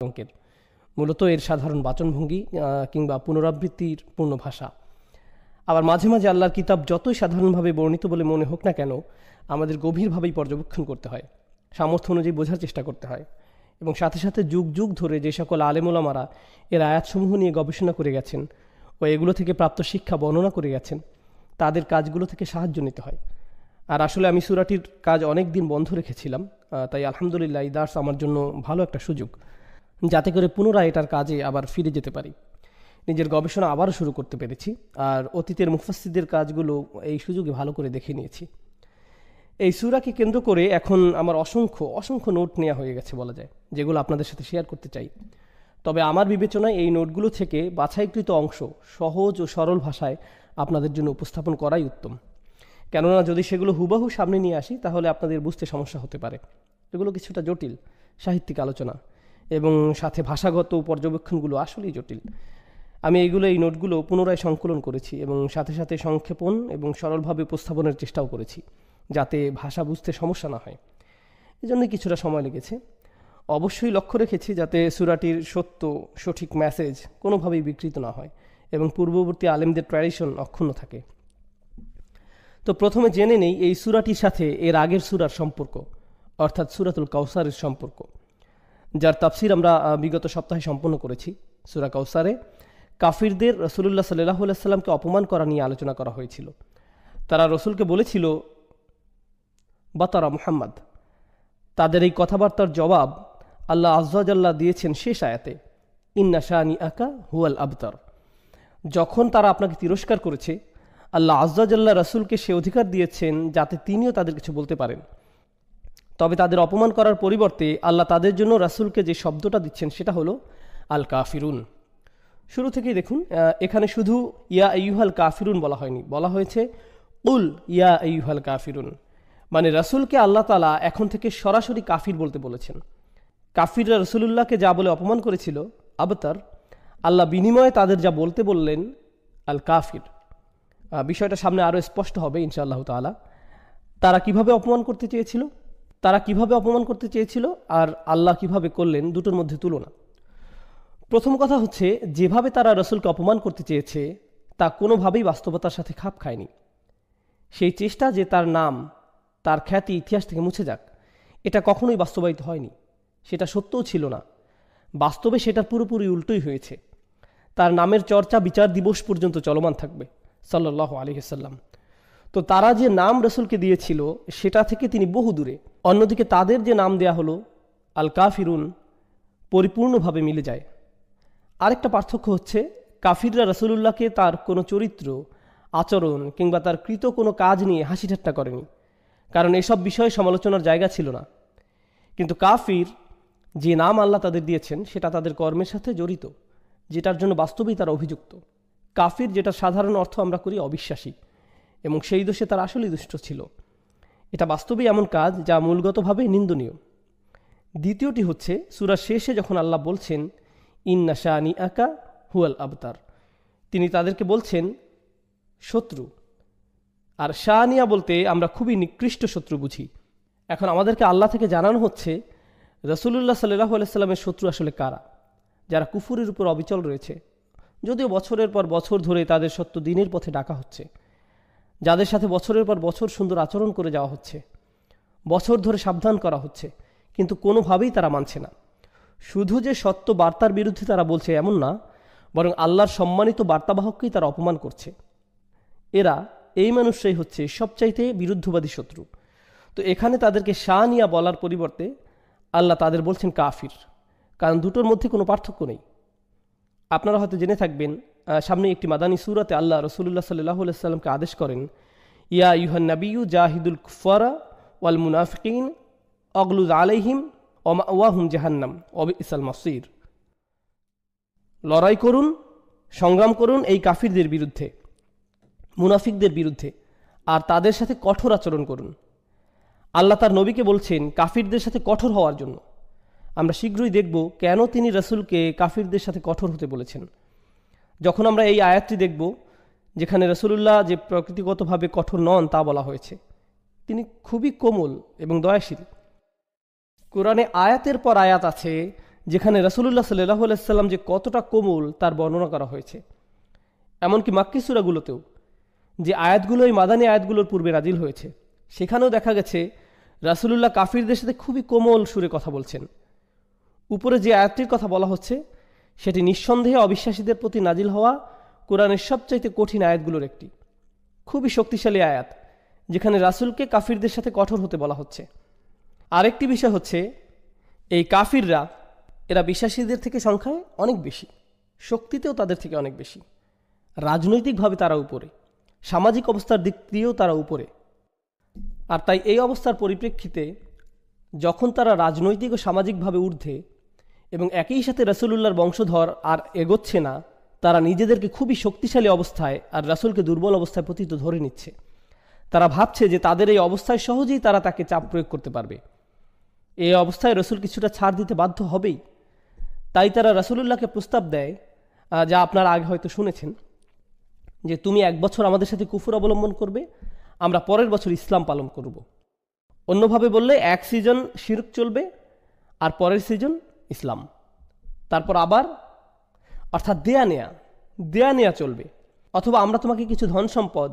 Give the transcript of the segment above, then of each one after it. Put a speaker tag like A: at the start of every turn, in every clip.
A: অঙ্কের মূলত এর সাধারণ বাচনভঙ্গি কিংবা পুনরাবৃত্তির পূর্ণ ভাষা। আবার মাঝে মাঝে আল্লাহর কিতাব যতই সাধারণভাবে বর্ণিত বলে মনে হোক না কেন, আমাদের গভীরভাবেই পর্যবেক্ষণ করতে হয়, সামর্থ্য অনুযায়ী বোঝার চেষ্টা করতে হয়, এবং সাথে সাথে যুগ যুগ ধরে যে সকল আলেমুলামারা এর আয়াতসমূহ নিয়ে গবেষণা করে গেছেন ও এগুলো থেকে প্রাপ্ত শিক্ষা বর্ণনা করে গেছেন, তাদের কাজগুলো থেকে সাহায্য নিতে হয়। আর আসলে আমি সূরাটির কাজ অনেক দিন বন্ধ রেখেছিলাম, তাই আলহামদুলিল্লাহ এই দার্স আমার জন্য ভালো একটা সুযোগ, যাতে করে পুনরায় এটার কাজে আবার ফিরে যেতে পারি, নিজের গবেষণা আবারও শুরু করতে পেরেছি। আর অতীতের মুফাসসিরদের কাজগুলো এই সুযোগে ভালো করে দেখে নিয়েছি। এই সূরাকে কেন্দ্র করে এখন আমার অসংখ্য নোট নেওয়া হয়ে গেছে বলা যায়, যেগুলো আপনাদের সাথে শেয়ার করতে চাই। তবে আমার বিবেচনায় এই নোটগুলো থেকে বাছাইকৃত অংশ সহজ ও সরল ভাষায় আপনাদের জন্য উপস্থাপন করাই উত্তম। কেননা যদি সেগুলো হুবহু সামনে নিয়ে আসি তাহলে আপনাদের বুঝতে সমস্যা হতে পারে। এগুলো কিছুটা জটিল সাহিত্যিক আলোচনা, এবং সাথে ভাষাগত পর্যবেক্ষণগুলো আসলেই জটিল। আমি এই নোটগুলো পুনরায় সংকলন করেছি এবং সাথে সাথে সংক্ষেপণ এবং সরলভাবে উপস্থাপনের চেষ্টাও করেছি, যাতে ভাষা বুঝতে সমস্যা না হয়। এজন্য কিছুটা সময় লেগেছে। অবশ্যই লক্ষ্য রেখেছি যাতে সূরাটির সঠিক মেসেজ কোনোভাবেই বিকৃত না হয় এবং পূর্ববর্তী আলেমদের ট্র্যাডিশন অক্ষুণ্ণ থাকে। তো প্রথমে জেনে নেই এই সূরাটির সাথে এর আগের সূরার সম্পর্ক, অর্থাৎ সূরাতুল কাউসারের সম্পর্ক, যার তাফসির আমরা বিগত সপ্তাহে সম্পন্ন করেছি। সূরা কাউসারে কাফিরদের রাসূলুল্লাহ সাল্লাল্লাহু আলাইহি সাল্লামকে অপমান করা নিয়ে আলোচনা করা হয়েছিল। তারা রসুলকে বলেছিল বাতারা মুহাম্মদ। তাদের এই কথাবার্তার জবাব আল্লাহ আযজা জাল্লা দিয়েছেন শেষ আয়াতে, ইন্না শানি আকা হুয়াল আবতার। যখন তারা আপনাকে তিরস্কার করেছে, আল্লাহ আযজা জাল্লা রাসূলকে সে অধিকার দিয়েছেন যাতে তিনিও তাদের কিছু বলতে পারেন। তবে তাদের অপমান করার পরিবর্তে আল্লাহ তাদের জন্য রাসূলকে যে শব্দটা দিচ্ছেন সেটা হলো আল কাফিরুন। শুরু থেকেই দেখুন, এখানে শুধু ইয়া আইয়ুহাল কাফিরুন বলা হয়নি, বলা হয়েছে উল ইয়া আইয়ুহাল কাফিরুন। মানে রাসূলকে আল্লাহ তাআলা এখন থেকে সরাসরি কাফির বলতে বলেছেন। কাফিররা রাসূলুল্লাহকে যা বলে অপমান করেছিল আবতার, আল্লাহ বিনিময়ে তাদের যা বলতে বললেন আল কাফির। বিষয়টা সামনে আরও স্পষ্ট হবে ইনশাআল্লাহ তাআলা। তারা কিভাবে অপমান করতে চেয়েছিল আর আল্লাহ কিভাবে করলেন, দুটোর মধ্যে তুলনা। প্রথম কথা হচ্ছে, যেভাবে তারা রাসূলকে অপমান করতে চেয়েছে তা কোনোভাবেই বাস্তবতার সাথে খাপ খায়নি। সেই চেষ্টা যে তার নাম, তার খ্যাতি ইতিহাস থেকে মুছে যাক, এটা কখনোই বাস্তবায়িত হয়নি। সেটা সত্যও ছিল না। বাস্তবে সেটার পুরোপুরি উল্টোই হয়েছে। তার নামের চর্চা বিচার দিবস পর্যন্ত চলমান থাকবে সাল্লাল্লাহু আলাইহি ওয়াসাল্লাম। তো তারা যে নাম রাসূলকে দিয়েছিল সেটা থেকে তিনি বহু দূরে। অন্যদিকে তাদের যে নাম দেয়া হলো আল কাফিরুন পরিপূর্ণভাবে মিলে যায়। আরেকটা পার্থক্য হচ্ছে, কাফিররা রাসূলুল্লাহকে তার কোনো চরিত্র, আচরণ কিংবা তার কৃত কোনো কাজ নিয়ে হাসি ঠাট্টা করেনি, কারণ এসব বিষয়ে সমালোচনার জায়গা ছিল না। কিন্তু কাফির যে নাম আল্লাহ তাদের দিয়েছেন সেটা তাদের কর্মের সাথে জড়িত, যেটার জন্য বাস্তবেই তারা অভিযুক্ত। কাফির, যেটা সাধারণ অর্থ আমরা করি অবিশ্বাসী, এবং সেই দোষে তারা আসলেই দুষ্ট ছিল। এটা বাস্তবেই এমন কাজ যা মূলগতভাবে নিন্দনীয়। দ্বিতীয়টি হচ্ছে, সূরার শেষে যখন আল্লাহ বলছেন ইন্না শানি আকা হুয়াল আবতার, তিনি তাদেরকে বলছেন শত্রু। আর শানিয়া বলতে আমরা খুবই নিকৃষ্ট শত্রু বুঝি। এখন আমাদেরকে আল্লাহ থেকে জানানো হচ্ছে রাসূলুল্লাহ সাল্লাল্লাহু আলাইহি সাল্লামের শত্রু আসলে কারা, যারা কুফরের উপর অবিচল রয়েছে, যদিও বছরের পর বছর ধরে তাদের সত্য দিনের পথে ডাকা হচ্ছে, যাদের সাথে বছরের পর বছর সুন্দর আচরণ করে যাওয়া হচ্ছে, বছর ধরে সাবধান করা হচ্ছে, কিন্তু কোনোভাবেই তারা মানছে না। শুধু যে সত্য বার্তার বিরুদ্ধে তারা বলছে এমন না, বরং আল্লাহর সম্মানিত বার্তাবাহককেই তারা অপমান করছে। এই মানুষরাই হচ্ছে সবচাইতে বিরুদ্ধবাদী শত্রু। তো এখানে তাদেরকে শানিয়া বলার পরিবর্তে আল্লাহ তাদের বলছেন কাফির, কারণ দুটোর মধ্যে কোনো পার্থক্য নেই। আপনারা হয়তো জেনে থাকবেন, সামনে একটি মাদানী সূরাতে আল্লাহ রাসূলুল্লাহ সাল্লাল্লাহু আলাইহি সাল্লামকে আদেশ করেন, ইয়া আইয়ুহান নাবিয়্যু জাহিদুল কুফারা ওয়াল মুনাফিকিন অগলুজ আলাইহিম ওয়া মাওয়াহুম জাহান্নাম ওয়া বিসাল মাসির। লড়াই করুন, সংগ্রাম করুন এই কাফিরদের বিরুদ্ধে, মুনাফিকদের বিরুদ্ধে, আর তাদের সাথে কঠোর আচরণ করুন। আল্লাহ তার নবীকে বলছেন কাফিরদের সাথে কঠোর হওয়ার জন্য। আমরা শীঘ্রই দেখব কেন তিনি রাসূলকে কাফিরদের সাথে কঠোর হতে বলেছেন। যখন আমরা এই আয়াতটি দেখব, যেখানে রাসূলুল্লাহ যে প্রকৃতিগতভাবে কঠোর নন তা বলা হয়েছে, তিনি খুবই কোমল এবং দয়াশীল। কোরআনে আয়াতের পর আয়াত আছে যেখানে রাসূলুল্লাহ সাল্লাল্লাহু আলাইহি সাল্লাম যে কতটা কোমল তার বর্ণনা করা হয়েছে। এমনকি মাক্কি সূরাগুলোতেও যে আয়াতগুলো এই মাদানী আয়াতগুলোর পূর্বে নাজিল হয়েছে, সেখানেও দেখা গেছে রাসূলুল্লাহ কাফিরদের সাথে খুবই কোমল সুরে কথা বলছেন। উপরে যে আয়াতটির কথা বলা হচ্ছে সেটি নিঃসন্দেহে অবিশ্বাসীদের প্রতি নাজিল হওয়া কোরআনের সবচাইতে কঠিন আয়াতগুলোর একটি, খুবই শক্তিশালী আয়াত, যেখানে রাসূলকে কাফিরদের সাথে কঠোর হতে বলা হচ্ছে। আরেকটি বিষয় হচ্ছে, এই কাফিররা এরা বিশ্বাসীদের থেকে সংখ্যায় অনেক বেশি, শক্তিতেও তাদের থেকে অনেক বেশি, রাজনৈতিকভাবে তারা উপরে, সামাজিক অবস্থার দিক দিয়েও তারা উপরে। আর তাই এই অবস্থার পরিপ্রেক্ষিতে যখন তারা রাজনৈতিক ও সামাজিকভাবে ঊর্ধ্বে এবং একই সাথে রাসূলুল্লাহর বংশধর আর এগোচ্ছে না, তারা নিজেদেরকে খুবই শক্তিশালী অবস্থায় আর রাসূলকে দুর্বল অবস্থায় পতিত ধরে নিচ্ছে। তারা ভাবছে যে তাদের এই অবস্থায় সহজেই তারা তাকে চাপ প্রয়োগ করতে পারবে। এই অবস্থায় রাসূল কিছুটা ছাড় দিতে বাধ্য হবেই। তাই তারা রাসূলুল্লাহকে প্রস্তাব দেয়, যা আপনারা আগে হয়তো শুনেছেন, যে তুমি 1 বছর আমাদের সাথে কুফর অবলম্বন করবে, আমরা পরের বছর ইসলাম পালন করব। অন্যভাবে বললে 1 সিজন শিরক চলবে আর পরের সিজন ইসলাম, তারপর আবার, অর্থাৎ দেয়া নেয়া চলবে। অথবা আমরা তোমাকে কিছু ধন সম্পদ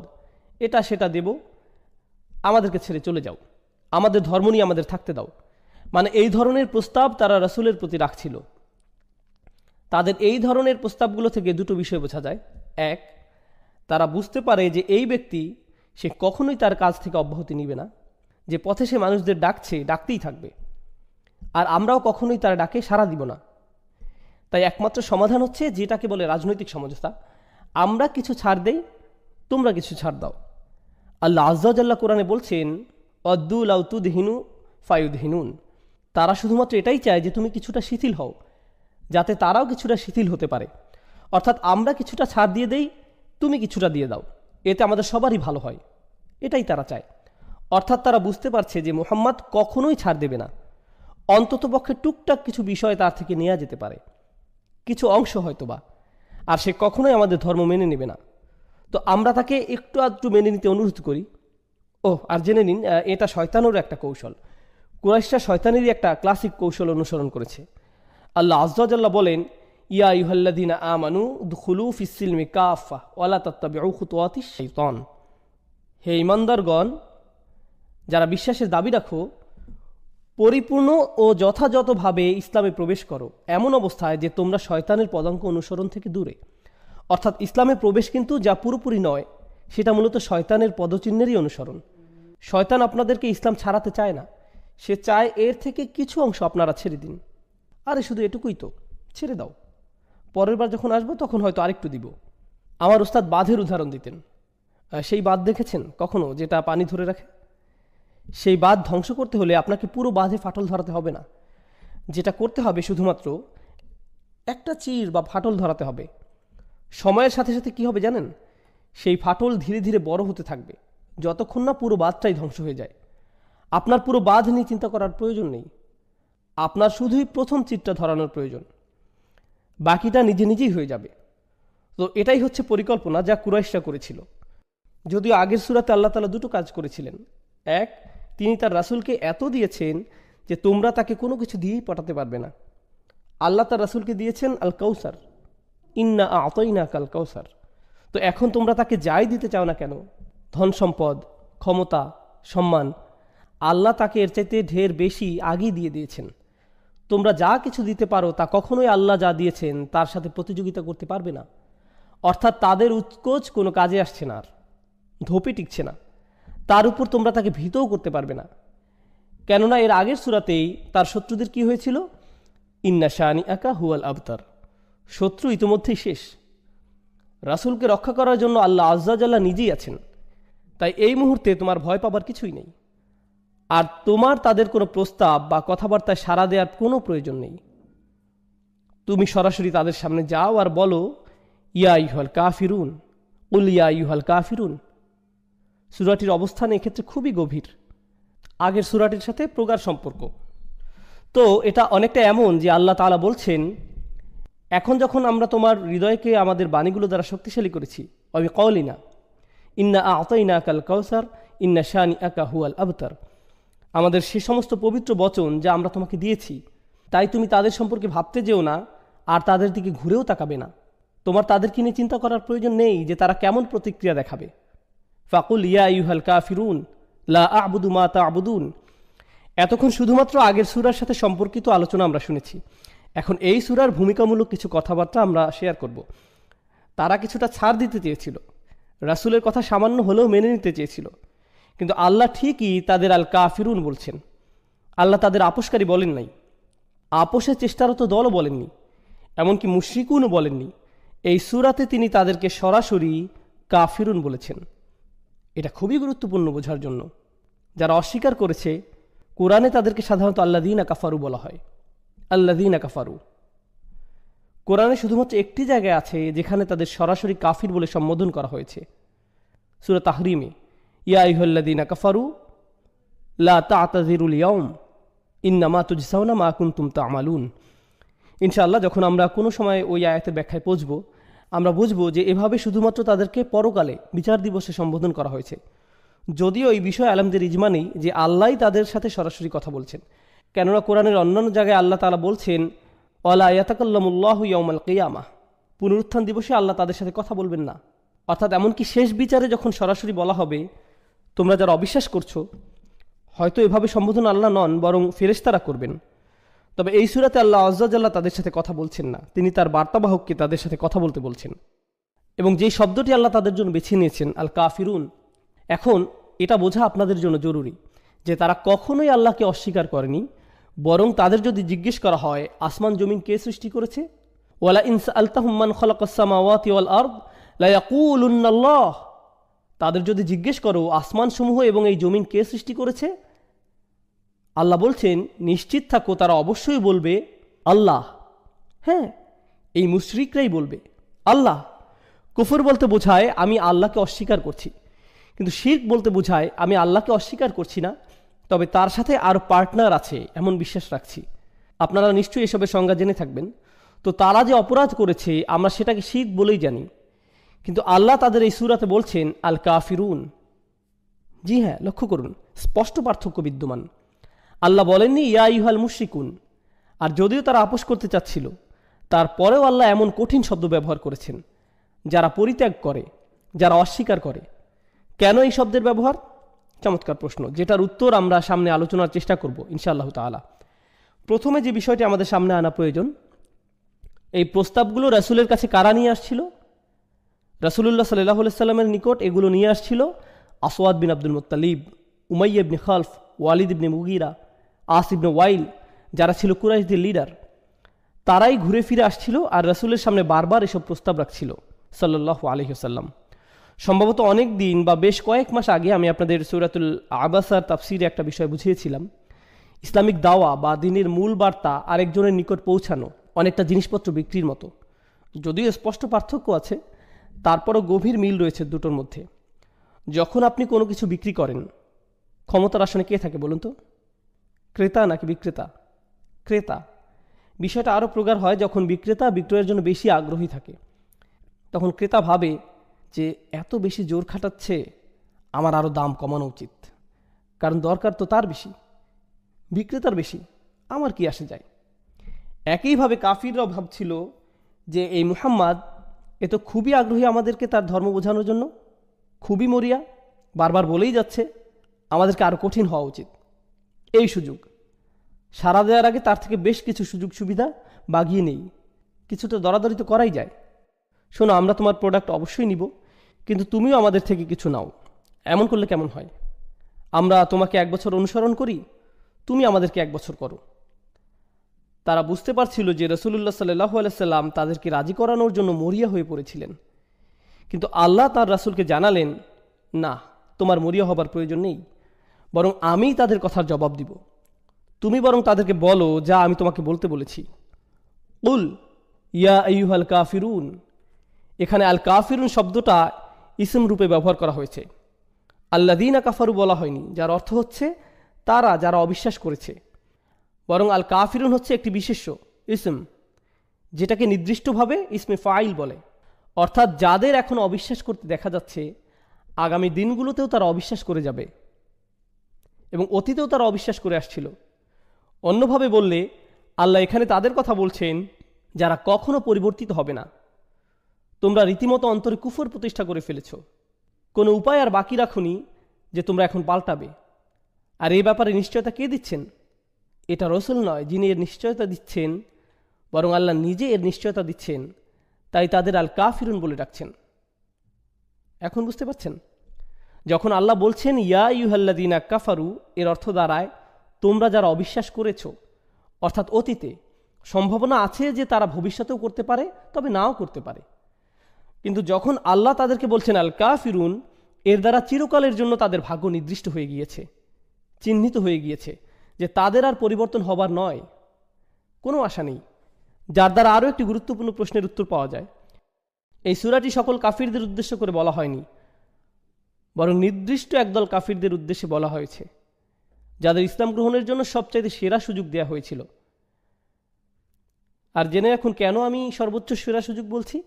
A: এটা সেটা দেব, আমাদেরকে ছেড়ে চলে যাও, আমাদের ধর্ম নিয়ে আমাদের থাকতে দাও। মানে এই ধরনের প্রস্তাব তারা রাসূলের প্রতি রাখছিল। তাদের এই ধরনের প্রস্তাবগুলো থেকে দুটো বিষয় বোঝা যায়। এক, তারা বুঝতে পারে যে এই ব্যক্তি সে কখনোই তার কাজ থেকে অব্যাহতি নিবে না, যে পথে সে মানুষদের ডাকতেই থাকবে, আর আমরাও কখনোই তার ডাকে সাড়া দিব না। তাই একমাত্র সমাধান হচ্ছে যেটাকে বলে রাজনৈতিক সমঝোতা, আমরা কিছু ছাড় দেই, তোমরা কিছু ছাড় দাও। আল্লাহ আযজা ওয়া জাল্লা কোরআনে বলছেন, অদ্দু লাউ তুদহিনু ফায়ুদহিনুন, তারা শুধুমাত্র এটাই চায় যে তুমি কিছুটা শিথিল হও, যাতে তারাও কিছুটা শিথিল হতে পারে। অর্থাৎ আমরা কিছুটা ছাড় দিয়ে দেই, তুমি কিছুটা দিয়ে দাও, এতে আমাদের সবারই ভালো হয়, এটাই তারা চায়। অর্থাৎ তারা বুঝতে পারছে যে মুহাম্মদ কখনোই ছাড় দেবে না, অন্ততপক্ষে টুকটাক কিছু বিষয় তার থেকে নেওয়া যেতে পারে, কিছু অংশ হয়তোবা, আর সে কখনোই আমাদের ধর্ম মেনে নেবে না। তো আমরা তাকে একটু আধটু মেনে নিতে অনুরোধ করি। আর জেনে নিন, এটা শয়তানেরও একটা কৌশল। কুরাইশরা শয়তানেরই একটা ক্লাসিক কৌশল অনুসরণ করেছে। আল্লাহ আযজা ওয়া জাল্লা বলেন, ইয়া আইয়ুহাল্লাযীনা আমানু দুখুলু ফিস-সিলমি কাফা ওয়া লা তাত্তাবিউ খুতুওয়াতিশ শাইতান, হে ঈমানদারগণ, যারা বিশ্বাসের দাবি রাখো, পরিপূর্ণ ও যথাযথভাবে ইসলামে প্রবেশ করো, এমন অবস্থায় যে তোমরা শয়তানের পদাঙ্ক অনুসরণ থেকে দূরে। অর্থাৎ ইসলামে প্রবেশ কিন্তু যা পুরোপুরি নয়, সেটা মূলত শয়তানের পদচিহ্নেরই অনুসরণ। শয়তান আপনাদেরকে ইসলাম ছাড়াতে চায় না, সে চায় এর থেকে কিছু অংশ আপনারা ছেড়ে দিন। আরে শুধু এটুকুই তো, ছেড়ে দাও, পরের বার যখন আসবো তখন হয়তো আরেকটু দিব। আমার উস্তাদ বাঁধের উদাহরণ দিতেন। সেই বাঁধ দেখেছেন কখনো, যেটা পানি ধরে রাখে? সেই বাঁধ ধ্বংস করতে হলে আপনাকে পুরো বাঁধে ফাটল ধরাতে হবে না, যেটা করতে হবে শুধুমাত্র একটা চির বা ফাটল ধরাতে হবে। সময়ের সাথে সাথে কি হবে জানেন? সেই ফাটল ধীরে ধীরে বড় হতে থাকবে, যতক্ষণ না পুরো বাঁধটাই ধ্বংস হয়ে যায়। আপনার পুরো বাঁধ নিয়ে চিন্তা করার প্রয়োজন নেই, আপনার শুধুই প্রথম চিরটা ধরানোর প্রয়োজন, বাকিটা নিজে নিজেই হয়ে যাবে। তো এটাই হচ্ছে পরিকল্পনা যা কুরাইশরা করেছিল। যদিও আগের সূরাতে আল্লাহ তাআলা দুটো কাজ করেছিলেন। এক, তিনি তার রাসূলকে এত দিয়েছেন যে তোমরা তাকে কোনো কিছু দিয়েই পটাতে পারবে না। আল্লাহ তার রাসূলকে দিয়েছেন আল কাউসার, ইন্না আ'তাইনাকাল কাউসার। তো এখন তোমরা তাকে যাই দিতে চাও না কেন, ধন সম্পদ, ক্ষমতা, সম্মান, আল্লাহ তাকে এর চাইতে ঢের বেশি আগেই দিয়ে দিয়েছেন। তোমরা যা কিছু দিতে পারো তা কখনোই আল্লাহ যা দিয়েছেন তার সাথে প্রতিযোগিতা করতে পারবে না। অর্থাৎ তাদের উৎকোচ কোনো কাজে আসছে না, আর ধোপে টিকছে না। তার উপর তোমরা তাকে ভীতও করতে পারবে না, কেননা এর আগের সূরাতেই তার শত্রুদের কি হয়েছিল? ইন্না শানিআকা হুয়াল আবতার, শত্রু ইতিমধ্যেই শেষ। রাসূলকে রক্ষা করার জন্য আল্লাহ আযজা ওয়া জাল্লা নিজেই আছেন। তাই এই মুহূর্তে তোমার ভয় পাবার কিছুই নেই, আর তোমার তাদের কোনো প্রস্তাব বা কথাবার্তায় সাড়া দেওয়ার কোনো প্রয়োজন নেই। তুমি সরাসরি তাদের সামনে যাও আর বলো, ইয়া আইয়ুহাল কাফিরুন, কুল ইয়া আইয়ুহাল কাফিরুন। সূরাটির অবস্থান এক্ষেত্রে খুবই গভীর, আগের সূরাটির সাথে প্রগাঢ় সম্পর্ক। তো এটা অনেকটা এমন যে আল্লাহ তাআলা বলছেন, এখন যখন আমরা তোমার হৃদয়কে আমাদের বাণীগুলো দ্বারা শক্তিশালী করেছি, অবি কওলিনা ইন্না আ'তাইনাকাল কাউসার ইন্না শানিআকা হুয়াল আবতার, আমাদের সে সমস্ত পবিত্র বচন যা আমরা তোমাকে দিয়েছি, তাই তুমি তাদের সম্পর্কে ভাবতে যেও না, আর তাদের দিকে ঘুরেও তাকাবে না। তোমার তাদেরকে নিয়ে চিন্তা করার প্রয়োজন নেই যে তারা কেমন প্রতিক্রিয়া দেখাবে। ফাকুল ইয়া আইয়ুহাল কাফিরুন লা আ'বুদু মা তা'বুদুন। এতক্ষণ শুধুমাত্র আগের সূরার সাথে সম্পর্কিত আলোচনা আমরা শুনেছি। এখন এই সূরার ভূমিকামূলক কিছু কথাবার্তা আমরা শেয়ার করব। তারা কিছুটা ছাড় দিতে চেয়েছিল, রাসূলের কথা সামান্য হলেও মেনে নিতে চেয়েছিল, কিন্তু আল্লাহ ঠিকই তাদের আল কাফিরুন বলছেন। আল্লাহ তাদের আপোষকারী বলেন নাই, আপোষের চেষ্টারত দলও বলেননি, এমনকি মুশরিকুনও বলেননি। এই সূরাতে তিনি তাদেরকে সরাসরি কাফিরুন বলেছেন। এটা খুবই গুরুত্বপূর্ণ বোঝার জন্য। যারা অস্বীকার করেছে, কোরআনে তাদেরকে সাধারণত আল্লাযীনা কাফারু বলা হয়। আল্লাযীনা কাফারু কোরআনে শুধুমাত্র একটি জায়গায় আছে যেখানে তাদের সরাসরি কাফির বলে সম্বোধন করা হয়েছে, সূরা তাহরিমে, ইয়া আইয়ুহাল্লাযীনা কাফারু লা তা'তাযিরুল ইয়াওম ইন্নামা তুজসাউনা মা কুনতুম তা'মালুন। ইনশাআল্লাহ যখন আমরা কোনো সময় ওই আয়াতের ব্যাখ্যায় পৌঁছব, আমরা বুঝব যে এভাবে শুধুমাত্র তাদেরকে পরকালে বিচার দিবসে সম্বোধন করা হয়েছে। যদিও এই বিষয়ে আলেমদের ইজমা নেই যে আল্লাহই তাদের সাথে সরাসরি কথা বলছেন, কেননা কোরআনের অন্যান্য জায়গায় আল্লাহ তাআলা বলছেন ওয়ালা ইয়াতাকাল্লামুল্লাহু ইয়াওমাল কিয়ামাহ, পুনরুত্থান দিবসে আল্লাহ তাদের সাথে কথা বলবেন না। অর্থাৎ এমনকি শেষ বিচারে যখন সরাসরি বলা হবে তোমরা যারা অবিশ্বাস করছো, হয়তো এভাবে সম্বোধন আল্লাহ নন বরং ফেরেশতারা করবেন। তবে এই সূরাতে আল্লাহ আযজা ওয়া জাল্লা তাদের সাথে কথা বলছেন না, তিনি তার বার্তাবাহককে তাদের সাথে কথা বলতে বলছেন। এবং যেই শব্দটি আল্লাহ তাদের জন্য বেছে নিয়েছেন, আল কাফিরুন, এখন এটা বোঝা আপনাদের জন্য জরুরি যে তারা কখনোই আল্লাহকে অস্বীকার করেনি, বরং তাদের যদি জিজ্ঞেস করা হয় আসমান জমিন কে সৃষ্টি করেছে, ওয়ালা ইন সাআলতাহুম মান খালাকাস সামাওয়াতি ওয়াল আরদ লা ইয়াকুলুন্নাল্লাহ, তাদের যদি জিজ্ঞেস করো আসমানসমূহ এবং এই জমিন কে সৃষ্টি করেছে, আল্লাহ বলছেন নিশ্চিত থাকো তারা অবশ্যই বলবে আল্লাহ। হ্যাঁ, এই মুশরিকরাই বলবে আল্লাহ। কুফর বলতে বোঝায় আমি আল্লাহকে অস্বীকার করছি, কিন্তু শিরক বলতে বোঝায় আমি আল্লাহকে অস্বীকার করছি না, তবে তার সাথে আরও পার্টনার আছে এমন বিশ্বাস রাখছি। আপনারা নিশ্চয়ই এসবের সংজ্ঞা জেনে থাকবেন। তো তারা যে অপরাধ করেছে আমরা সেটাকে শিরক বলেই জানি, কিন্তু আল্লাহ তাদের এই সূরাতে বলছেন আল কাফিরুন। জি হ্যাঁ, লক্ষ্য করুন, স্পষ্ট পার্থক্য বিদ্যমান। আল্লাহ বলেননি ইয়া আইয়ুহাল মুশরিকুন, আর যদিও তারা আপোষ করতে চাচ্ছিল, তারপরেও আল্লাহ এমন কঠিন শব্দ ব্যবহার করেছেন যারা পরিত্যাগ করে, যারা অস্বীকার করে। কেন এই শব্দের ব্যবহার? চমৎকার প্রশ্ন, যেটার উত্তর আমরা সামনে আলোচনার চেষ্টা করব ইনশাআল্লাহ তাআলা। প্রথমে যে বিষয়টি আমাদের সামনে আনা প্রয়োজন, এই প্রস্তাবগুলো রাসূলের কাছে কারা নিয়ে আসছিল? রাসূলুল্লাহ সাল্লাল্লাহু আলাইহি সাল্লামের নিকট এগুলো নিয়ে আসছিল আসওয়াদ বিন আব্দুল মুত্তালিব, উমাইয়া ইবনে খালফ, ওয়ালিদ ইবনে মুগীরা, আস ইবনে ওয়াইল, যারা ছিল কুরাইশদের লিডার। তারাই ঘুরে ফিরে আসছিল আর রাসূলের সামনে বারবার এসব প্রস্তাব রাখছিল সাল্লাল্লাহু আলাইহি ওয়াসাল্লাম। সম্ভবত অনেক দিন বা বেশ কয়েক মাস আগে আমি আপনাদের সূরাতুল আবাসার তাফসিরে একটা বিষয় বুঝিয়েছিলাম। ইসলামিক দাওয়া বা দ্বীনের মূল বার্তা আরেকজনের নিকট পৌঁছানো অনেকটা জিনিসপত্র বিক্রির মতো। যদিও স্পষ্ট পার্থক্য আছে, তারপরও গভীর মিল রয়েছে দুটোর মধ্যে। যখন আপনি কোনো কিছু বিক্রি করেন, ক্ষমতার আসনে কে থাকে বলুন তো? ক্রেতা নাকি বিক্রেতা? ক্রেতা। বিষয়টা আরও প্রগাঢ় হয় যখন বিক্রেতা বিক্রয়ের জন্য বেশি আগ্রহী থাকে। তখন ক্রেতা ভাবে যে এত বেশি জোর খাটাচ্ছে, আমার আরও দাম কমানো উচিত, কারণ দরকার তো তার বেশি, বিক্রেতার বেশি, আমার কি আসে যায়। একইভাবে কাফিররাও ভাবছিল যে এই মুহাম্মদ এ তো খুবই আগ্রহী আমাদেরকে তার ধর্ম বোঝানোর জন্য, খুবই মরিয়া, বারবার বলেই যাচ্ছে, আমাদেরকে আরও কঠিন হওয়া উচিত। এই সুযোগ সাড়া দেওয়ার আগে তার থেকে বেশ কিছু সুযোগ সুবিধা বাগিয়ে নেই, কিছুটা দরাদরি তো করাই যায়। শোনো, আমরা তোমার প্রোডাক্ট অবশ্যই নিব, কিন্তু তুমিও আমাদের থেকে কিছু নাও। এমন করলে কেমন হয়? আমরা তোমাকে 1 বছর অনুসরণ করি, তুমি আমাদেরকে 1 বছর করো। তারা বুঝতে পারছিল যে রাসূলুল্লাহ সাল্লাল্লাহু আলাইহি সাল্লাম তাদেরকে রাজি করানোর জন্য মরিয়া হয়ে পড়েছিলেন, কিন্তু আল্লাহ তার রাসূলকে জানালেন, না, তোমার মরিয়া হবার প্রয়োজন নেই, বরং আমিই তাদের কথার জবাব দিব। তুমি বরং তাদেরকে বলো যা আমি তোমাকে বলতে বলেছি। কুল ইয়া আইয়ুহাল কাফিরুন। এখানে আল কাফিরুন শব্দটা ইসম রূপে ব্যবহার করা হয়েছে, আল্লাযীনা কাফারু বলা হয়নি, যার অর্থ হচ্ছে তারা যারা অবিশ্বাস করেছে, বরং আল কাফিরুন হচ্ছে একটি বিশেষ্য ইসম, যেটাকে নির্দিষ্টভাবে ইসমে ফাইল বলে। অর্থাৎ যাদের এখন অবিশ্বাস করতে দেখা যাচ্ছে, আগামী দিনগুলোতেও তারা অবিশ্বাস করে যাবে এবং অতীতেও তারা অবিশ্বাস করে আসছিল। অন্যভাবে বললে আল্লাহ এখানে তাদের কথা বলছেন যারা কখনো পরিবর্তিত হবে না। তোমরা রীতিমতো অন্তরে কুফর প্রতিষ্ঠা করে ফেলেছ, কোনো উপায় আর বাকি রাখুনি যে তোমরা এখন পাল্টাবে। আর এই ব্যাপারে নিশ্চয়তা কে দিচ্ছেন? এটা রসুল নয় যিনি এর নিশ্চয়তা দিচ্ছেন, বরং আল্লাহ নিজে এর নিশ্চয়তা দিচ্ছেন। তাই তাদের আল কাফিরুন বলে ডাকছেন। এখন বুঝতে পারছেন? যখন আল্লাহ বলছেন ইয়া আইয়ুহাল্লাযীনা কাফারু, এর অর্থ দাঁড়ায় তোমরা যারা অবিশ্বাস করেছ, অর্থাৎ অতীতে। সম্ভাবনা আছে যে তারা ভবিষ্যতেও করতে পারে, তবে নাও করতে পারে। কিন্তু যখন আল্লাহ তাদেরকে বলছেন আল কাফিরুন, এর দ্বারা চিরকালের জন্য তাদের ভাগ্য নির্দিষ্ট হয়ে গিয়েছে, চিহ্নিত হয়ে গিয়েছে যে তাদের আর পরিবর্তন হবার নয়, কোনো আশা নেই। যার দ্বারা আরও একটি গুরুত্বপূর্ণ প্রশ্নের উত্তর পাওয়া যায়। এই সূরাটি সকল কাফিরদের উদ্দেশ্য করে বলা হয়নি, বরং নির্দিষ্ট একদল কাফিরদের উদ্দেশ্যে বলা হয়েছে, যাদের ইসলাম গ্রহণের জন্য সবচাইতে সেরা সুযোগ দেওয়া হয়েছিল। আর জেনে এখন কেন আমি সর্বোচ্চ সেরা সুযোগ বলছি?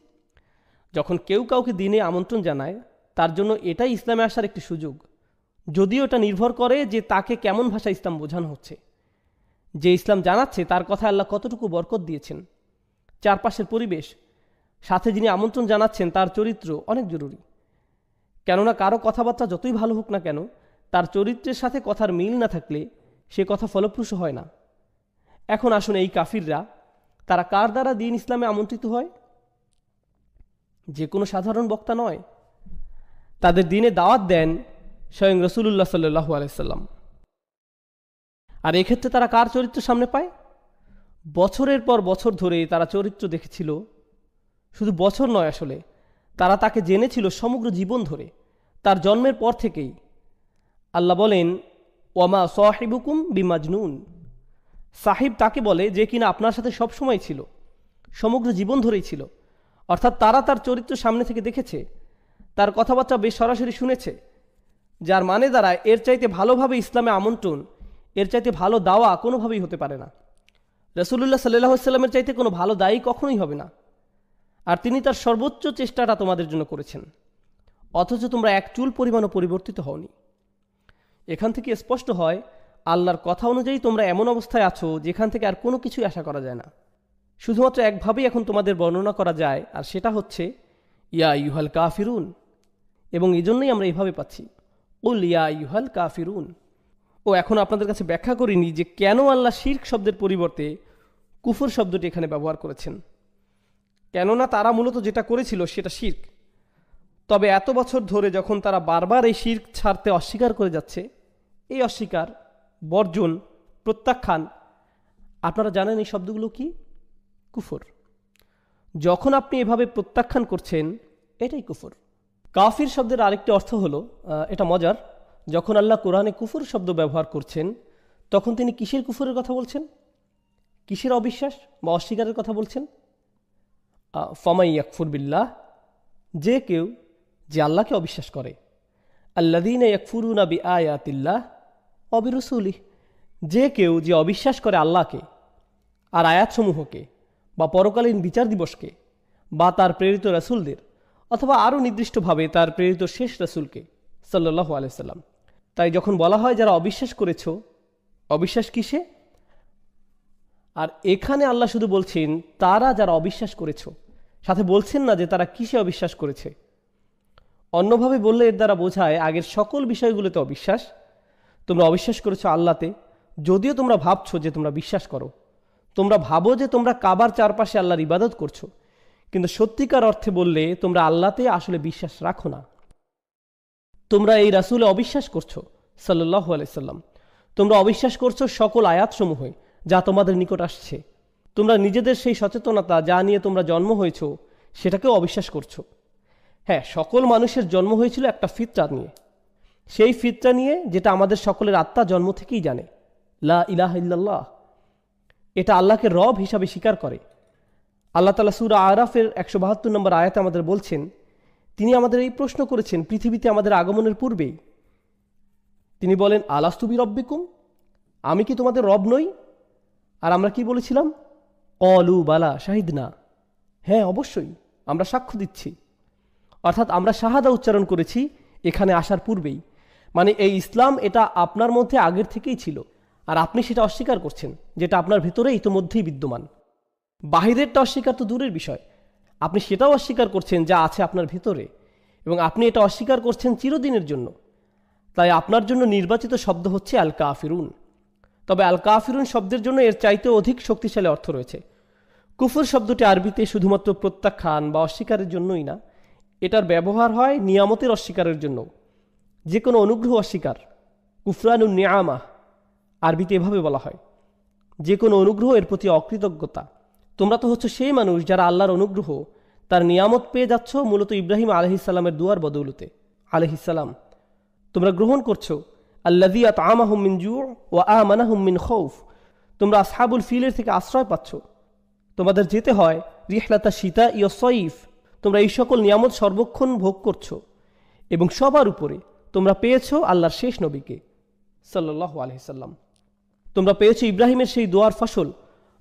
A: যখন কেউ কাউকে দিনে আমন্ত্রণ জানায়, তার জন্য এটাই ইসলামে আসার একটি সুযোগ, যদিও এটা নির্ভর করে যে তাকে কেমন ভাষা ইসলাম বোঝানো হচ্ছে। যে ইসলাম জানাচ্ছে তার কথা আল্লাহ কতটুকু বরকত দিয়েছেন, চারপাশের পরিবেশ, সাথে যিনি আমন্ত্রণ জানাচ্ছেন তার চরিত্র অনেক জরুরি। কেননা কারো কথাবার্তা যতই ভালো হোক না কেন, তার চরিত্রের সাথে কথার মিল না থাকলে সে কথা ফলপ্রসূ হয় না। এখন আসুন, এই কাফিররা তারা কার দ্বারা দিন ইসলামে আমন্ত্রিত হয়? যে কোনো সাধারণ বক্তা নয়, তাদের দিনে দাওয়াত দেন স্বয়ং রাসূলুল্লাহ সাল্লাল্লাহু আলাইহি সাল্লাম। আর এক্ষেত্রে তারা কার চরিত্র সামনে পায়? বছরের পর বছর ধরে তারা চরিত্র দেখেছিল, শুধু বছর নয়, আসলে তারা তাকে জেনেছিল সমগ্র জীবন ধরে, তার জন্মের পর থেকেই। আল্লাহ বলেন ওয়ামা সাহিবুকুম বিমাজনুন, সাহিব তাকে বলে যে কিনা আপনার সাথে সবসময় ছিল, সমগ্র জীবন ধরেই ছিল। অর্থাৎ তারা তার চরিত্র সামনে থেকে দেখেছে, তার কথাবার্তা বেশ সরাসরি শুনেছে, যার মানে দাঁড়ায় এর চাইতে ভালোভাবে ইসলামে আমন্ত্রণ, এর চাইতে ভালো দাওয়া কোনোভাবেই হতে পারে না। রাসূলুল্লাহ সাল্লাল্লাহু আলাইহি সাল্লামের চাইতে কোনো ভালো দায়ী কখনোই হবে না। আর তিনি তার সর্বোচ্চ চেষ্টাটা তোমাদের জন্য করেছেন, অথচ তোমরা এক চুল পরিমাণও পরিবর্তিত হওনি। এখান থেকে স্পষ্ট হয় আল্লাহর কথা অনুযায়ী তোমরা এমন অবস্থায় আছো যেখান থেকে আর কোনো কিছুই আশা করা যায় না। শুধুমাত্র একভাবেই এখন তোমাদের বর্ণনা করা যায়, আর সেটা হচ্ছে ইয়া আইয়ুহাল কাফিরুন। এবং এই জন্যই আমরা এইভাবে পাচ্ছি কুল ইয়া আইয়ুহাল কাফিরুন। ও এখন আপনাদের কাছে ব্যাখ্যা করিনি যে কেন আল্লাহ শিরক শব্দের পরিবর্তে কুফর শব্দটি এখানে ব্যবহার করেছেন। কেননা তারা মূলত যেটা করেছিল সেটা শিরক। তবে এত বছর ধরে যখন তারা বারবার এই শিরক ছাড়তে অস্বীকার করে যাচ্ছে, এই অস্বীকার, বর্জন, প্রত্যাখ্যান, আপনারা জানেন এই শব্দগুলো কি? কুফর। যখন আপনি এভাবে প্রত্যাখ্যান করছেন, এটাই কুফর। কাফির শব্দের আরেকটি অর্থ হলো, এটা মজার, যখন আল্লাহ কোরআনে কুফর শব্দ ব্যবহার করছেন, তখন তিনি কিসের কুফরের কথা বলছেন? কিসের অবিশ্বাস বা অস্বীকারের কথা বলছেন? ফামাই ইয়াকফুর বিল্লাহ, যে কেউ যে আল্লাহকে অবিশ্বাস করে, আল্লাযীনা ইয়াকফুরুনা বিআয়াতিল্লাহ ওয়া বিরুসুলিহ, যে কেউ যে অবিশ্বাস করে আল্লাহকে আর আয়াতসমূহকে বা পরকালীন বিচার দিবসকে বা তার প্রেরিত রাসূলদের, অথবা আরও নির্দিষ্টভাবে তার প্রেরিত শেষ রাসূলকে সাল্লাল্লাহু আলাইহি সাল্লাম। তাই যখন বলা হয় যারা অবিশ্বাস করেছ, অবিশ্বাস কিসে? আর এখানে আল্লাহ শুধু বলছেন তারা যারা অবিশ্বাস করেছ, সাথে বলছেন না যে তারা কিসে অবিশ্বাস করেছে। অন্যভাবে বললে এর দ্বারা বোঝায় আগের সকল বিষয়গুলোতে অবিশ্বাস। তোমরা অবিশ্বাস করেছো আল্লাহতে, যদিও তোমরা ভাবছো যে তোমরা বিশ্বাস করো। তোমরা ভাবো যে তোমরা কাবার চারপাশে আল্লাহর ইবাদত করছো, কিন্তু সত্যিকার অর্থে বললে তোমরা আল্লাহতে আসলে বিশ্বাস রাখো না। তোমরা এই রাসূলে অবিশ্বাস করছো সাল্লাল্লাহু আলাইহি সাল্লাম। তোমরা অবিশ্বাস করছো সকল আয়াতসমূহে যা তোমাদের নিকট আসছে। তোমরা নিজেদের সেই সচেতনতা যা নিয়ে তোমরা জন্ম হয়েছ সেটাকেও অবিশ্বাস করছো। হ্যাঁ, সকল মানুষের জন্ম হয়েছিল একটা ফিতরা নিয়ে, সেই ফিতরা নিয়ে যেটা আমাদের সকলের আত্মা জন্ম থেকেই জানে, লা ইলাহা ইল্লাল্লাহ। এটা আল্লাহকে রব হিসাবে স্বীকার করে। আল্লাহ তাআলা সূরা আরাফের 172 নম্বর আয়াতে আমাদের বলছেন, তিনি আমাদের এই প্রশ্ন করেছেন পৃথিবীতে আমাদের আগমনের পূর্বেই। তিনি বলেন আলাস্তু বিরব্বিকুম, আমি কি তোমাদের রব নই? আর আমরা কি বলেছিলাম? ক্বালু বালা শাহিদনা, হ্যাঁ অবশ্যই আমরা সাক্ষ্য দিচ্ছি। অর্থাৎ আমরা শাহাদা উচ্চারণ করেছি এখানে আসার পূর্বেই। মানে এই ইসলাম এটা আপনার মধ্যে আগের থেকেই ছিল, আর আপনি সেটা অস্বীকার করছেন, যেটা আপনার ভেতরে ইতোমধ্যেই বিদ্যমান। বাহিরেরটা অস্বীকার তো দূরের বিষয়, আপনি সেটাও অস্বীকার করছেন যা আছে আপনার ভেতরে, এবং আপনি এটা অস্বীকার করছেন চিরদিনের জন্য। তাই আপনার জন্য নির্বাচিত শব্দ হচ্ছে আল কাফিরুন। তবে আল কাফিরুন শব্দের জন্য এর চাইতে অধিক শক্তিশালী অর্থ রয়েছে। কুফর শব্দটি আরবিতে শুধুমাত্র প্রত্যাখ্যান বা অস্বীকারের জন্যই না, এটার ব্যবহার হয় নিয়ামতের অস্বীকারের জন্য। যে কোনো অনুগ্রহ অস্বীকার, কুফরানুন নিয়ামাহ আরবিতে এভাবে বলা হয়। যে কোনো অনুগ্রহ এর প্রতি অকৃতজ্ঞতা। তোমরা তো হচ্ছে সেই মানুষ যারা আল্লাহর অনুগ্রহ, তার নিয়ামত পেয়ে যাচ্ছ মূলত ইব্রাহিম আলাইহিসসালামের দুয়ার বদৌলতে। আলাইহিসসালাম, তোমরা গ্রহণ করছো আল্লাযী আত'আমাহুম মিন জু' ওয়া আমানাহুম মিন খাউফ। তোমরা আসহাবুল ফিলের থেকে আশ্রয় পাচ্ছ। তোমাদের যেতে হয় রিহলাতা শীতা ইয়া সয়ফ। তোমরা এই সকল নিয়ামত সর্বক্ষণ ভোগ করছো, এবং সবার উপরে তোমরা পেয়েছো আল্লাহর শেষ নবীকে সাল্লাল্লাহু আলাইহি সাল্লাম। তোমরা পেয়েছো ইব্রাহিমের সেই দোয়ার ফসল,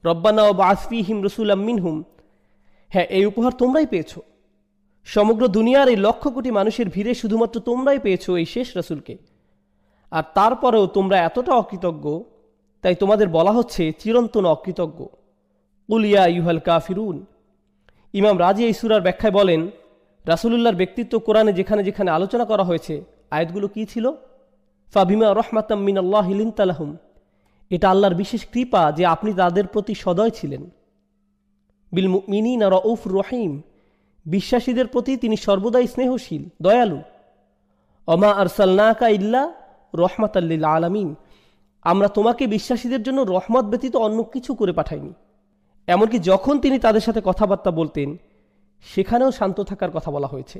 A: রব্বানা ওয়াবআস ফীহিম রাসূলাম মিনহুম। হ্যাঁ, এই উপহার তোমরাই পেয়েছো। সমগ্র দুনিয়ার এই লক্ষ কোটি মানুষের ভিড়ে শুধুমাত্র তোমরাই পেয়েছো এই শেষ রাসূলকে। আর তারপরেও তোমরা এতটা অকৃতজ্ঞ, তাই তোমাদের বলা হচ্ছে চিরন্তন অকৃতজ্ঞ। কুল ইয়া আইয়ুহাল কাফিরুন। ইমাম রাজি এই সূরার ব্যাখ্যায় বলেন, রাসূলুল্লাহর ব্যক্তিত্ব কোরআনে যেখানে যেখানে আলোচনা করা হয়েছে, আয়াতগুলো কি ছিল? ফাবিমা রাহমাতাম মিনাল্লাহি লিনতা লাহুম। এটা আল্লাহর বিশেষ কৃপা যে আপনি তাদের প্রতি সদয় ছিলেন। বিল মুমিনিনা রাউফুর রহিম। বিশ্বাসীদের প্রতি তিনি সর্বদাই স্নেহশীল, দয়ালু। ওমা আরসালনাকা ইল্লা রাহমাতাল লিল আলামিন। আমরা তোমাকে বিশ্বাসীদের জন্য রহমত ব্যতীত অন্য কিছু করে পাঠাইনি। এমনকি যখন তিনি তাদের সাথে কথাবার্তা বলতেন, সেখানেও শান্ত থাকার কথা বলা হয়েছে।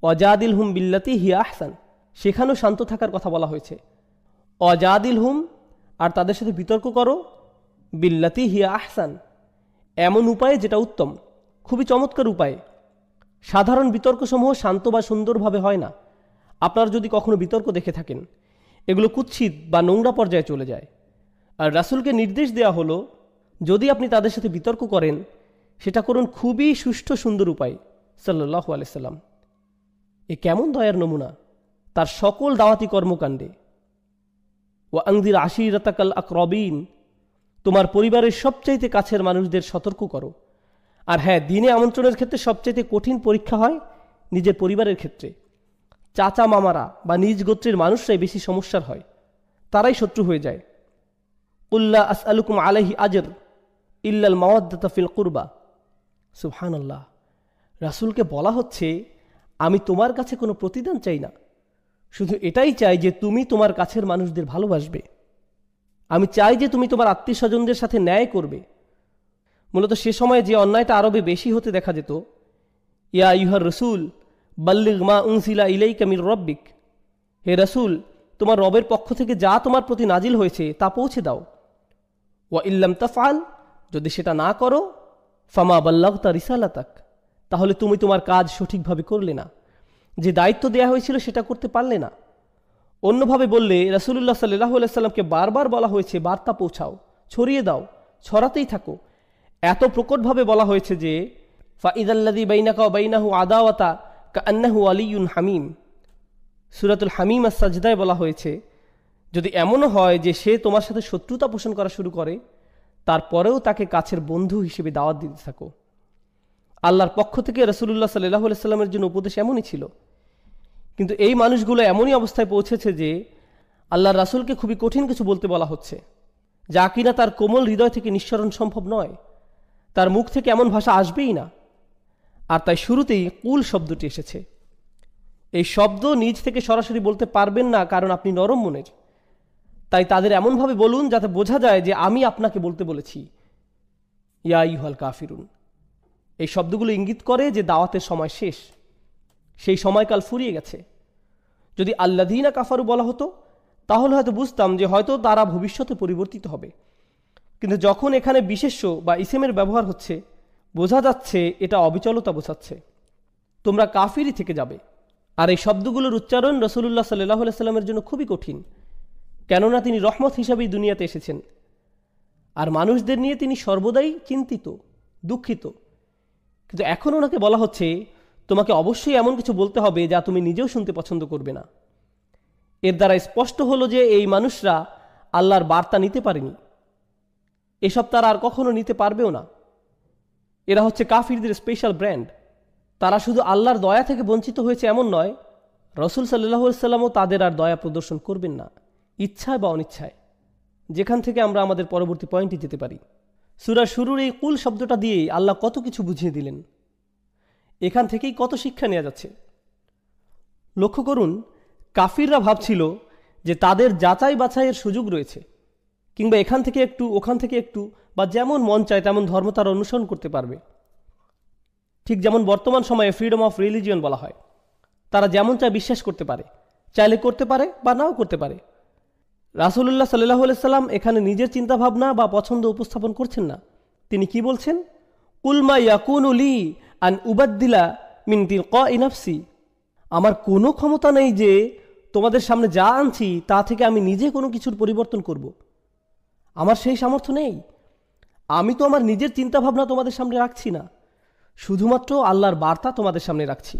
A: অজাদিল হুম বিল্লাতি হিয়া আহসান, সেখানেও শান্ত থাকার কথা বলা হয়েছে। অজাদিল হুম, আর তাদের সাথে বিতর্ক করো, বিল্লাতি হিয়া আহসান, এমন উপায়ে যেটা উত্তম, খুবই চমৎকার উপায়ে। সাধারণ বিতর্কসমূহ শান্ত বা সুন্দরভাবে হয় না। আপনারা যদি কখনো বিতর্ক দেখে থাকেন, এগুলো কুৎসিত বা নোংরা পর্যায়ে চলে যায়। আর রাসূলকে নির্দেশ দেওয়া হলো, যদি আপনি তাদের সাথে বিতর্ক করেন, সেটা করুন খুবই সুষ্ঠু সুন্দর উপায়। সাল্লাল্লাহু আলাইহি সাল্লাম, এ কেমন দয়ার নমুনা তার সকল দাওয়াতি কর্মকাণ্ডে। ওয়া আনজির আশিরাতাকাল আকরাবিন, তোমার পরিবারের সবচাইতে কাছের মানুষদের সতর্ক করো। আর হ্যাঁ, দিনে আমন্ত্রণের ক্ষেত্রে সবচাইতে কঠিন পরীক্ষা হয় নিজের পরিবারের ক্ষেত্রে। চাচা মামারা বা নিজ গোত্রের মানুষরাই বেশি সমস্যার হয়, তারাই শত্রু হয়ে যায়। কুল্লা আসআলুকুম আলাইহি আজর ইল্লাল মাওয়াদ্দাতা ফিল কুরবা। সুবহানাল্লাহ, রাসূলকে বলা হচ্ছে, আমি তোমার কাছে কোনো প্রতিদান চাই না, শুধু এটাই চাই যে তুমি তোমার কাছের মানুষদের ভালোবাসবে। আমি চাই যে তুমি তোমার আত্মীয় স্বজনদের সাথে ন্যায় করবে। মূলত সে সময়ে যে অন্যায়টা আরবে বেশি হতে দেখা যেত, ইয়া আইয়ুহার রাসূল বাল্লিগ মা উনজিলা ইলাইকা মির রাব্বিক। হে রাসূল, তোমার রবের পক্ষ থেকে যা তোমার প্রতি নাজিল হয়েছে তা পৌঁছে দাও। ওয়া ইল্লাম তাফআল, যদি সেটা না করো, ফামা বাল্লাগতা রিসালাতাক, তাহলে তুমি তোমার কাজ সঠিকভাবে করলে না, যে দায়িত্ব দেয়া হয়েছিল সেটা করতে পারলে না। অন্যভাবে বললে, রাসূলুল্লাহ সাল্লাল্লাহু আলাইহি সাল্লামকে বারবার বলা হয়েছে বার্তা পৌঁছাও, ছড়িয়ে দাও, ছড়াতেই থাকো। এত প্রকটভাবে বলা হয়েছে যে ফাইদাল্লাযী বাইনাকা ওয়া বাইনাহু আদাওয়াতা কাআন্নাহু ওয়ালিয়্যুন হামীম। সূরাতুল হামীম আস-সাজদায় বলা হয়েছে, যদি এমনও হয় যে সে তোমার সাথে শত্রুতা পোষণ করা শুরু করে, তারপরেও তাকে কাছের বন্ধু হিসেবে দাওয়াত দিতে থাকো। আল্লাহর পক্ষ থেকে রাসূলুল্লাহ সাল্লাল্লাহু আলাইহি সাল্লামের জন্য উপদেশ এমনই ছিল। কিন্তু এই মানুষগুলো এমনই অবস্থায় পৌঁছেছে যে আল্লাহর রাসূলকে খুবই কঠিন কিছু বলতে বলা হচ্ছে, যা কিনা তার কোমল হৃদয় থেকে নিঃসরণ সম্ভব নয়। তার মুখ থেকে এমন ভাষা আসবেই না। আর তাই শুরুতেই কুল শব্দটি এসেছে। এই শব্দ নিজ থেকে সরাসরি বলতে পারবেন না, কারণ আপনি নরম মনের। তাই তাদের এমনভাবে বলুন যাতে বোঝা যায় যে আমি আপনাকে বলতে বলেছি, ইয়া আইয়ুহাল কাফিরুন। এই শব্দগুলো ইঙ্গিত করে যে দাওয়াতের সময় শেষ, সেই সময়কাল ফুরিয়ে গেছে। যদি আল্লাযীনা কাফারু বলা হতো, তাহলে হয়তো বুঝতাম যে হয়তো তারা ভবিষ্যতে পরিবর্তিত হবে। কিন্তু যখন এখানে বিশেষ্য বা ইসমের ব্যবহার হচ্ছে, বোঝা যাচ্ছে এটা অবিচলতা বোঝাচ্ছে। তোমরা কাফিরই থেকে যাবে। আর এই শব্দগুলোর উচ্চারণ রাসূলুল্লাহ সাল্লাল্লাহু আলাইহি সাল্লামের জন্য খুবই কঠিন, কেননা তিনি রহমত হিসাবেই দুনিয়াতে এসেছেন। আর মানুষদের নিয়ে তিনি সর্বদাই চিন্তিত, দুঃখিত। কিন্তু এখন ওনাকে বলা হচ্ছে, তোমাকে অবশ্যই এমন কিছু বলতে হবে যা তুমি নিজেও শুনতে পছন্দ করবে না। এর দ্বারা স্পষ্ট হলো যে এই মানুষরা আল্লাহর বার্তা নিতে পারেনি, এসব তারা আর কখনো নিতে পারবেও না। এরা হচ্ছে কাফিরদের স্পেশাল ব্র্যান্ড। তারা শুধু আল্লাহর দয়া থেকে বঞ্চিত হয়েছে এমন নয়, রসুল সাল্লাল্লাহু আলাইহি সাল্লামও তাদের আর দয়া প্রদর্শন করবেন না, ইচ্ছায় বা অনিচ্ছায়। যেখান থেকে আমরা আমাদের পরবর্তী পয়েন্টে যেতে পারি। সূরার শুরুর এই কুল শব্দটা দিয়েই আল্লাহ কত কিছু বুঝিয়ে দিলেন। এখান থেকেই কত শিক্ষা নেওয়া যাচ্ছে। লক্ষ্য করুন, কাফিররা ভাবছিল যে তাদের যাচাই বাছাইয়ের সুযোগ রয়েছে, কিংবা এখান থেকে একটু ওখান থেকে একটু, বা যেমন মন চায় তেমন ধর্ম তারা অনুসরণ করতে পারবে। ঠিক যেমন বর্তমান সময়ে ফ্রিডম অফ রিলিজিয়ন বলা হয়। তারা যেমন চায় বিশ্বাস করতে পারে, চাইলে করতে পারে বা নাও করতে পারে। রাসূলুল্লাহ সাল্লাল্লাহু আলাইহি সাল্লাম এখানে নিজের চিন্তাভাবনা বা পছন্দ উপস্থাপন করছেন না। তিনি কি বলছেন? কুল মা ইয়াকুনু লি আন উবাদ্দিলা মিন তিলকাই নাফসি। আমার কোনো ক্ষমতা নেই যে তোমাদের সামনে যা আনছি তা থেকে আমি নিজে কোনো কিছুর পরিবর্তন করব। আমার সেই সামর্থ্য নেই। আমি তো আমার নিজের চিন্তাভাবনা তোমাদের সামনে রাখছি না, শুধুমাত্র আল্লাহর বার্তা তোমাদের সামনে রাখছি।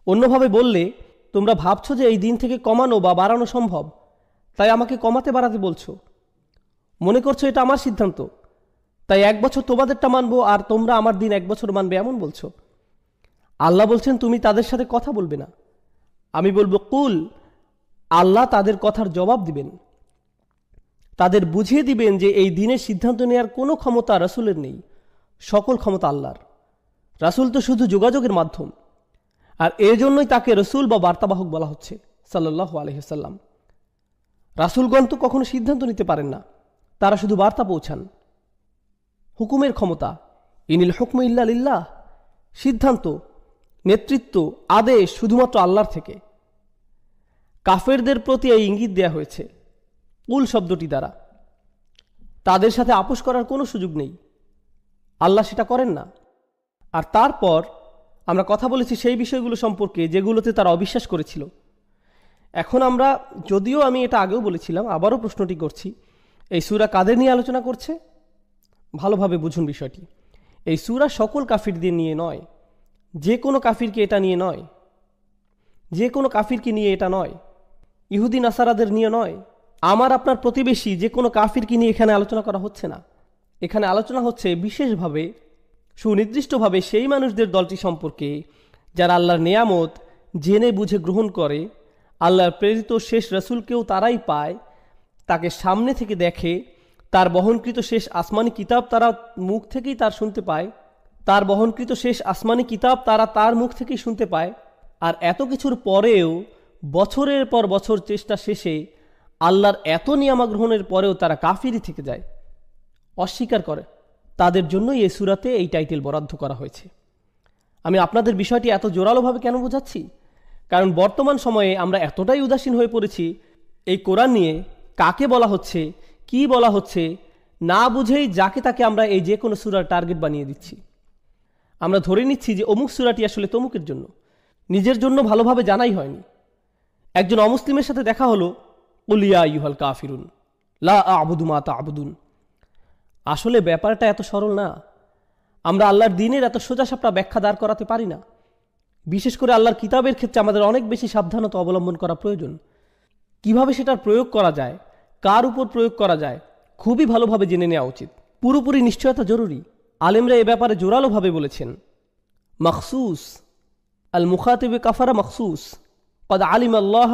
A: অন্যভাবে বললে, তোমরা ভাবছো যে এই দিন থেকে কমানো বা বাড়ানো সম্ভব, তাই আমাকে কমাতে বাড়াতে বলছো। মনে করছো এটা আমার সিদ্ধান্ত, তাই 1 বছর তোমাদেরটা মানবো আর তোমরা আমার দিন 1 বছর মানবে, এমন বলছো। আল্লাহ বলছেন তুমি তাদের সাথে কথা বলবে না। আমি বলবো কুল। আল্লাহ তাদের কথার জবাব দিবেন, তাদের বুঝিয়ে দিবেন যে এই দিনের সিদ্ধান্ত নেওয়ার কোনো ক্ষমতা রাসূলের নেই, সকল ক্ষমতা আল্লাহর। রাসূল তো শুধু যোগাযোগের মাধ্যম, আর এর জন্যই তাকে রসুল বা বার্তাবাহক বলা হচ্ছে সাল্লাল্লাহু আলাইহি ওয়াসাল্লাম। রাসূলগণ তো কখনো সিদ্ধান্ত নিতে পারেন না, তারা শুধু বার্তা পৌঁছান। হুকুমের ক্ষমতা, ইনিল হুকমু ইল্লা লিল্লাহ, সিদ্ধান্ত, নেতৃত্ব, আদেশ শুধুমাত্র আল্লাহর থেকে। কাফেরদের প্রতি এই ইঙ্গিত দেয়া হয়েছে কুল শব্দটি দ্বারা। তাদের সাথে আপোষ করার কোনো সুযোগ নেই, আল্লাহ সেটা করেন না। আর তারপর আমরা কথা বলেছি সেই বিষয়গুলো সম্পর্কে যেগুলোতে তারা অবিশ্বাস করেছিল। এখন আমরা, যদিও আমি এটা আগেও বলেছিলাম, আবারও প্রশ্নটি করছি, এই সূরা কাদের নিয়ে আলোচনা করছে? ভালোভাবে বুঝুন বিষয়টি। এই সূরা সকল কাফিরদের নিয়ে নয়, যে কোনো কাফিরকে এটা নিয়ে নয়, যে কোনো কাফিরকে নিয়ে এটা নয়, ইহুদি নাসারাদের নিয়ে নয়, আমার আপনার প্রতিবেশী যে কোনো কাফিরকে নিয়ে এখানে আলোচনা করা হচ্ছে না। এখানে আলোচনা হচ্ছে বিশেষভাবে, সুনির্দিষ্টভাবে সেই মানুষদের দলটি সম্পর্কে যারা আল্লাহর নেয়ামত জেনে বুঝে গ্রহণ করে, আল্লাহর প্রেরিত শেষ রাসূলকেও তারাই পায়, তাকে সামনে থেকে দেখে, তার বহনকৃত শেষ আসমানি কিতাব তারা মুখ থেকেই তার শুনতে পায়, তার বহনকৃত শেষ আসমানি কিতাব তারা তার মুখ থেকেই শুনতে পায়। আর এত কিছুর পরেও বছরের পর বছর চেষ্টা শেষে আল্লাহর এত নিয়ামা গ্রহণের পরেও তারা কাফিরই থেকে যায়, অস্বীকার করে। তাদের জন্যই এই সূরাতে এই টাইটেল বরাদ্দ করা হয়েছে। আমি আপনাদের বিষয়টি এত জোরালোভাবে কেন বোঝাচ্ছি? কারণ বর্তমান সময়ে আমরা এতটাই উদাসীন হয়ে পড়েছি এই কোরআন নিয়ে, কাকে বলা হচ্ছে, কি বলা হচ্ছে না বুঝেই যাকে তাকে আমরা এই যে কোনো সূরার টার্গেট বানিয়ে দিচ্ছি। আমরা ধরে নিচ্ছি যে অমুক সূরাটি আসলে তমুকের জন্য, নিজের জন্য ভালোভাবে জানাই হয়নি। একজন অমুসলিমের সাথে দেখা হলো, কুল ইয়া আইয়ুহাল কাফিরুন লা আ'বুদু মা তা'বুদুন। আসলে ব্যাপারটা এত সরল না। আমরা আল্লাহর দ্বীনের এত সোজাসাপটা ব্যাখ্যা দাঁড় করাতে পারি না। বিশেষ করে আল্লাহর কিতাবের ক্ষেত্রে আমাদের অনেক বেশি সাবধানতা অবলম্বন করা প্রয়োজন। কিভাবে সেটার প্রয়োগ করা যায়, কার উপর প্রয়োগ করা যায়, খুবই ভালোভাবে জেনে নেওয়া উচিত। পুরোপুরি নিশ্চয়তা জরুরি। আলেমরা এ ব্যাপারে জোরালোভাবে বলেছেন, মখসুস আল মুখাতিবে কাফারা মখসুস কদ আলিম আল্লাহ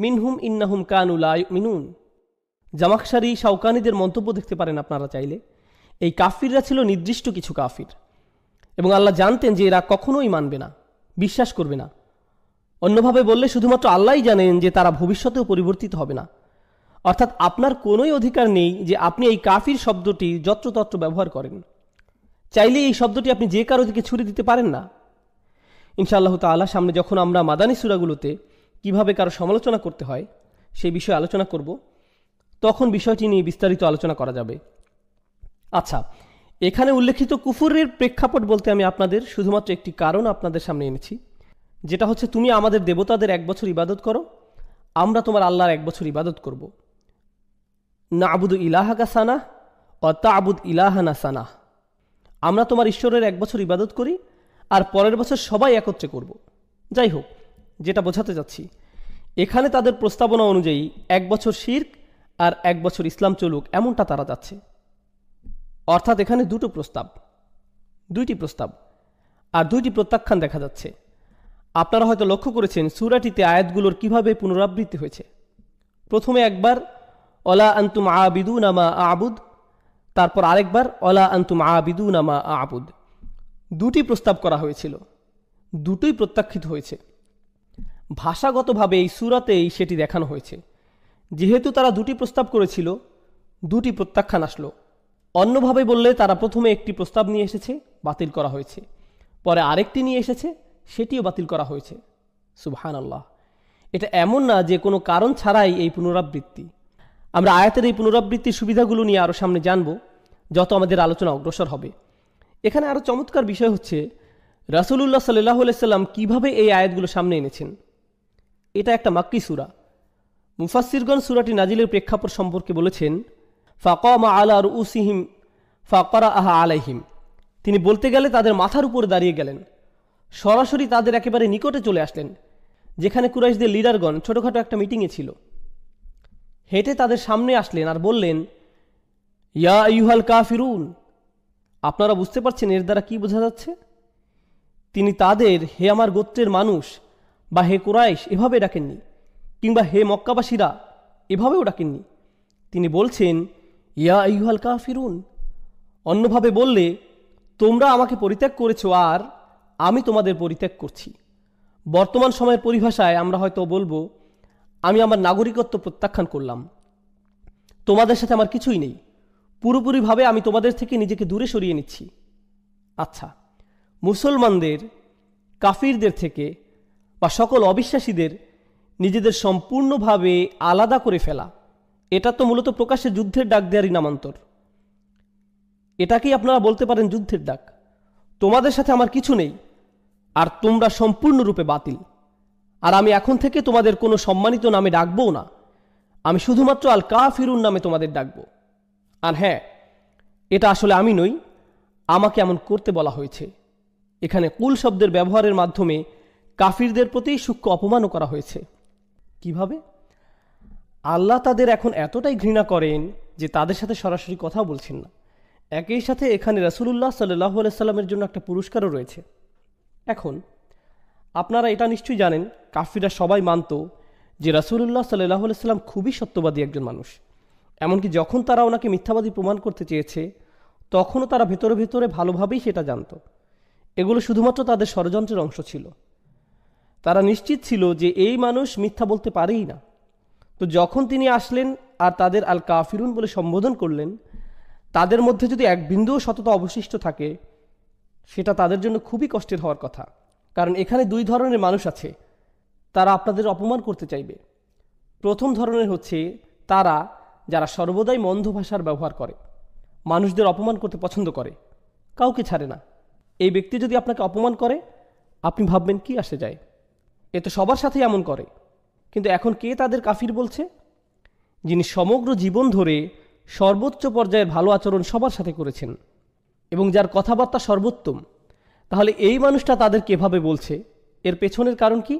A: মিনহুম ইন্নাহুম কানু লা ইউমিনুন। জামাখশারি, শাওকানিদের মন্তব্য দেখতে পারেন আপনারা চাইলে। এই কাফিররা ছিল নির্দিষ্ট কিছু কাফির, এবং আল্লাহ জানতেন যে এরা কখনোই মানবে না, বিশ্বাস করবে না। অন্যভাবে বললে শুধুমাত্র আল্লাহই জানেন যে তারা ভবিষ্যতেও পরিবর্তিত হবে না। অর্থাৎ আপনার কোনোই অধিকার নেই যে আপনি এই কাফির শব্দটি যত্রতত্র ব্যবহার করেন। চাইলে এই শব্দটি আপনি যে কারো দিকে ছুড়ে দিতে পারেন না। ইনশাআল্লাহ তাআলা সামনে যখন আমরা মাদানী সূরাগুলোতে কিভাবে কারো সমালোচনা করতে হয় সেই বিষয়ে আলোচনা করব, তখন বিষয়টি নিয়ে বিস্তারিত আলোচনা করা যাবে। আচ্ছা, এখানে উল্লেখিত কুফরের প্রেক্ষাপট বলতে আমি আপনাদের শুধুমাত্র একটি কারণ আপনাদের সামনে এনেছি, যেটা হচ্ছে তুমি আমাদের দেবতাদের 1 বছর ইবাদত করো, আমরা তোমার আল্লাহর 1 বছর ইবাদত করব। না'বুদু ইলাহাকা সানাহ ওয়া তা'বুদ ইলাহানা সানাহ। আমরা তোমার ঈশ্বরের 1 বছর ইবাদত করি, আর পরের বছর সবাই একত্রে করব। যাই হোক, যেটা বোঝাতে যাচ্ছি, এখানে তাদের প্রস্তাবনা অনুযায়ী 1 বছর শিরক আর 1 বছর ইসলাম চলুক, এমনটা তারা যাচ্ছে। অর্থাৎ এখানে দুটি প্রস্তাব আর 2টি প্রত্যাখ্যান দেখা যাচ্ছে। আপনারা হয়তো লক্ষ্য করেছেন সূরাটিতে আয়াতগুলোর কিভাবে পুনরাবৃত্তি হয়েছে। প্রথমে একবার অলা আনতুম আবিদুনা মা আবুদ, তারপর আরেকবার অলা আনতুম আবিদুনা মা আবুদ। 2টি প্রস্তাব করা হয়েছিল, দুটোই প্রত্যাখ্যিত হয়েছে। ভাষাগতভাবে এই সূরাতেই সেটি দেখানো হয়েছে। যেহেতু তারা 2টি প্রস্তাব করেছিল, 2টি প্রত্যাখ্যান আসলো। অন্যভাবে বললে তারা প্রথমে একটি প্রস্তাব নিয়ে এসেছে, বাতিল করা হয়েছে, পরে আরেকটি নিয়ে এসেছে, সেটিও বাতিল করা হয়েছে। সুবহানাল্লাহ। এটা এমন না যে কোনো কারণ ছাড়াই এই পুনরাবৃত্তি। আমরা আয়াতের এই পুনরাবৃত্তির সুবিধাগুলো নিয়ে আরও সামনে জানব যত আমাদের আলোচনা অগ্রসর হবে। এখানে আরও চমৎকার বিষয় হচ্ছে রাসূলুল্লাহ সাল্লাল্লাহু আলাইহি সাল্লাম কীভাবে এই আয়াতগুলো সামনে এনেছেন। এটা একটা মাক্কি সূরা। মুফাসসিরগণ সূরাটি নাজিলের প্রেক্ষাপট সম্পর্কে বলেছেন, ফাকামা আলা রুউসিহিম ফাকরাআহা আলাইহিম। তিনি বলতে গেলে তাদের মাথার উপরে দাঁড়িয়ে গেলেন, সরাসরি তাদের একেবারে নিকটে চলে আসলেন, যেখানে কুরাইশদের লিডারগণ ছোটোখাটো একটা মিটিংয়ে ছিল। হেঁটে তাদের সামনে আসলেন আর বললেন, ইয়া আইয়ুহাল কাফিরুন। আপনারা বুঝতে পারছেন এর দ্বারা কি বোঝা যাচ্ছে? তিনি তাদের হে আমার গোত্রের মানুষ বা হে কুরাইশ এভাবে ডাকেননি, কিংবা হে মক্কাবাসীরা এভাবেও ডাকেননি। তিনি বলছেন ইয়া আইয়ুহাল কাফিরুন। অন্যভাবে বললে, তোমরা আমাকে পরিত্যাগ করেছো আর আমি তোমাদের পরিত্যাগ করছি। বর্তমান সময়ের পরিভাষায় আমরা হয়তো বলবো, আমি আমার নাগরিকত্ব প্রত্যাখ্যান করলাম, তোমাদের সাথে আমার কিছুই নেই, পুরোপুরিভাবে আমি তোমাদের থেকে নিজেকে দূরে সরিয়ে নিচ্ছি। আচ্ছা, মুসলমানদের কাফিরদের থেকে বা সকল অবিশ্বাসীদের নিজেদের সম্পূর্ণভাবে আলাদা করে ফেলা, এটা তো মূলত প্রকাশ্যে যুদ্ধের ডাক দেওয়ারই নামান্তর। এটাকেই আপনারা বলতে পারেন যুদ্ধের ডাক। তোমাদের সাথে আমার কিছু নেই আর তোমরা সম্পূর্ণরূপে বাতিল, আর আমি এখন থেকে তোমাদের কোনো সম্মানিত নামে ডাকবও না, আমি শুধুমাত্র আল কাফিরুন নামে তোমাদের ডাকবো। আর হ্যাঁ, এটা আসলে আমি নই, আমাকে এমন করতে বলা হয়েছে। এখানে কুল শব্দের ব্যবহারের মাধ্যমে কাফিরদের প্রতি সূক্ষ্ম অপমানও করা হয়েছে। কিভাবে? আল্লাহ তাদের এখন এতটাই ঘৃণা করেন যে তাদের সাথে সরাসরি কথা বলছেন না। একই সাথে এখানে রাসূলুল্লাহ সাল্লাল্লাহু আলাইহি সাল্লামের জন্য একটা পুরস্কারও রয়েছে। এখন আপনারা এটা নিশ্চয়ই জানেন, কাফিররা সবাই মানত যে রাসূলুল্লাহ সাল্লাল্লাহু আলাইহি সাল্লাম খুবই সত্যবাদী একজন মানুষ। এমনকি যখন তারা ওনাকে মিথ্যাবাদী প্রমাণ করতে চেয়েছে, তখনও তারা ভেতরে ভেতরে ভালোভাবেই সেটা জানত। এগুলো শুধুমাত্র তাদের ষড়যন্ত্রের অংশ ছিল। তারা নিশ্চিত ছিল যে এই মানুষ মিথ্যা বলতে পারেই না। তো যখন তিনি আসলেন আর তাদের আল কাফিরুন বলে সম্বোধন করলেন, তাদের মধ্যে যদি এক বিন্দুও সততা অবশিষ্ট থাকে, সেটা তাদের জন্য খুবই কষ্টের হওয়ার কথা। কারণ এখানে 2 ধরনের মানুষ আছে, তারা আপনাদের অপমান করতে চাইবে। প্রথম ধরনের হচ্ছে তারা যারা সর্বদাই মন্দ ভাষার ব্যবহার করে, মানুষদের অপমান করতে পছন্দ করে, কাউকে ছাড়ে না। এই ব্যক্তি যদি আপনাকে অপমান করে, আপনি ভাববেন কি আসে যায়, এ তো সবার সাথেই এমন করে। কিন্তু এখন কে তাদের কাফির বলছে? যিনি সমগ্র জীবন ধরে সর্বোচ্চ পর্যায়ের ভালো আচরণ সবার সাথে করেছেন এবং যার কথাবার্তা সর্বোত্তম। তাহলে এই মানুষটা তাদেরকে এভাবে বলছে, এর পেছনের কারণ কি?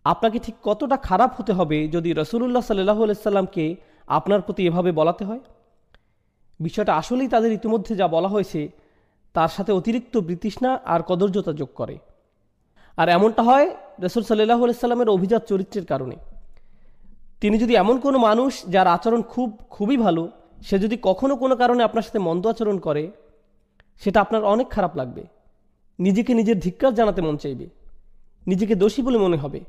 A: আপনাকে ঠিক কতটা খারাপ হতে হবে যদি রাসূলুল্লাহ সাল্লাল্লাহু আলাইহি সাল্লামকে আপনার প্রতি এভাবে বলাতে হয়? বিষয়টা আসলেই তাদের ইতিমধ্যে যা বলা হয়েছে তার সাথে অতিরিক্ত বিতৃষ্ণা আর কদর্যতা যোগ করে। আর এমনটা হয় রাসূল সাল্লাল্লাহু আলাইহি সাল্লামের অভিজাত চরিত্রের কারণে। তিনি যদি এমন কোনো মানুষ যার আচরণ খুবই ভালো, সে যদি কখনো কোনো কারণে আপনার সাথে মন্দ আচরণ করে, সেটা আপনার অনেক খারাপ লাগবে, নিজেকে নিজের ধিক্কার জানাতে মন চাইবে, নিজেকে দোষী বলে মনে হবে।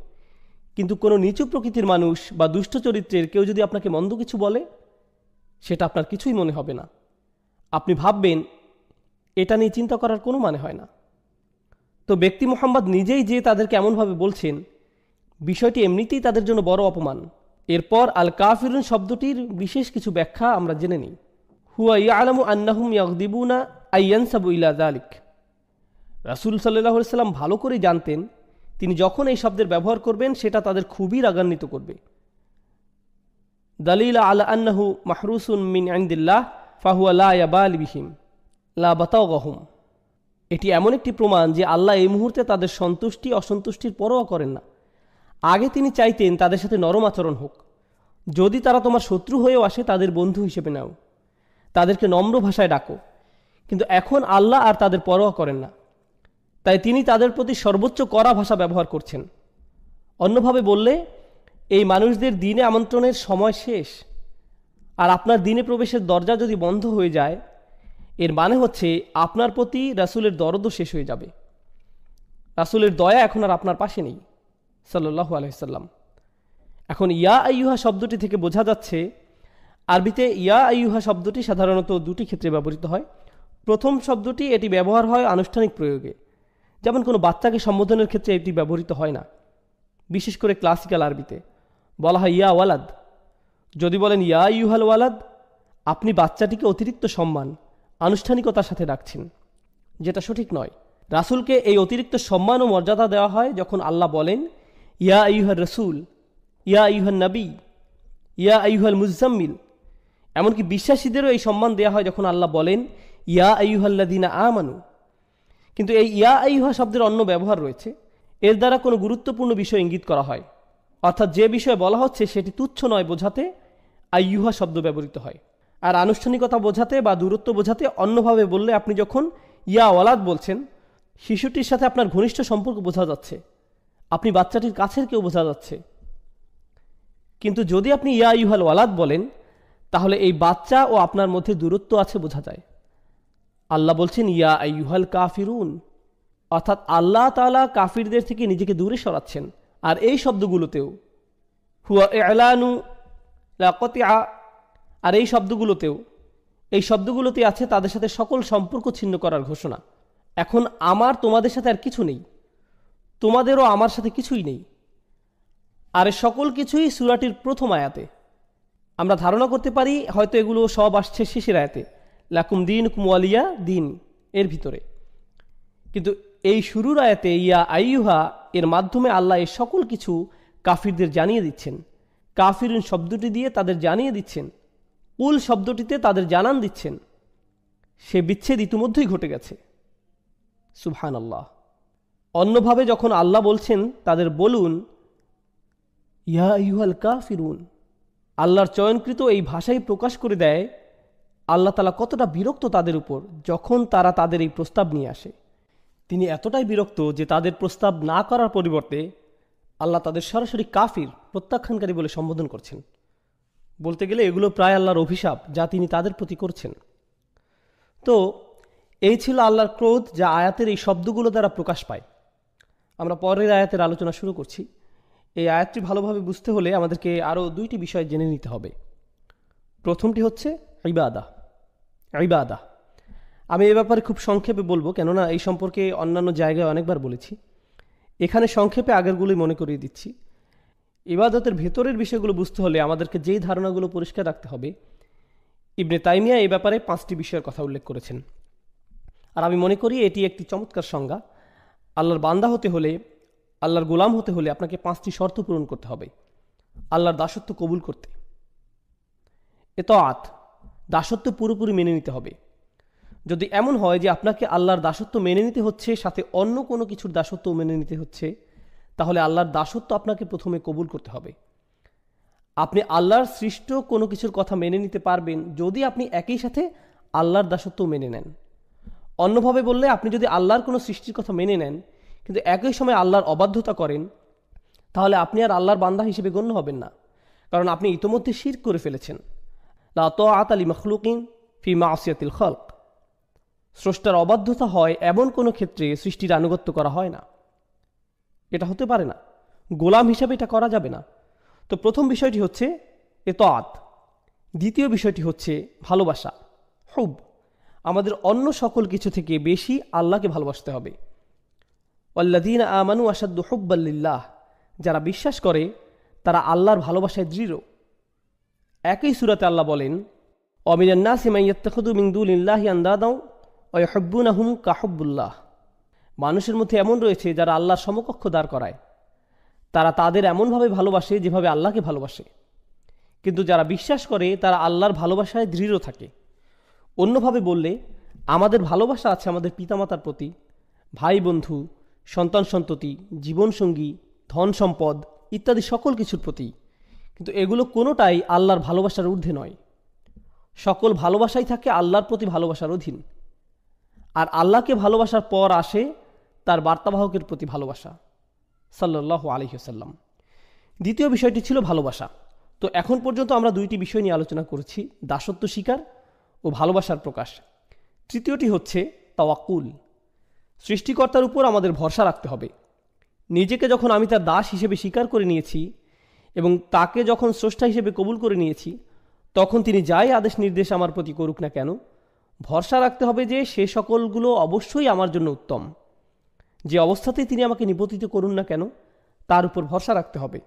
A: কিন্তু কোনো নিচু প্রকৃতির মানুষ বা দুষ্ট চরিত্রের কেউ যদি আপনাকে মন্দ কিছু বলে, সেটা আপনার কিছুই মনে হবে না। আপনি ভাববেন এটা নিয়ে চিন্তা করার কোনো মানে হয় না। তো ব্যক্তি মুহাম্মদ নিজেই যে তাদেরকে এমনভাবে বলছেন, বিষয়টি এমনিতেই তাদের জন্য বড় অপমান। এরপর আল কাফিরুন শব্দটির বিশেষ কিছু ব্যাখ্যা আমরা জেনে নিই। হুয়া ইয়ালামু আন্নাহুম ইয়াগদিবুনা আইয়ানসাবু ইলা যালিক। রাসূল সাল্লাল্লাহু আলাইহি সাল্লাম ভালো করেই জানতেন, তিনি যখন এই শব্দের ব্যবহার করবেন সেটা তাদের খুবই রাগান্বিত করবে। দালিলা আলা আন্নাহু মাহরুসুন মিন ইনদিল্লাহ ফাহুয়া লা ইয়াবালি বিহিম লা বাতাগাহুম। এটি এমন একটি প্রমাণ যে আল্লাহ এই মুহূর্তে তাদের সন্তুষ্টি অসন্তুষ্টির পরোয়া করেন না। আগে তিনি চাইতেন তাদের সাথে নরম আচরণ হোক, যদি তারা তোমার শত্রু হয়েও আসে তাদের বন্ধু হিসেবে নাও, তাদেরকে নম্র ভাষায় ডাকো। কিন্তু এখন আল্লাহ আর তাদের পরোয়া করেন না, তাই তিনি তাদের প্রতি সর্বোচ্চ কড়া ভাষা ব্যবহার করছেন। অন্যভাবে বললে, এই মানুষদের দিনে আমন্ত্রণের সময় শেষ, আর আপনার দিনে প্রবেশের দরজা যদি বন্ধ হয়ে যায়, এর মানে হচ্ছে আপনার প্রতি রাসূলের দরদও শেষ হয়ে যাবে। রাসূলের দয়া এখন আর আপনার পাশে নেই সাল্লাল্লাহু আলাইহি সাল্লাম। এখন ইয়া আইয়ুহা শব্দটি থেকে বোঝা যাচ্ছে, আরবিতে ইয়া আইয়ুহা শব্দটি সাধারণত দুটি ক্ষেত্রে ব্যবহৃত হয়। প্রথম শব্দটি এটি ব্যবহার হয় আনুষ্ঠানিক প্রয়োগে, যেমন কোনো বাচ্চাকে সম্বোধনের ক্ষেত্রে এটি ব্যবহৃত হয় না। বিশেষ করে ক্লাসিক্যাল আরবিতে বলা হয় ইয়া ওয়ালাদ। যদি বলেন ইয়া আইয়ুহাল ওয়ালাদ, আপনি বাচ্চাটিকে অতিরিক্ত সম্মান, আনুষ্ঠানিকতার সাথে ডাকছেন, যেটা সঠিক নয়। রাসূলকে এই অতিরিক্ত সম্মান ও মর্যাদা দেওয়া হয় যখন আল্লাহ বলেন ইয়া আইয়ুহার রসুল, ইয়া আইয়ুহান নবী, ইয়া আইয়ুহাল মুজাম্মিল। এমনকি বিশ্বাসীদেরও এই সম্মান দেওয়া হয় যখন আল্লাহ বলেন ইয়া আইয়ুহাল্লাযীনা আমানু। কিন্তু এই ইয়া আইয়ুহা শব্দের অন্য ব্যবহার রয়েছে। এর দ্বারা কোনো গুরুত্বপূর্ণ বিষয় ইঙ্গিত করা হয়, অর্থাৎ যে বিষয় বলা হচ্ছে সেটি তুচ্ছ নয় বোঝাতে আইয়ুহা শব্দ ব্যবহৃত হয়। আর আনুষ্ঠানিকতা বোঝাতে বা দূরত্ব বোঝাতে অন্যভাবে বললে, আপনি যখন ইয়া ওয়ালাদ বলছেন, শিশুটির সাথে আপনার ঘনিষ্ঠ সম্পর্ক বোঝা যাচ্ছে, আপনি বাচ্চাটির কাছের কেউ বোঝা যাচ্ছে। কিন্তু যদি আপনি ইয়া আইয়ুহাল ওয়ালাদ বলেন, তাহলে এই বাচ্চা ও আপনার মধ্যে দূরত্ব আছে বোঝা যায়। আল্লাহ বলছেন ইয়া আইয়ুহাল কাফিরুন, অর্থাৎ আল্লাহ তাআলা কাফিরদের থেকে নিজেকে দূরে সরাচ্ছেন। আর এই শব্দগুলোতেও হুয়া ইলানু লা কতিআ, আর এই শব্দগুলোতে আছে তাদের সাথে সকল সম্পর্ক ছিন্ন করার ঘোষণা। এখন আমার তোমাদের সাথে আর কিছু নেই, তোমাদেরও আমার সাথে কিছুই নেই। আর সকল কিছুই সূরাটির প্রথম আয়াতে। আমরা ধারণা করতে পারি হয়তো এগুলো সব আসছে শেষের আয়াতে, লাকুম দীনুকুম ওয়ালিয়া দিন এর ভিতরে। কিন্তু এই শুরুর আয়াতে ইয়া আইয়ুহা এর মাধ্যমে আল্লাহ এই সকল কিছু কাফিরদের জানিয়ে দিচ্ছেন। কাফিরুন শব্দটি দিয়ে তাদের জানিয়ে দিচ্ছেন, কুল শব্দটিতে তাদের জানান দিচ্ছেন সে বিচ্ছেদ ইতিমধ্যেই ঘটে গেছে। সুবহানাল্লাহ। অন্যভাবে যখন আল্লাহ বলছেন তাদের বলুন ইয়া আইয়ুহাল কাফিরুন, আল্লাহর চয়নকৃত এই ভাষাই প্রকাশ করে দেয় আল্লাহ তাআলা কতটা বিরক্ত তাদের উপর যখন তারা তাদের এই প্রস্তাব নিয়ে আসে। তিনি এতটাই বিরক্ত যে তাদের প্রস্তাব না করার পরিবর্তে আল্লাহ তাদের সরাসরি কাফির, প্রত্যাখ্যানকারী বলে সম্বোধন করছেন। বলতে গেলে এগুলো প্রায় আল্লাহর অভিশাপ যা তিনি তাদের প্রতি করছেন। তো এই ছিল আল্লাহর ক্রোধ যা আয়াতের এই শব্দগুলো দ্বারা প্রকাশ পায়। আমরা পরের আয়াতের আলোচনা শুরু করছি। এই আয়াতটি ভালোভাবে বুঝতে হলে আমাদেরকে আরও দুইটি বিষয় জেনে নিতে হবে। প্রথমটি হচ্ছে ইবাদা। আমি এ ব্যাপারে খুব সংক্ষেপে বলবো, কেননা এই সম্পর্কে অন্যান্য জায়গায় অনেকবার বলেছি। এখানে সংক্ষেপে আগেরগুলোই মনে করিয়ে দিচ্ছি। ইবাদতের ভেতরের বিষয়গুলো বুঝতে হলে আমাদেরকে যেই ধারণাগুলো পরিষ্কার রাখতে হবে, ইবনে তাইমিয়া এই ব্যাপারে 5টি বিষয়ের কথা উল্লেখ করেছেন। আর আমি মনে করি এটি একটি চমৎকার সংজ্ঞা। আল্লাহর বান্দা হতে হলে, আল্লাহর গোলাম হতে হলে আপনাকে 5টি শর্ত পূরণ করতে হবে আল্লাহর দাসত্ব কবুল করতে। ইতাআত, দাসত্ব পুরোপুরি মেনে নিতে হবে। যদি এমন হয় যে আপনাকে আল্লাহর দাসত্ব মেনে নিতে হচ্ছে, সাথে অন্য কোনো কিছুর দাসত্ব মেনে নিতে হচ্ছে, তাহলে আল্লাহর দাসত্ব আপনাকে প্রথমে কবুল করতে হবে। আপনি আল্লাহর সৃষ্ট কোনো কিছুর কথা মেনে নিতে পারবেন যদি আপনি একই সাথে আল্লাহর দাসত্ব মেনে নেন। অন্যভাবে বললে, আপনি যদি আল্লাহর কোনো সৃষ্টির কথা মেনে নেন কিন্তু একই সময় আল্লাহর অবাধ্যতা করেন, তাহলে আপনি আর আল্লাহর বান্দা হিসেবে গণ্য হবেন না, কারণ আপনি ইতোমধ্যে শিরক করে ফেলেছেন। লা তাআতা লিমাখলুকিন ফি মাসিয়াতিল খালক। স্রষ্টার অবাধ্যতা হয় এমন কোনো ক্ষেত্রে সৃষ্টির আনুগত্য করা হয় না, এটা হতে পারে না। গোলাম হিসাবে এটা করা যাবে না। তো প্রথম বিষয়টি হচ্ছে ইতাআত। দ্বিতীয় বিষয়টি হচ্ছে ভালোবাসা, হুব। আমাদের অন্য সকল কিছু থেকে বেশি আল্লাহকে ভালোবাসতে হবে। ওয়াল্লাযীনা আমানু আশাদ্দু হুব্বাল লিল্লাহ, যারা বিশ্বাস করে তারা আল্লাহর ভালোবাসায় দৃঢ়। একই সূরাতে আল্লাহ বলেন ওয়ামিনান নাসি মান ইয়াত্তাখিযু মিন দুনিল্লাহি আনদাদাও ওয়া ইউহিব্বুনাহুম কাহুব্বুল্লাহ। মানুষের মধ্যে এমন রয়েছে যারা আল্লাহর সমকক্ষ দাঁড় করায়, তারা তাদের এমনভাবে ভালোবাসে যেভাবে আল্লাহকে ভালোবাসে। কিন্তু যারা বিশ্বাস করে তারা আল্লাহর ভালোবাসায় দৃঢ় থাকে। অন্যভাবে বললে, আমাদের ভালোবাসা আছে আমাদের পিতামাতার প্রতি, ভাই বন্ধু, সন্তান সন্ততি, জীবনসঙ্গী, ধন সম্পদ ইত্যাদি সকল কিছুর প্রতি। কিন্তু এগুলো কোনোটাই আল্লাহর ভালোবাসার ঊর্ধ্বে নয়। সকল ভালোবাসাই থাকে আল্লাহর প্রতি ভালোবাসার অধীন। আর আল্লাহকে ভালোবাসার পর আসে তার বার্তাবাহকের প্রতি ভালোবাসা, সাল্লাল্লাহু আলাইহি ওয়াসাল্লাম। দ্বিতীয় বিষয়টি ছিল ভালোবাসা। তো এখন পর্যন্ত আমরা দুইটি বিষয় নিয়ে আলোচনা করেছি, দাসত্ব স্বীকার ও ভালোবাসার প্রকাশ। তৃতীয়টি হচ্ছে তাওয়াক্কুল। সৃষ্টিকর্তার উপর আমাদের ভরসা রাখতে হবে। নিজেকে যখন আমি তার দাস হিসেবে স্বীকার করে নিয়েছি এবং তাকে যখন স্রষ্টা হিসেবে কবুল করে নিয়েছি, তখন তিনি যাই আদেশ নির্দেশ আমার প্রতি করুক না কেন, ভরসা রাখতে হবে যে সে সকলগুলো অবশ্যই আমার জন্য উত্তম। যে অবস্থাতেই তিনি আমাকে নিপতিত করুন না কেন, তার উপর ভরসা রাখতে হবে।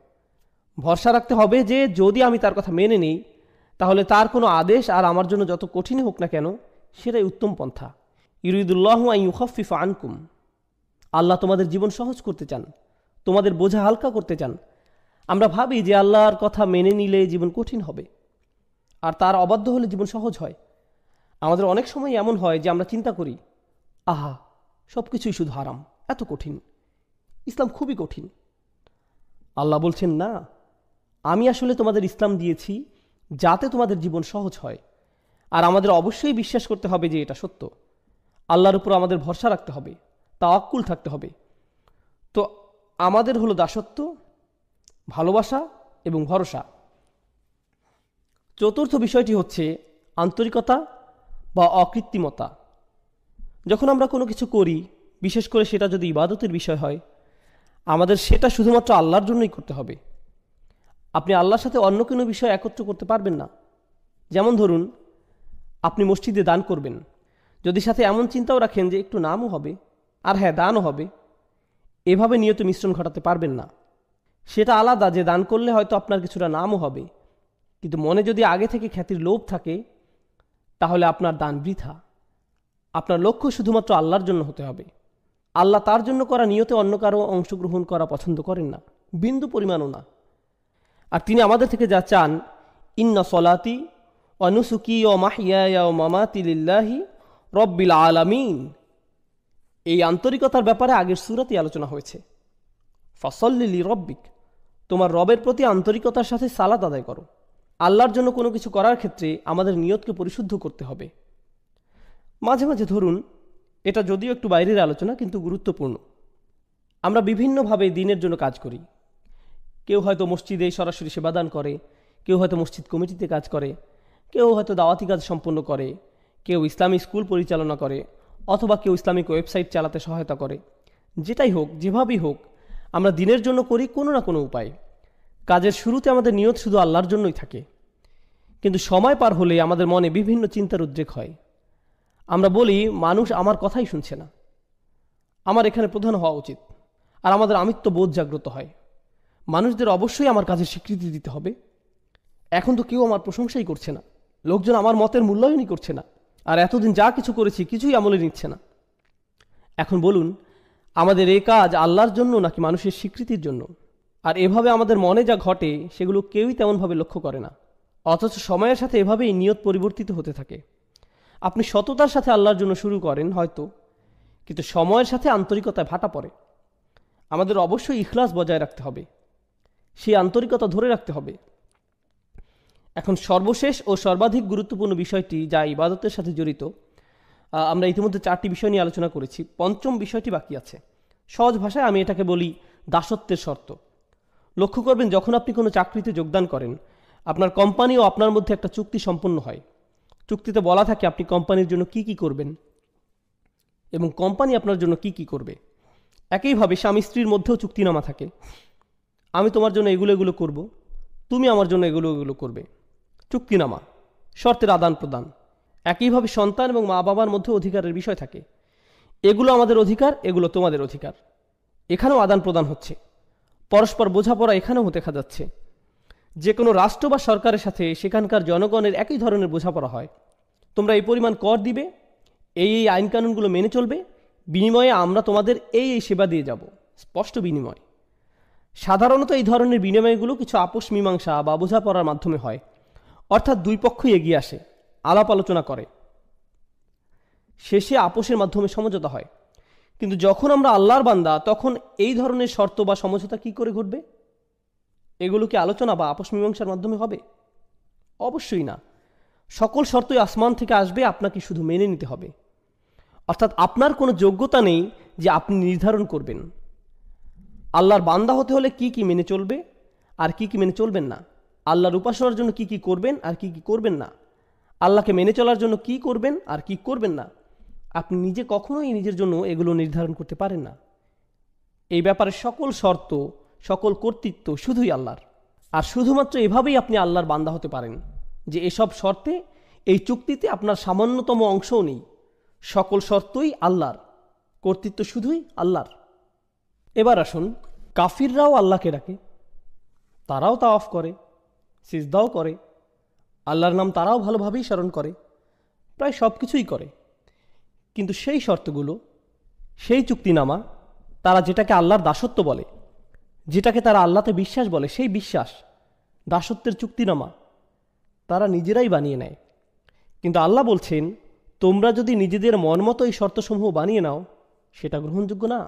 A: ভরসা রাখতে হবে যে যদি আমি তার কথা মেনে নিই, তাহলে তার কোনো আদেশ আর আমার জন্য যত কঠিন হোক না কেন, সেটাই উত্তম পন্থা। ইউরিদুল্লাহু আন ইউখাফফিফা আনকুম। আল্লাহ তোমাদের জীবন সহজ করতে চান, তোমাদের বোঝা হালকা করতে চান। আমরা ভাবি যে আল্লাহর কথা মেনে নিলে জীবন কঠিন হবে, আর তার অবাধ্য হলে জীবন সহজ হয়। আমাদের অনেক সময় এমন হয় যে আমরা চিন্তা করি, আহা, সব কিছুই শুধু হারাম, এত কঠিন, ইসলাম খুবই কঠিন। আল্লাহ বলছেন, না, আমি আসলে তোমাদের ইসলাম দিয়েছি যাতে তোমাদের জীবন সহজ হয়। আর আমাদের অবশ্যই বিশ্বাস করতে হবে যে এটা সত্য। আল্লাহর উপর আমাদের ভরসা রাখতে হবে, তাওয়াক্কুল থাকতে হবে। তো আমাদের হলো দাসত্ব, ভালোবাসা এবং ভরসা। চতুর্থ বিষয়টি হচ্ছে আন্তরিকতা বা অকৃত্রিমতা। যখন আমরা কোনো কিছু করি, বিশেষ করে সেটা যদি ইবাদতের বিষয় হয়, আমাদের সেটা শুধুমাত্র আল্লাহর জন্যই করতে হবে। আপনি আল্লাহর সাথে অন্য কোনো বিষয় একত্র করতে পারবেন না। যেমন ধরুন, আপনি মসজিদে দান করবেন, যদি সাথে এমন চিন্তাও রাখেন যে একটু নামও হবে আর হ্যাঁ দানও হবে, এভাবে নিয়ত মিশ্রণ ঘটাতে পারবেন না। সেটা আলাদা যে দান করলে হয়তো আপনার কিছুটা নামও হবে, কিন্তু মনে যদি আগে থেকে খ্যাতির লোভ থাকে, তাহলে আপনার দান বৃথা। আপনার লক্ষ্য শুধুমাত্র আল্লাহর জন্য হতে হবে। আল্লাহ তার জন্য করা নিয়তে অন্য কারো অংশগ্রহণ করা পছন্দ করেন না, বিন্দু পরিমাণও না। আর তিনি আমাদের থেকে যা চান, ইন্না সলাতি ওয়া নুসুকি ওয়া মাহইয়ায়া ওয়া মামাতি লিল্লাহি রব্বিল আলামিন। এই আন্তরিকতার ব্যাপারে আগের সূরাতেই আলোচনা হয়েছে। ফাসল্লি লিরব্বিক, তোমার রবের প্রতি আন্তরিকতার সাথে সালাত আদায় করো। আল্লাহর জন্য কোনো কিছু করার ক্ষেত্রে আমাদের নিয়তকে পরিশুদ্ধ করতে হবে। মাঝে মাঝে ধরুন, এটা যদিও একটু বাইরের আলোচনা কিন্তু গুরুত্বপূর্ণ, আমরা বিভিন্নভাবে দিনের জন্য কাজ করি। কেউ হয়তো মসজিদে সরাসরি সেবাদান করে, কেউ হয়তো মসজিদ কমিটিতে কাজ করে, কেউ হয়তো দাওয়াতি কাজ সম্পন্ন করে, কেউ ইসলামী স্কুল পরিচালনা করে, অথবা কেউ ইসলামিক ওয়েবসাইট চালাতে সহায়তা করে। যেটাই হোক, যেভাবেই হোক, আমরা দিনের জন্য করি কোনো না কোনো উপায়। কাজের শুরুতে আমাদের নিয়ত শুধু আল্লাহর জন্যই থাকে, কিন্তু সময় পার হলে আমাদের মনে বিভিন্ন চিন্তার উদ্রেক হয়। আমরা বলি, মানুষ আমার কথাই শুনছে না, আমার এখানে প্রধান হওয়া উচিত। আর আমাদের আমিত্ব বোধ জাগ্রত হয়, মানুষদের অবশ্যই আমার কাজের স্বীকৃতি দিতে হবে। এখন তো কেউ আমার প্রশংসাই করছে না, লোকজন আমার মতের মূল্যায়নই করছে না, আর এতদিন যা কিছু করেছি কিছুই আমলে নিচ্ছে না। এখন বলুন, আমাদের এই কাজ আল্লাহর জন্য নাকি মানুষের স্বীকৃতির জন্য? আর এভাবে আমাদের মনে যা ঘটে সেগুলো কেউই তেমনভাবে লক্ষ্য করে না, অথচ সময়ের সাথে এভাবেই নিয়ত পরিবর্তিত হতে থাকে। আপনি সততার সাথে আল্লাহর জন্য শুরু করেন হয়তো, কিন্তু সময়ের সাথে আন্তরিকতায় ভাটা পড়ে। আমাদের অবশ্যই ইখলাস বজায় রাখতে হবে, সেই আন্তরিকতা ধরে রাখতে হবে। এখন সর্বশেষ ও সর্বাধিক গুরুত্বপূর্ণ বিষয়টি যা ইবাদতের সাথে জড়িত, আমরা ইতিমধ্যে 4টি বিষয় নিয়ে আলোচনা করেছি, পঞ্চম বিষয়টি বাকি আছে। সহজ ভাষায় আমি এটাকে বলি দাসত্বের শর্ত। লক্ষ্য করবেন, যখন আপনি কোনো চাকরিতে যোগদান করেন, আপনার কোম্পানি ও আপনার মধ্যে একটা চুক্তি সম্পন্ন হয়। চুক্তিতে বলা থাকে আপনি কোম্পানির জন্য কি কি করবেন এবং কোম্পানি আপনার জন্য কি কি করবে। একইভাবে স্বামী স্ত্রীর মধ্যেও চুক্তিনামা থাকে, আমি তোমার জন্য এগুলো এগুলো করব, তুমি আমার জন্য এগুলো এগুলো করবে। চুক্তিনামা, শর্তের আদান প্রদান। একইভাবে সন্তান এবং মা বাবার মধ্যে অধিকারের বিষয় থাকে, এগুলো আমাদের অধিকার, এগুলো তোমাদের অধিকার। এখানেও আদান প্রদান হচ্ছে, পরস্পর বোঝাপড়া এখানেও দেখা যাচ্ছে। যে কোনো রাষ্ট্র বা সরকারের সাথে সেখানকার জনগণের একই ধরনের বোঝাপড়া হয়। তোমরা এই পরিমাণ কর দিবে, এই আইনকানুনগুলো মেনে চলবে, বিনিময়ে আমরা তোমাদের এই সেবা দিয়ে যাব, স্পষ্ট বিনিময়। সাধারণত এই ধরনের বিনিময়গুলো কিছু আপোষ মীমাংসা বা বোঝাপড়ার মাধ্যমে হয়, অর্থাৎ দুই পক্ষই এগিয়ে আসে, আলাপ আলোচনা করে, শেষে আপোষের মাধ্যমে সমঝোতা হয়। কিন্তু যখন আমরা আল্লাহর বান্দা, তখন এই ধরনের শর্ত বা সমঝোতা কি করে ঘটবে? এগুলো কি আলোচনা বা আপোষ মীমাংসার মাধ্যমে হবে? অবশ্যই না। সকল শর্তই আসমান থেকে আসবে, আপনাকে শুধু মেনে নিতে হবে। অর্থাৎ আপনার কোনো যোগ্যতা নেই যে আপনি নির্ধারণ করবেন আল্লাহর বান্দা হতে হলে কি কি মেনে চলবে আর কি কি মেনে চলবেন না, আল্লাহর উপাসনার জন্য কি কি করবেন আর কি কি করবেন না, আল্লাহকে মেনে চলার জন্য কি করবেন আর কি করবেন না। আপনি নিজে কখনোই নিজের জন্য এগুলো নির্ধারণ করতে পারেন না। এই ব্যাপারে সকল শর্ত, সকল কর্তৃত্ব শুধুই আল্লাহর। আর শুধুমাত্র এভাবেই আপনি আল্লাহর বান্দা হতে পারেন যে এসব শর্তে, এই চুক্তিতে আপনার সামান্যতম অংশও নেই। সকল শর্তই আল্লাহর, কর্তৃত্ব শুধুই আল্লাহর। এবার আসুন, কাফিররাও আল্লাহকে ডাকে, তারাও তাওয়াফ করে, সিজদাও করে, আল্লাহর নাম তারাও ভালোভাবেই স্মরণ করে, প্রায় সব কিছুই করে। কিন্তু সেই শর্তগুলো, সেই চুক্তিনামা, তারা যেটাকে আল্লাহর দাসত্ব বলে, যেটাকে তারা আল্লাহতে বিশ্বাস বলে, সেই বিশ্বাস, দাসত্বের চুক্তিনামা তারা নিজেরাই বানিয়ে নেয়। কিন্তু আল্লাহ বলছেন, তোমরা যদি নিজেদের মন মতো এই শর্তসমূহ বানিয়ে নাও, সেটা গ্রহণযোগ্য না।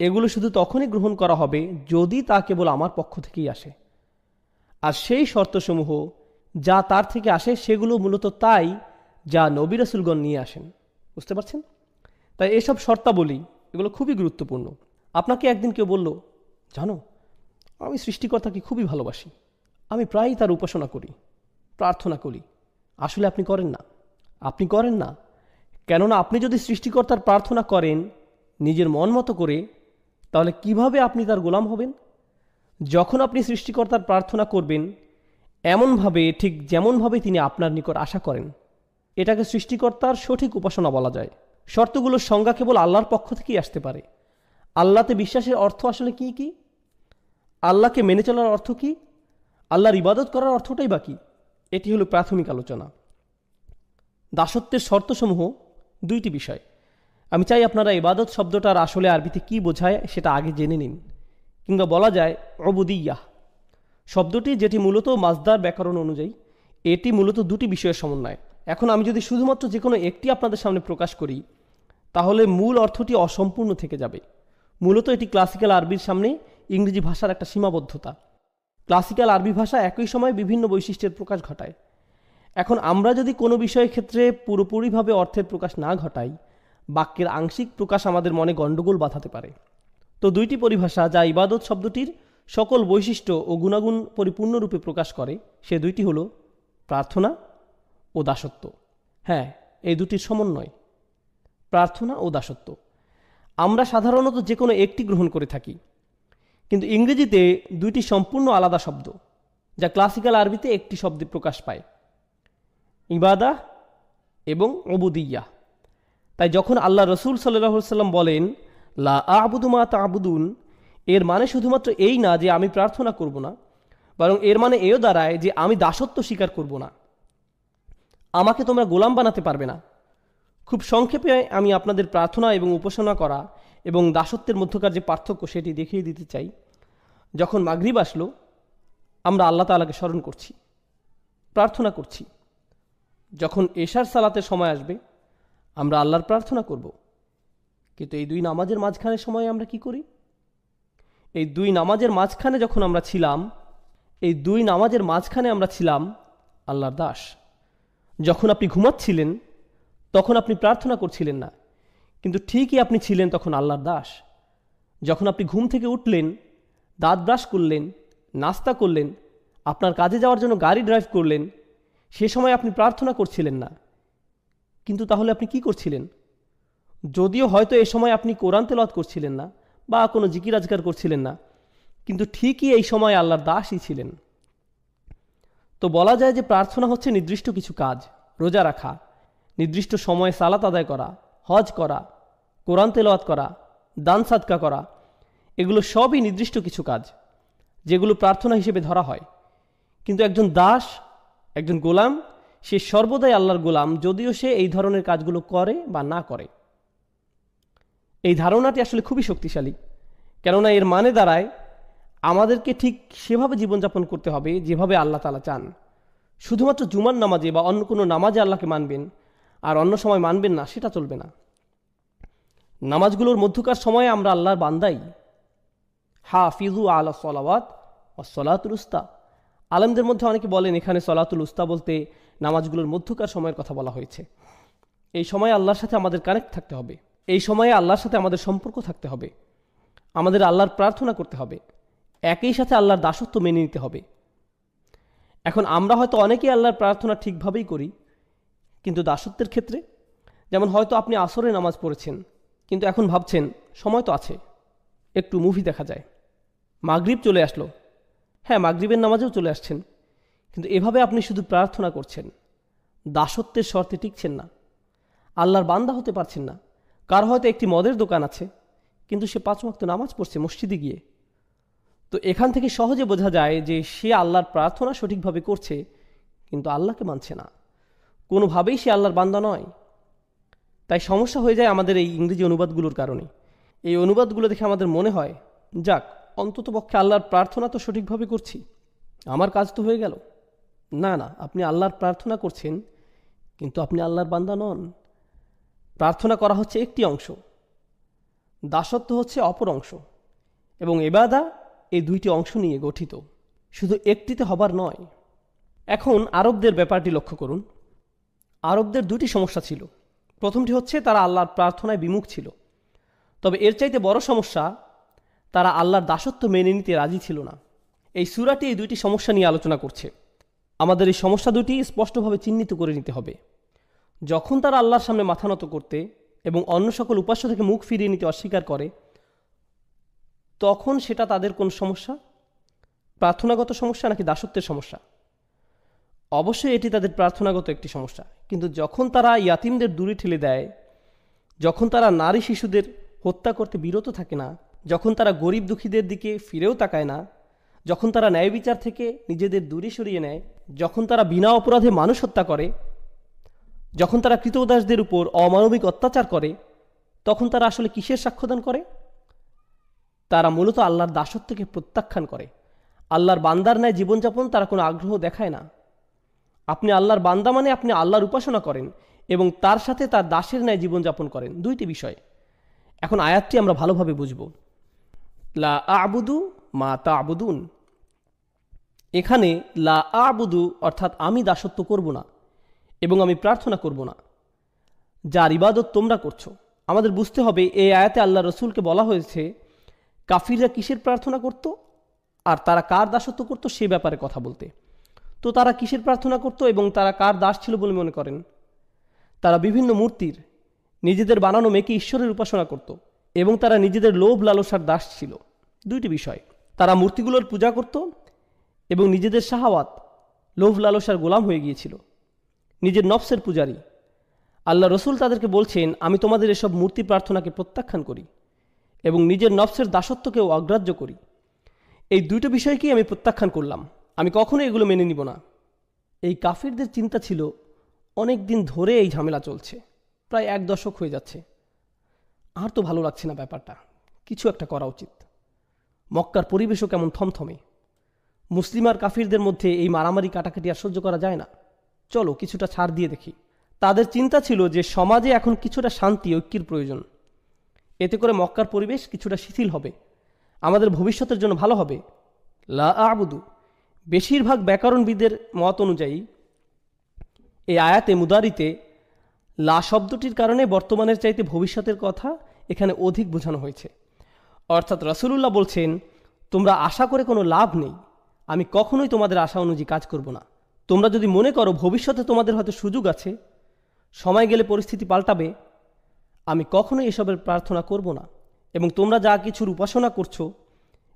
A: এগুলো শুধু তখনই গ্রহণ করা হবে যদি তা কেবল আমার পক্ষ থেকেই আসে। আর সেই শর্তসমূহ যা তার থেকে আসে সেগুলো মূলত তাই যা নবী রাসূলগণ নিয়ে আসেন। বুঝতে পারছেন? তাই এসব শর্তাবলী এগুলো খুবই গুরুত্বপূর্ণ। আপনাকে একদিন কেউ বলল, জানো, আমি সৃষ্টিকর্তাকে খুবই ভালোবাসি, আমি প্রায়ই তার উপাসনা করি, প্রার্থনা করি। আসলে আপনি করেন না। আপনি করেন না, কেননা আপনি যদি সৃষ্টিকর্তার প্রার্থনা করেন নিজের মন মতো করে, তাহলে কিভাবে আপনি তার গোলাম হবেন? যখন আপনি সৃষ্টিকর্তার প্রার্থনা করবেন এমনভাবে, ঠিক যেমনভাবে তিনি আপনার নিকট আশা করেন, এটাকে সৃষ্টিকর্তার সঠিক উপাসনা বলা যায়। শর্তগুলোর সংজ্ঞা কেবল আল্লাহর পক্ষ থেকেই আসতে পারে। আল্লাহতে বিশ্বাসের অর্থ আসলে কি কি? আল্লাহকে মেনে চলার অর্থ কি? আল্লাহর ইবাদত করার অর্থটাই বা কি? এটি হলো প্রাথমিক আলোচনা। দাসত্বের শর্তসমূহ দুইটি বিষয়। আমি চাই আপনারা ইবাদত শব্দটার আসলে আরবিতে কি বোঝায় সেটা আগে জেনে নিন। কিংবা বলা যায় উবুদিয়্যাহ শব্দটি, যেটি মূলত মাজদার ব্যাকরণ অনুযায়ী, এটি মূলত দুটি বিষয়ের সমন্বয়। এখন আমি যদি শুধুমাত্র যে কোনো একটি আপনাদের সামনে প্রকাশ করি, তাহলে মূল অর্থটি অসম্পূর্ণ থেকে যাবে। মূলত এটি ক্লাসিক্যাল আরবির সামনে ইংরেজি ভাষার একটা সীমাবদ্ধতা। ক্লাসিক্যাল আরবি ভাষা একই সময়ে বিভিন্ন বৈশিষ্ট্যের প্রকাশ ঘটায়। এখন আমরা যদি কোনো বিষয়ের ক্ষেত্রে পুরোপুরিভাবে অর্থের প্রকাশ না ঘটাই, বাক্যের আংশিক প্রকাশ আমাদের মনে গণ্ডগোল বাঁধাতে পারে। তো দুইটি পরিভাষা যা ইবাদত শব্দটির সকল বৈশিষ্ট্য ও গুণাগুণ পরিপূর্ণরূপে প্রকাশ করে, সে দুইটি হলো প্রার্থনা ও দাসত্ব। হ্যাঁ, এই দুটির সমন্বয়, প্রার্থনা ও দাসত্ব। আমরা সাধারণত যে কোনো একটি গ্রহণ করে থাকি, কিন্তু ইংরেজিতে দুইটি সম্পূর্ণ আলাদা শব্দ, যা ক্লাসিক্যাল আরবিতে একটি শব্দে প্রকাশ পায়, ইবাদাহ এবং উবুদিয়্যাহ। তাই যখন আল্লাহ রসুল সাল্লাল্লাহু আলাইহি ওয়াসাল্লাম বলেন লা আ'বুদু মা তা'বুদুন, এর মানে শুধুমাত্র এই না যে আমি প্রার্থনা করব না, বরং এর মানে এও দাঁড়ায় যে আমি দাসত্ব স্বীকার করব না, আমাকে তোমরা গোলাম বানাতে পারবে না। খুব সংক্ষেপে আমি আপনাদের প্রার্থনা এবং উপাসনা করা এবং দাসত্বের মধ্যকার যে পার্থক্য সেটি দেখিয়ে দিতে চাই। যখন মাগরিব আসলো, আমরা আল্লাহ তাআলাকে স্মরণ করছি, প্রার্থনা করছি। যখন এশার সালাতের সময় আসবে, আমরা আল্লাহর প্রার্থনা করব। কিন্তু এই দুই নামাজের মাঝখানে সময় আমরা কি করি? এই দুই নামাজের মাঝখানে যখন আমরা ছিলাম, এই দুই নামাজের মাঝখানে আমরা ছিলাম আল্লাহর দাস। যখন আপনি ঘুমাচ্ছিলেন তখন আপনি প্রার্থনা করছিলেন না, কিন্তু ঠিকই আপনি ছিলেন তখন আল্লাহর দাস। যখন আপনি ঘুম থেকে উঠলেন, দাঁত ব্রাশ করলেন, নাস্তা করলেন, আপনার কাজে যাওয়ার জন্য গাড়ি ড্রাইভ করলেন, সে সময় আপনি প্রার্থনা করছিলেন না, কিন্তু তাহলে আপনি কি করছিলেন? যদিও হয়তো এ সময় আপনি কোরআন তেলাওয়াত করছিলেন না বা কোনো জিকির আজকার করছিলেন না, কিন্তু ঠিকই এই সময় আল্লাহর দাসই ছিলেন। তো বলা যায় যে প্রার্থনা হচ্ছে নির্দিষ্ট কিছু কাজ, রোজা রাখা, নির্দিষ্ট সময়ে সালাত আদায় করা, হজ করা, কোরআন তেলাওয়াত করা, দান সাদকা করা, এগুলো সবই নির্দিষ্ট কিছু কাজ যেগুলো প্রার্থনা হিসেবে ধরা হয়। কিন্তু একজন দাস, একজন গোলাম, সে সর্বদাই আল্লাহর গোলাম, যদিও সে এই ধরনের কাজগুলো করে বা না করে। এই ধারণাটি আসলে খুবই শক্তিশালী, কেননা এর মানে দাঁড়ায় আমাদেরকে ঠিক সেভাবে জীবনযাপন করতে হবে যেভাবে আল্লাহ তাআলা চান। শুধুমাত্র জুমার নামাজে বা অন্য কোনো নামাজে আল্লাহকে মানবেন আর অন্য সময় মানবেন না, সেটা চলবে না। নামাজগুলোর মধ্যকার সময়ে আমরা আল্লাহর বান্দাই। হাফিজু আলা সলাওয়াত সলাতুল উস্তা। আলেমদের মধ্যে অনেকে বলেন এখানে সলাতুল উস্তা বলতে নামাজগুলোর মধ্যকার সময়ের কথা বলা হয়েছে। এই সময়ে আল্লাহর সাথে আমাদের কানেক্ট থাকতে হবে, এই সময়ে আল্লাহর সাথে আমাদের সম্পর্ক থাকতে হবে, আমাদের আল্লাহর প্রার্থনা করতে হবে, একই সাথে আল্লাহর দাসত্ব মেনে নিতে হবে। এখন আমরা হয়তো অনেকেই আল্লাহর প্রার্থনা ঠিকভাবেই করি, কিন্তু দাসত্বের ক্ষেত্রে, যেমন হয়তো আপনি আসরে নামাজ পড়েছেন, কিন্তু এখন ভাবছেন সময় তো আছে, একটু মুভি দেখা যায়। মাগরিব চলে আসলো, হ্যাঁ মাগরিবের নামাজেও চলে আসছেন, কিন্তু এভাবে আপনি শুধু প্রার্থনা করছেন, দাসত্বের শর্তে টিকছেন না, আল্লাহর বান্দা হতে পারছেন না। কার হয়তো একটি মদের দোকান আছে, কিন্তু সে 5 ওয়াক্ত নামাজ পড়ছে মসজিদে গিয়ে। তো এখান থেকে সহজে বোঝা যায় যে সে আল্লাহর প্রার্থনা সঠিকভাবে করছে, কিন্তু আল্লাহকে মানছে না, কোনোভাবেই সে আল্লাহর বান্দা নয়। তাই সমস্যা হয়ে যায় আমাদের এই ইংরেজি অনুবাদগুলোর কারণে। এই অনুবাদগুলো দেখে আমাদের মনে হয়, যাক অন্ততপক্ষে আল্লাহর প্রার্থনা তো সঠিকভাবে করছি, আমার কাজ তো হয়ে গেল। না না, আপনি আল্লাহর প্রার্থনা করছেন, কিন্তু আপনি আল্লাহর বান্দা নন। প্রার্থনা করা হচ্ছে একটি অংশ, দাসত্ব হচ্ছে অপর অংশ, এবং ইবাদা এই দুইটি অংশ নিয়ে গঠিত, শুধু একটিতে হবার নয়। এখন আরবদের ব্যাপারটি লক্ষ্য করুন। আরবদের দুটি সমস্যা ছিল। প্রথমটি হচ্ছে তারা আল্লাহর প্রার্থনায় বিমুখ ছিল। তবে এর চাইতে বড় সমস্যা, তারা আল্লাহর দাসত্ব মেনে নিতে রাজি ছিল না। এই সূরাটি এই দুইটি সমস্যা নিয়ে আলোচনা করছে। আমাদের এই সমস্যা দুটি স্পষ্টভাবে চিহ্নিত করে নিতে হবে। যখন তারা আল্লাহর সামনে মাথা নত করতে এবং অন্য সকল উপাস্য থেকে মুখ ফিরিয়ে নিতে অস্বীকার করে, তখন সেটা তাদের কোন সমস্যা? প্রার্থনাগত সমস্যা নাকি দাসত্বের সমস্যা? অবশ্যই এটি তাদের প্রার্থনাগত একটি সমস্যা। কিন্তু যখন তারা ইয়াতিমদের দূরে ঠেলে দেয়, যখন তারা নারী শিশুদের হত্যা করতে বিরত থাকে না, যখন তারা গরিব দুঃখীদের দিকে ফিরেও তাকায় না, যখন তারা ন্যায় বিচার থেকে নিজেদের দূরে সরিয়ে নেয়, যখন তারা বিনা অপরাধে মানুষ হত্যা করে, যখন তারা কৃতদাসদের উপর অমানবিক অত্যাচার করে, তখন তারা আসলে কিসের সাক্ষ্যদান করে? তারা মূলত আল্লাহর দাসত্বকে প্রত্যাখ্যান করে। আল্লাহর বান্দার ন্যায় জীবনযাপন তারা কোনো আগ্রহ দেখায় না। আপনি আল্লাহর বান্দা মানে আপনি আল্লাহর উপাসনা করেন এবং তার সাথে তার দাসের ন্যায় জীবনযাপন করেন, দুইটি বিষয়। এখন আয়াতটি আমরা ভালোভাবে বুঝব। লা আ'বুদু মা তা'বুদুন। এখানে লা আ'বুদু অর্থাৎ আমি দাসত্ব করব না এবং আমি প্রার্থনা করব না, যার ইবাদত তোমরা করছো। আমাদের বুঝতে হবে এই আয়াতে আল্লাহ রসুলকে বলা হয়েছে কাফিররা কিসের প্রার্থনা করত আর তারা কার দাসত্ব করত সে ব্যাপারে কথা বলতে। তো তারা কিসের প্রার্থনা করত এবং তারা কার দাস ছিল বলে মনে করেন? তারা বিভিন্ন মূর্তির, নিজেদের বানানো মেয়েকে ঈশ্বরের উপাসনা করত এবং তারা নিজেদের লোভ লালসার দাস ছিল। দুইটি বিষয়, তারা মূর্তিগুলোর পূজা করত এবং নিজেদের শাহাওয়াত, লোভ লালসার গোলাম হয়ে গিয়েছিল, নিজের নফসের পূজারী। আল্লাহ রসুল তাদেরকে বলছেন, আমি তোমাদের এসব মূর্তি প্রার্থনাকে প্রত্যাখ্যান করি এবং নিজের নফসের দাসত্বকেও অগ্রাহ্য করি। এই দুটো বিষয়কেই আমি প্রত্যাখ্যান করলাম, আমি কখনো এগুলো মেনে নিব না। এই কাফিরদের চিন্তা ছিল অনেক দিন ধরে এই ঝামেলা চলছে, প্রায় 1 দশক হয়ে যাচ্ছে, আর তো ভালো লাগছে না ব্যাপারটা, কিছু একটা করা উচিত। মক্কার পরিবেশও কেমন থমথমে, মুসলিম আর কাফিরদের মধ্যে এই মারামারি কাটাকাটি আর সহ্য করা যায় না, চলো কিছুটা ছাড় দিয়ে দেখি। তাদের চিন্তা ছিল যে সমাজে এখন কিছুটা শান্তি ঐক্যের প্রয়োজন, এতে করে মক্কার পরিবেশ কিছুটা শিথিল হবে, আমাদের ভবিষ্যতের জন্য ভালো হবে। লা আ'বুদু, বেশিরভাগ ব্যাকরণবিদের মত অনুযায়ী এই আয়াতে মুদারিতে লা শব্দটির কারণে বর্তমানের চাইতে ভবিষ্যতের কথা এখানে অধিক বোঝানো হয়েছে। অর্থাৎ রাসূলুল্লাহ বলছেন, তোমরা আশা করে কোনো লাভ নেই, আমি কখনোই তোমাদের আশা অনুযায়ী কাজ করব না। তোমরা যদি মনে করো ভবিষ্যতে তোমাদের হয়তো সুযোগ আছে, সময় গেলে পরিস্থিতি পাল্টাবে, আমি কখনোই এসবের প্রার্থনা করব না। এবং তোমরা যা কিছুর উপাসনা করছো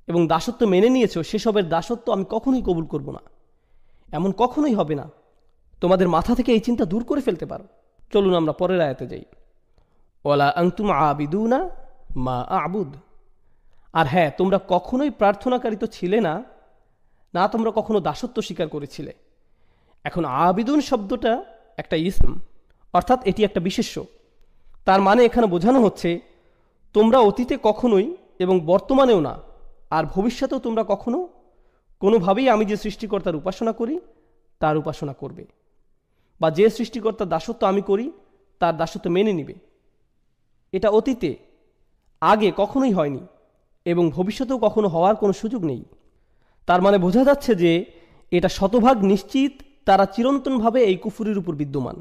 A: এবং দাসত্ব মেনে নিয়েছো, সেসবের দাসত্ব আমি কখনোই কবুল করব না, এমন কখনোই হবে না। তোমাদের মাথা থেকে এই চিন্তা দূর করে ফেলতে পারো। চলুন আমরা পরের আয়াতে যাই। ওয়ালা আনতুম আবিদুনা মা আ'বুদ। আর হ্যাঁ, তোমরা কখনোই প্রার্থনাকারী তো ছিলে না, না তোমরা কখনো দাসত্ব স্বীকার করেছিলে। এখন আবিদুন শব্দটা একটা ইসম, অর্থাৎ এটি একটা বিশেষ্য। তার মানে এখানে বোঝানো হচ্ছে তোমরা অতীতে কখনোই এবং বর্তমানেও না আর ভবিষ্যতেও তোমরা কখনো কোনোভাবেই আমি যে সৃষ্টিকর্তার উপাসনা করি তার উপাসনা করবে, বা যে সৃষ্টিকর্তার দাসত্ব আমি করি তার দাসত্ব মেনে নিবে। এটা অতীতে আগে কখনোই হয়নি এবং ভবিষ্যতেও কখনো হওয়ার কোনো সুযোগ নেই। তার মানে বোঝা যাচ্ছে যে এটা শতভাগ নিশ্চিত তারা চিরন্তনভাবে এই কুফুরির উপর বিদ্যমান।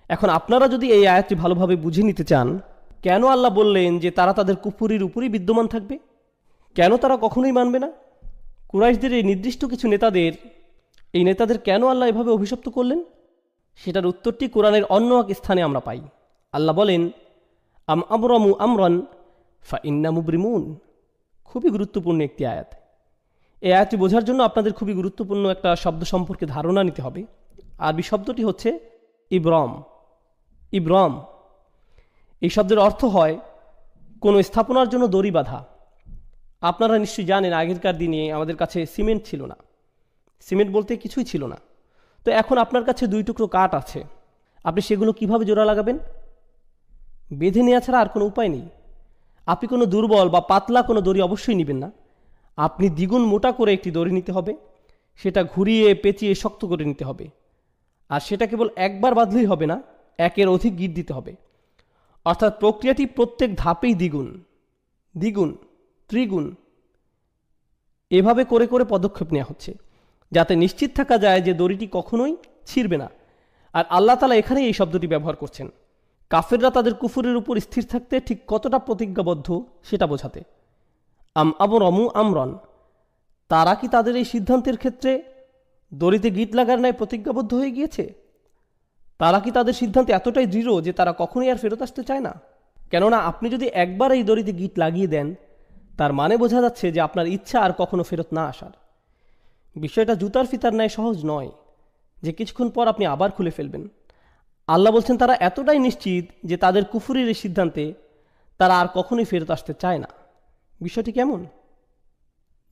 A: এখন আপনারা যদি এই আয়াতটি ভালোভাবে বুঝে নিতে চান, কেন আল্লাহ বললেন যে তারা তাদের কুফুরির উপরই বিদ্যমান থাকবে, কেন তারা কখনোই মানবে না? কুরাইশদের এই নির্দিষ্ট কিছু নেতাদের কেন আল্লাহ এভাবে অভিশপ্ত করলেন, সেটার উত্তরটি কোরআনের অন্য এক স্থানে আমরা পাই। আল্লাহ বলেন, আম আবরামু আমরান ফা ইন্না মুবরিমুন। খুবই গুরুত্বপূর্ণ একটি আয়াত। এই আয়াতটি বোঝার জন্য আপনাদের খুবই গুরুত্বপূর্ণ একটা শব্দ সম্পর্কে ধারণা নিতে হবে। আরবি শব্দটি হচ্ছে ইব্রাম। ইব্রাম এই শব্দের অর্থ হয় কোনো স্থাপনার জন্য দড়ি বাঁধা। আপনারা নিশ্চয়ই জানেন, আগেরকার দিনে আমাদের কাছে সিমেন্ট ছিল না, সিমেন্ট বলতে কিছুই ছিল না। তো এখন আপনার কাছে 2 টুকরো কাঠ আছে, আপনি সেগুলো কিভাবে জোড়া লাগাবেন? বেঁধে নেওয়া ছাড়া আর কোনো উপায় নেই। আপনি কোনো দুর্বল বা পাতলা কোনো দড়ি অবশ্যই নেবেন না, আপনি দ্বিগুণ মোটা করে একটি দড়ি নিতে হবে, সেটা ঘুরিয়ে পেঁচিয়ে শক্ত করে নিতে হবে। আর সেটা কেবল একবার বাঁধলেই হবে না, একের অধিক গিঁট দিতে হবে। অর্থাৎ প্রক্রিয়াটি প্রত্যেক ধাপেই দ্বিগুণ, দ্বিগুণ, ত্রিগুণ এভাবে করে করে পদক্ষেপ নেওয়া হচ্ছে, যাতে নিশ্চিত থাকা যায় যে দড়িটি কখনোই ছিঁড়বে না। আর আল্লাহ তাআলা এখানেই এই শব্দটি ব্যবহার করছেন কাফেররা তাদের কুফরের উপর স্থির থাকতে ঠিক কতটা প্রতিজ্ঞাবদ্ধ সেটা বোঝাতে। আম আবরামু আমরন, তারা কি তাদের এই সিদ্ধান্তের ক্ষেত্রে দড়িতে গিঁট লাগার ন্যায় প্রতিজ্ঞাবদ্ধ হয়ে গিয়েছে? তারা কি তাদের সিদ্ধান্তে এতটাই দৃঢ় যে তারা কখনোই আর ফেরত আসতে চায় না? কেননা আপনি যদি একবার এই দড়িতে গিঁট লাগিয়ে দেন, তার মানে বোঝা যাচ্ছে যে আপনার ইচ্ছা আর কখনো ফেরত না আসার। বিষয়টা জুতার ফিতার ন্যায় সহজ নয় যে কিছুক্ষণ পর আপনি আবার খুলে ফেলবেন। আল্লাহ বলছেন তারা এতটাই নিশ্চিত যে তাদের কুফরির এই সিদ্ধান্তে তারা আর কখনোই ফেরত আসতে চায় না। বিষয়টি কেমন?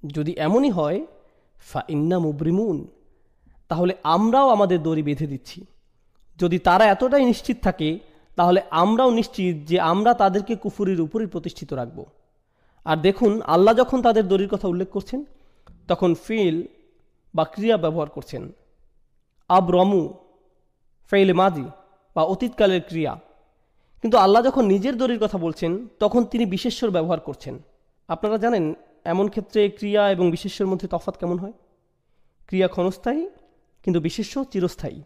A: যদি এমনই হয়, ফা ইন্না মুবরিমুন, তাহলে আমরাও আমাদের দড়ি বেঁধে দিচ্ছি। যদি তারা এতটাই নিশ্চিত থাকে, তাহলে আমরাও নিশ্চিত যে আমরা তাদেরকে কুফরির উপরই প্রতিষ্ঠিত রাখব। আর দেখুন, আল্লাহ যখন তাদের দড়ির কথা উল্লেখ করছেন, তখন ফিল বা ক্রিয়া ব্যবহার করছেন। আবরমু ফেইল মাজি বা অতীতকালের ক্রিয়া। কিন্তু আল্লাহ যখন নিজের দড়ির কথা বলছেন, তখন তিনি বিশেষ্যর ব্যবহার করছেন। আপনারা জানেন এমন ক্ষেত্রে ক্রিয়া এবং বিশেষ্যের মধ্যে তফাৎ কেমন হয়? ক্রিয়া ক্ষণস্থায়ী, কিন্তু বিশেষ্য চিরস্থায়ী।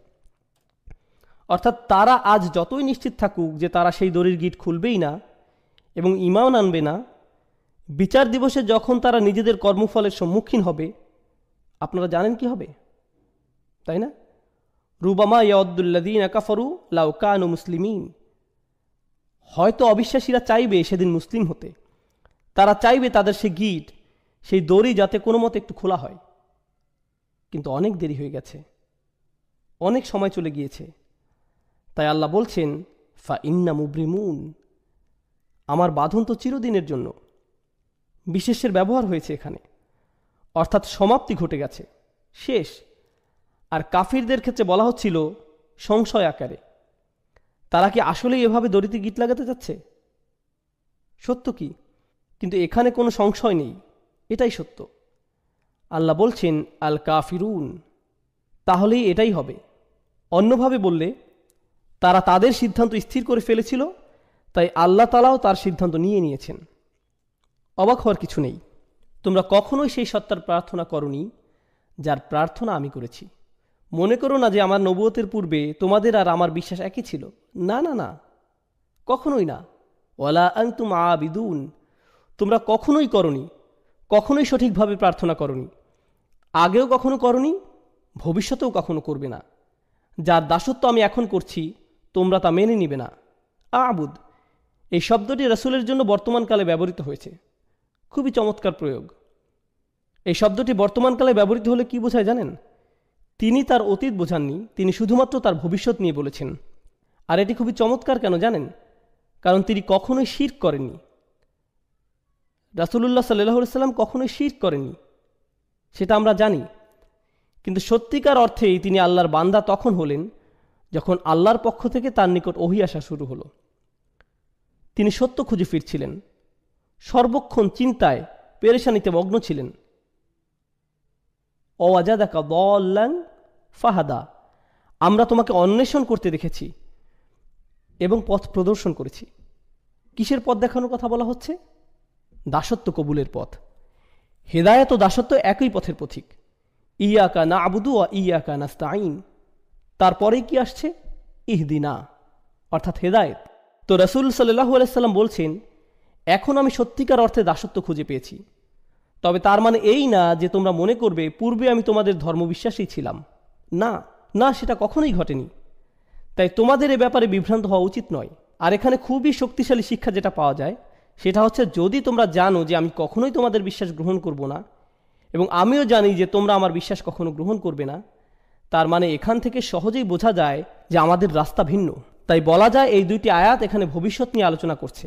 A: অর্থাৎ তারা আজ যতই নিশ্চিত থাকুক যে তারা সেই দড়ির গিঁট খুলবেই না এবং ঈমান আনবে না, বিচার দিবসে যখন তারা নিজেদের কর্মফলের সম্মুখীন হবে, আপনারা জানেন কি হবে, তাই না? রুবামা ইয়াউদ্দুল্লাযীনা কাফারু লাউ কানু মুসলিমিন। হয়তো অবিশ্বাসীরা চাইবে সেদিন মুসলিম হতে, তারা চাইবে তাদের সেই গিঁট, সেই দড়ি যাতে কোনো মতে একটু খোলা হয়। কিন্তু অনেক দেরি হয়ে গেছে, অনেক সময় চলে গিয়েছে। তাই আল্লাহ বলছেন, ফা ইন্না মুবরিমুন, আমার বাঁধন তো চিরদিনের জন্য। বিশেষের ব্যবহার হয়েছে এখানে, অর্থাৎ সমাপ্তি ঘটে গেছে, শেষ। আর কাফিরদের ক্ষেত্রে বলা হচ্ছিল সংশয় আকারে, তারা কি আসলেই এভাবে দড়িতে গিঁট লাগাতে যাচ্ছে? সত্য কি? কিন্তু এখানে কোনো সংশয় নেই, এটাই সত্য। আল্লাহ বলছেন আল কাফিরুন, তাহলেই এটাই হবে। অন্যভাবে বললে, তারা তাদের সিদ্ধান্ত স্থির করে ফেলেছিল, তাই আল্লাহ তাআলাও তার সিদ্ধান্ত নিয়েছেন। অবাক হওয়ার কিছু নেই। তোমরা কখনোই সেই সত্তার প্রার্থনা করনি যার প্রার্থনা আমি করেছি। মনে করো না যে আমার নবুয়তের পূর্বে তোমাদের আর আমার বিশ্বাস একই ছিল। না না না, কখনোই না। ওয়ালা আনতুম আবিদুন, তোমরা কখনোই করনি, কখনোই সঠিকভাবে প্রার্থনা করনি, আগেও কখনো করনি, ভবিষ্যতেও কখনো করবে না। যার দাসত্ব আমি এখন করছি, তোমরা তা মেনে নিবে না। আবুদ, এই শব্দটি রাসূলের জন্য বর্তমানকালে ব্যবহৃত হয়েছে। খুবই চমৎকার প্রয়োগ। এই শব্দটি বর্তমানকালে ব্যবহৃত হলে কি বোঝায় জানেন? তিনি তার অতীত বোঝাননি, তিনি শুধুমাত্র তার ভবিষ্যৎ নিয়ে বলেছেন। আর এটি খুবই চমৎকার কেন জানেন? কারণ তিনি কখনোই শিরক করেননি। রাসূলুল্লাহ সাল্লাল্লাহু আলাইহি ওয়াসাল্লাম কখনোই শিরক করেননি, সেটা আমরা জানি। কিন্তু সত্যিকার অর্থেই তিনি আল্লাহর বান্দা তখন হলেন যখন আল্লাহর পক্ষ থেকে তার নিকট ওহী আসা শুরু হলো। তিনি সত্য খুঁজে ফিরছিলেন, সর্বক্ষণ চিন্তায় পেরেশানিতে মগ্ন ছিলেন। ওয়াজাদাকা দাল্লান ফাহাদা, আমরা তোমাকে অন্বেষণ করতে দেখেছি এবং পথ প্রদর্শন করেছি। কিসের পথ দেখানোর কথা বলা হচ্ছে? দাসত্ব কবুলের পথ। হেদায়েত ও দাসত্ব একই পথের পথিক। ইয়াকা না'বুদু ওয়া ইয়াকা নাস্তাঈন। তারপরেই কি আসছে? ইহদিনা, অর্থাৎ হেদায়েত। তো রাসূল সাল্লাল্লাহু আলাইহি সাল্লাম বলছেন, এখন আমি সত্যিকার অর্থে দাসত্ব খুঁজে পেয়েছি। তবে তার মানে এই না যে তোমরা মনে করবে পূর্বে আমি তোমাদের ধর্মবিশ্বাসী ছিলাম। না না, সেটা কখনোই ঘটেনি। তাই তোমাদের এ ব্যাপারে বিভ্রান্ত হওয়া উচিত নয়। আর এখানে খুবই শক্তিশালী শিক্ষা যেটা পাওয়া যায় সেটা হচ্ছে, যদি তোমরা জানো যে আমি কখনোই তোমাদের বিশ্বাস গ্রহণ করব না, এবং আমিও জানি যে তোমরা আমার বিশ্বাস কখনো গ্রহণ করবে না, তার মানে এখান থেকে সহজেই বোঝা যায় যে আমাদের রাস্তা ভিন্ন। তাই বলা যায় এই দুইটি আয়াত এখানে ভবিষ্যৎ নিয়ে আলোচনা করছে।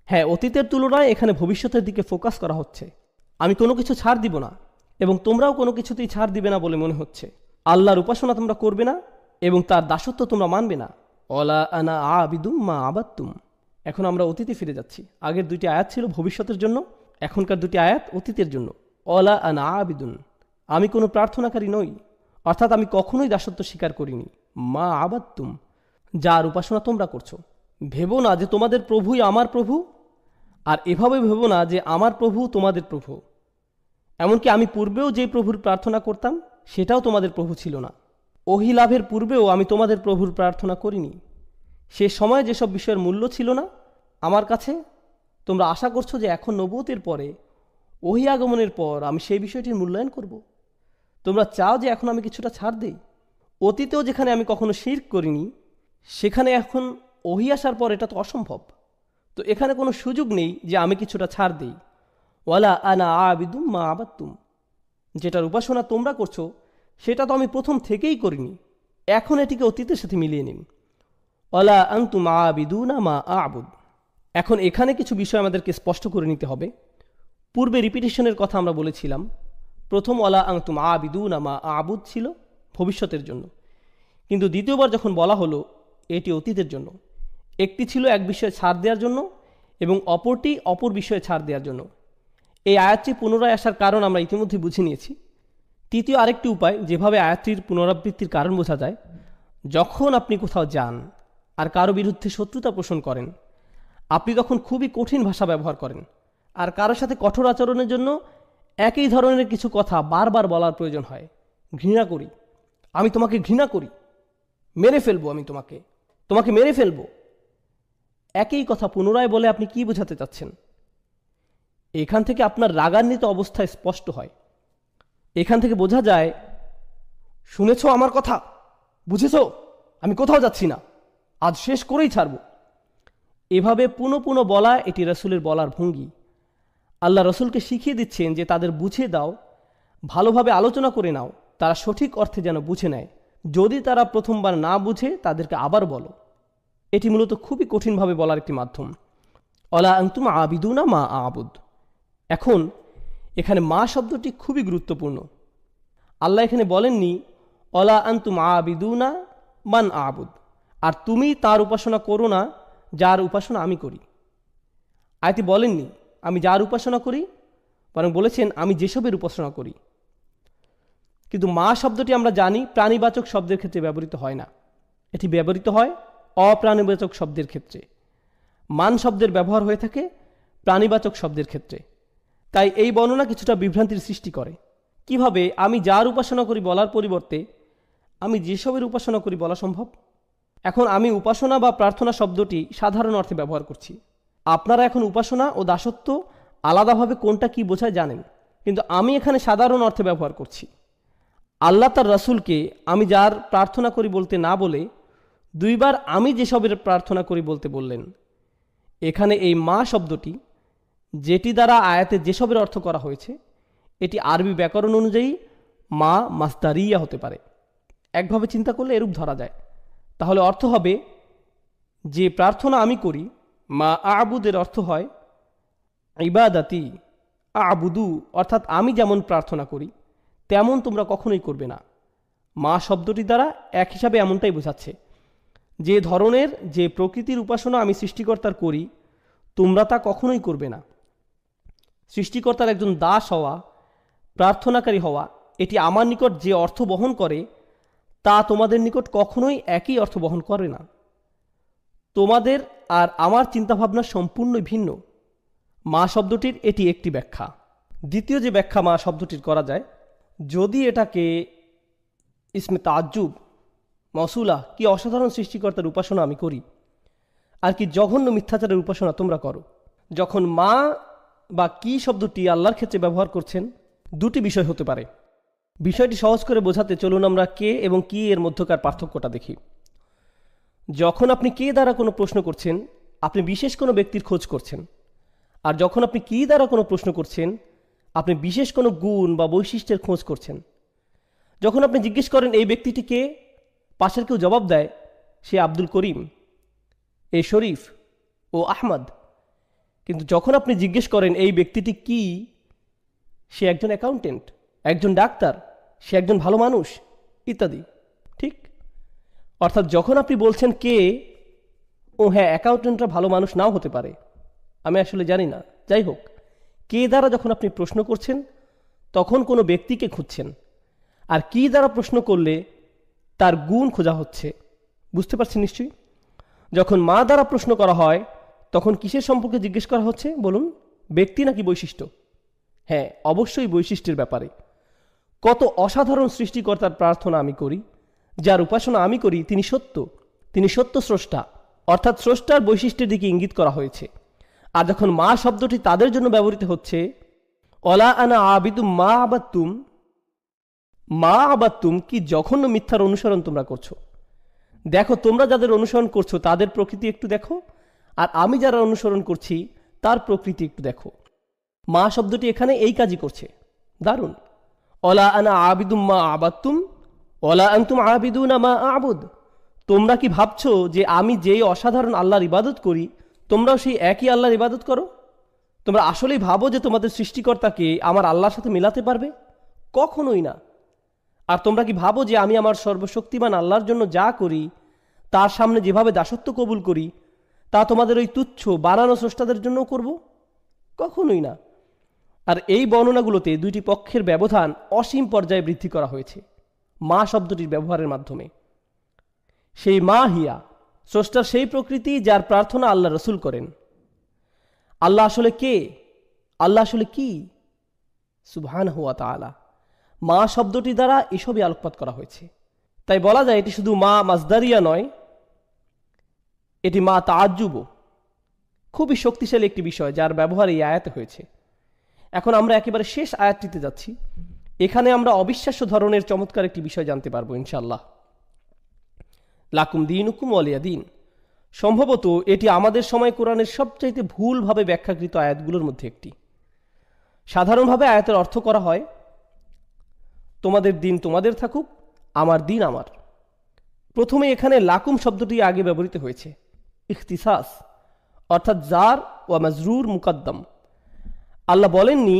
A: হ্যাঁ, অতীতের তুলনায় এখানে ভবিষ্যতের দিকে ফোকাস করা হচ্ছে। আমি কোনো কিছু ছাড় দিব না এবং তোমরাও কোনো কিছুতেই ছাড় দিবে না বলে মনে হচ্ছে। আল্লাহর উপাসনা তোমরা করবে না এবং তার দাসত্ব তোমরা মানবে না। অলা আনা আবিদুম মা আবাদতুম। এখন আমরা অতীতে ফিরে যাচ্ছি। আগের দুইটি আয়াত ছিল ভবিষ্যতের জন্য, এখনকার দুটি আয়াত অতীতের জন্য। অলা আনা আবিদুন, আমি কোনো প্রার্থনাকারী নই, অর্থাৎ আমি কখনোই দাসত্ব স্বীকার করিনি। মা আবাদতুম, যার উপাসনা তোমরা করছো। ভেবো না যে তোমাদের প্রভুই আমার প্রভু, আর এভাবে ভেবো না যে আমার প্রভু তোমাদের প্রভু। এমনকি আমি পূর্বেও যে প্রভুর প্রার্থনা করতাম সেটাও তোমাদের প্রভু ছিল না। ওহী লাভের পূর্বেও আমি তোমাদের প্রভুর প্রার্থনা করিনি। সে সময় যেসব বিষয়ের মূল্য ছিল না আমার কাছে, তোমরা আশা করছো যে এখন নবুয়তের পরে, ওহী আগমনের পর আমি সেই বিষয়টির মূল্যায়ন করব। তোমরা চাও যে এখন আমি কিছুটা ছাড় দেই। অতীতেও যেখানে আমি কখনো শিরক করিনি, সেখানে এখন ওহী আসার পর এটা তো অসম্ভব। তো এখানে কোনো সুযোগ নেই যে আমি কিছুটা ছাড় দেই। ওয়ালা আনা আবিদুম মা আবাদতুম, যেটার উপাসনা তোমরা করছো সেটা তো আমি প্রথম থেকেই করিনি। এখন এটিকে অতীতের সাথে মিলিয়ে নিন। ওয়ালা আনতুম আবিদুনা মা আবুদ। এখন এখানে কিছু বিষয় আমাদেরকে স্পষ্ট করে নিতে হবে। পূর্বে রিপিটেশনের কথা আমরা বলেছিলাম। প্রথম ওয়ালা আনতুম আবিদুনা মা আবুদ ছিল ভবিষ্যতের জন্য, কিন্তু দ্বিতীয়বার যখন বলা হলো এটি অতীতের জন্য। একটি ছিল এক বিষয়ে ছাড় দেওয়ার জন্য এবং অপরটি অপর বিষয়ে ছাড় দেওয়ার জন্য। এই আয়াতটি পুনরায় আসার কারণ আমরা ইতিমধ্যে বুঝে নিয়েছি। তৃতীয় আরেকটি উপায় যেভাবে আয়াতটির পুনরাবৃত্তির কারণ বোঝা যায়, যখন আপনি কোথাও যান আর কারো বিরুদ্ধে শত্রুতা পোষণ করেন, আপনি তখন খুবই কঠিন ভাষা ব্যবহার করেন, আর কারোর সাথে কঠোর আচরণের জন্য একই ধরনের কিছু কথা বারবার বলার প্রয়োজন হয়। ঘৃণা করি, আমি তোমাকে ঘৃণা করি, মেরে ফেলবো, আমি তোমাকে মেরে ফেলবো। একই কথা পুনরায় বলে আপনি কি বোঝাতে চাচ্ছেন? এখান থেকে আপনার রাগান্বিত অবস্থায় স্পষ্ট হয়। এখান থেকে বোঝা যায়, শুনেছ আমার কথা, বুঝেছ, আমি কোথাও যাচ্ছি না, আজ শেষ করেই ছাড়ব। এভাবে পুনঃ পুনঃ বলা এটি রাসূলের বলার ভঙ্গি। আল্লাহ রাসূলকে শিখিয়ে দিচ্ছেন যে তাদের বুঝিয়ে দাও, ভালোভাবে আলোচনা করে নাও, তারা সঠিক অর্থে যেন বুঝে নেয়। যদি তারা প্রথমবার না বুঝে তাদেরকে আবার বলো। এটি মূলত খুবই কঠিনভাবে বলার একটি মাধ্যম। অলা আনতুম আবিদুনা মা আবুদ। এখন এখানে মা শব্দটি খুবই গুরুত্বপূর্ণ। আল্লাহ এখানে বলেননি অলা আনতুম আবিদুনা মান আবুদ, আর তুমি তার উপাসনা করো না যার উপাসনা আমি করি। আয়াতে বলেননি আমি যার উপাসনা করি, বরং বলেছেন আমি যেসবের উপাসনা করি। কিন্তু মা শব্দটি আমরা জানি প্রাণীবাচক শব্দের ক্ষেত্রে ব্যবহৃত হয় না, এটি ব্যবহৃত হয় অপ্রাণীবাচক শব্দের ক্ষেত্রে। মান শব্দের ব্যবহার হয়ে থাকে প্রাণীবাচক শব্দের ক্ষেত্রে। তাই এই বর্ণনা কিছুটা বিভ্রান্তির সৃষ্টি করে। কিভাবে আমি যার উপাসনা করি বলার পরিবর্তে আমি যেসবের উপাসনা করি বলা সম্ভব? এখন আমি উপাসনা বা প্রার্থনা শব্দটি সাধারণ অর্থে ব্যবহার করছি। আপনারা এখন উপাসনা ও দাসত্ব আলাদাভাবে কোনটা কি বোঝায় জানেন, কিন্তু আমি এখানে সাধারণ অর্থে ব্যবহার করছি। আল্লাহ তার রাসূলকে আমি যার প্রার্থনা করি বলতে না বলে দুইবার আমি যেসবের প্রার্থনা করি বলতে বললেন। এখানে এই মা শব্দটি, যেটি দ্বারা আয়াতে যেসবের অর্থ করা হয়েছে, এটি আরবি ব্যাকরণ অনুযায়ী মা মাসদারিয়া হতে পারে। একভাবে চিন্তা করলে এরূপ ধরা যায়। তাহলে অর্থ হবে যে প্রার্থনা আমি করি, মা আবুদের অর্থ হয় ইবাদাতি আবুদু, অর্থাৎ আমি যেমন প্রার্থনা করি তেমন তোমরা কখনোই করবে না। মা শব্দটি দ্বারা এক হিসাবে এমনটাই বোঝাচ্ছে যে ধরনের যে প্রকৃতির উপাসনা আমি সৃষ্টিকর্তার করি তোমরা তা কখনোই করবে না। সৃষ্টিকর্তার একজন দাস হওয়া, প্রার্থনাকারী হওয়া, এটি আমার নিকট যে অর্থ বহন করে তা তোমাদের নিকট কখনোই একই অর্থ বহন করে না। তোমাদের আর আমার চিন্তাভাবনা সম্পূর্ণ ভিন্ন। মা শব্দটির এটি একটি ব্যাখ্যা। দ্বিতীয় যে ব্যাখ্যা মা শব্দটির করা যায়, যদি এটাকে ইসমে তাজ্জুব, মসুলা, কি অসাধারণ সৃষ্টিকর্তার উপাসনা আমি করি, আর কি জঘন্য মিথ্যাচারের উপাসনা তোমরা করো। যখন মা বা কি শব্দটি আল্লাহর ক্ষেত্রে ব্যবহার করছেন, দুটি বিষয় হতে পারে। বিষয়টি সহজ করে বোঝাতে চলুন আমরা কে এবং কি এর মধ্যকার পার্থক্যটা দেখি। যখন আপনি কে দ্বারা কোনো প্রশ্ন করছেন, আপনি বিশেষ কোনো ব্যক্তির খোঁজ করছেন। আর যখন আপনি কি দ্বারা কোনো প্রশ্ন করছেন, আপনি বিশেষ কোনো গুণ বা বৈশিষ্ট্যের খোঁজ করছেন। যখন আপনি জিজ্ঞেস করেন এই ব্যক্তিটি কে, পাশের কেউ জবাব দেয় সে আব্দুল করিম, এ শরীফ ও আহমদ। কিন্তু যখন আপনি জিজ্ঞেস করেন এই ব্যক্তিটি কি, সে একজন অ্যাকাউন্টেন্ট, একজন ডাক্তার, সে একজন ভালো মানুষ ইত্যাদি। ঠিক? অর্থাৎ যখন আপনি বলছেন কে, ও হ্যাঁ, অ্যাকাউন্টেন্টরা ভালো মানুষ নাও হতে পারে, আমি আসলে জানি না, যাই হোক, কে দ্বারা যখন আপনি প্রশ্ন করছেন তখন কোনো ব্যক্তিকে খুঁজছেন। আর কি দ্বারা প্রশ্ন করলে তার গুণ খোঁজা হচ্ছে। বুঝতে পারছেন নিশ্চয়ই? যখন মা দ্বারা প্রশ্ন করা হয় তখন কিসের সম্পর্কে জিজ্ঞেস করা হচ্ছে বলুন? ব্যক্তি নাকি বৈশিষ্ট্য? হ্যাঁ, অবশ্যই বৈশিষ্ট্যের ব্যাপারে। কত অসাধারণ সৃষ্টিকর্তার প্রার্থনা আমি করি, যার উপাসনা আমি করি, তিনি সত্য, তিনি সত্য স্রষ্টা, অর্থাৎ স্রষ্টার বৈশিষ্ট্যের দিকে ইঙ্গিত করা হয়েছে। আর যখন মা শব্দটি তাদের জন্য ব্যবহৃত হচ্ছে, অলা আনা আবিদুম মা আবাত্তুম, মা আবাত্তুম, কি জঘন্য মিথ্যার অনুসরণ তোমরা করছো। দেখো, তোমরা যাদের অনুসরণ করছো তাদের প্রকৃতি একটু দেখো, আর আমি যারা অনুসরণ করছি তার প্রকৃতি একটু দেখো। মা শব্দটি এখানে এই কাজই করছে। দারুণ। অলা আনা আবিদুম মা আবাত্তুম অলা আনতুম আবিদুনা মা আবুদ। তোমরা কি ভাবছো যে আমি যেই অসাধারণ আল্লাহর ইবাদত করি তোমরাও সেই একই আল্লাহর ইবাদত করো? তোমরা আসলেই ভাবো যে তোমাদের সৃষ্টিকর্তাকে আমার আল্লাহর সাথে মেলাতে পারবে? কখনোই না। আর তোমরা কি ভাবো যে আমি আমার সর্বশক্তিমান আল্লাহর জন্য যা করি, তার সামনে যেভাবে দাসত্ব কবুল করি, তা তোমাদের ওই তুচ্ছ বানানো স্রষ্টাদের জন্যও করব? কখনোই না। আর এই বর্ণনাগুলোতে দুইটি পক্ষের ব্যবধান অসীম পর্যায়ে বৃদ্ধি করা হয়েছে মা শব্দটির ব্যবহারের মাধ্যমে। সেই মা হিয়া, স্রষ্টার সেই প্রকৃতি যার প্রার্থনা আল্লাহ রসুল করেন। আল্লাহ আসলে কে? আল্লাহ আসলে কি? সুবহানাহু ওয়া তাআলা। মা শব্দটি দ্বারা এসবই আলোকপাত করা হয়েছে। তাই বলা যায় এটি শুধু মা মাজদারিয়া নয়, এটি মা তাআজ্জুবও। খুবই শক্তিশালী একটি বিষয় যার ব্যবহার এই আয়াতে হয়েছে। এখন আমরা একেবারে শেষ আয়াতটিতে যাচ্ছি। এখানে আমরা অবিশ্বাস্য ধরনের চমৎকার একটি বিষয় জানতে পারবো ইনশাআল্লাহ। লাকুম দীনুকুম ওয়ালিয়া দীন। সম্ভবত এটি আমাদের সময় কোরআনের সবচাইতে ভুলভাবে ব্যাখ্যাকৃত আয়াতগুলোর মধ্যে একটি। সাধারণভাবে আয়াতের অর্থ করা হয় তোমাদের দিন তোমাদের থাকুক, আমার দিন আমার। প্রথমে এখানে লাকুম শব্দটি আগে ব্যবহৃত হয়েছে, ইখতিসাস, অর্থাৎ জার ওয়া মাজরুর মুকাদ্দম। আল্লাহ বলেননি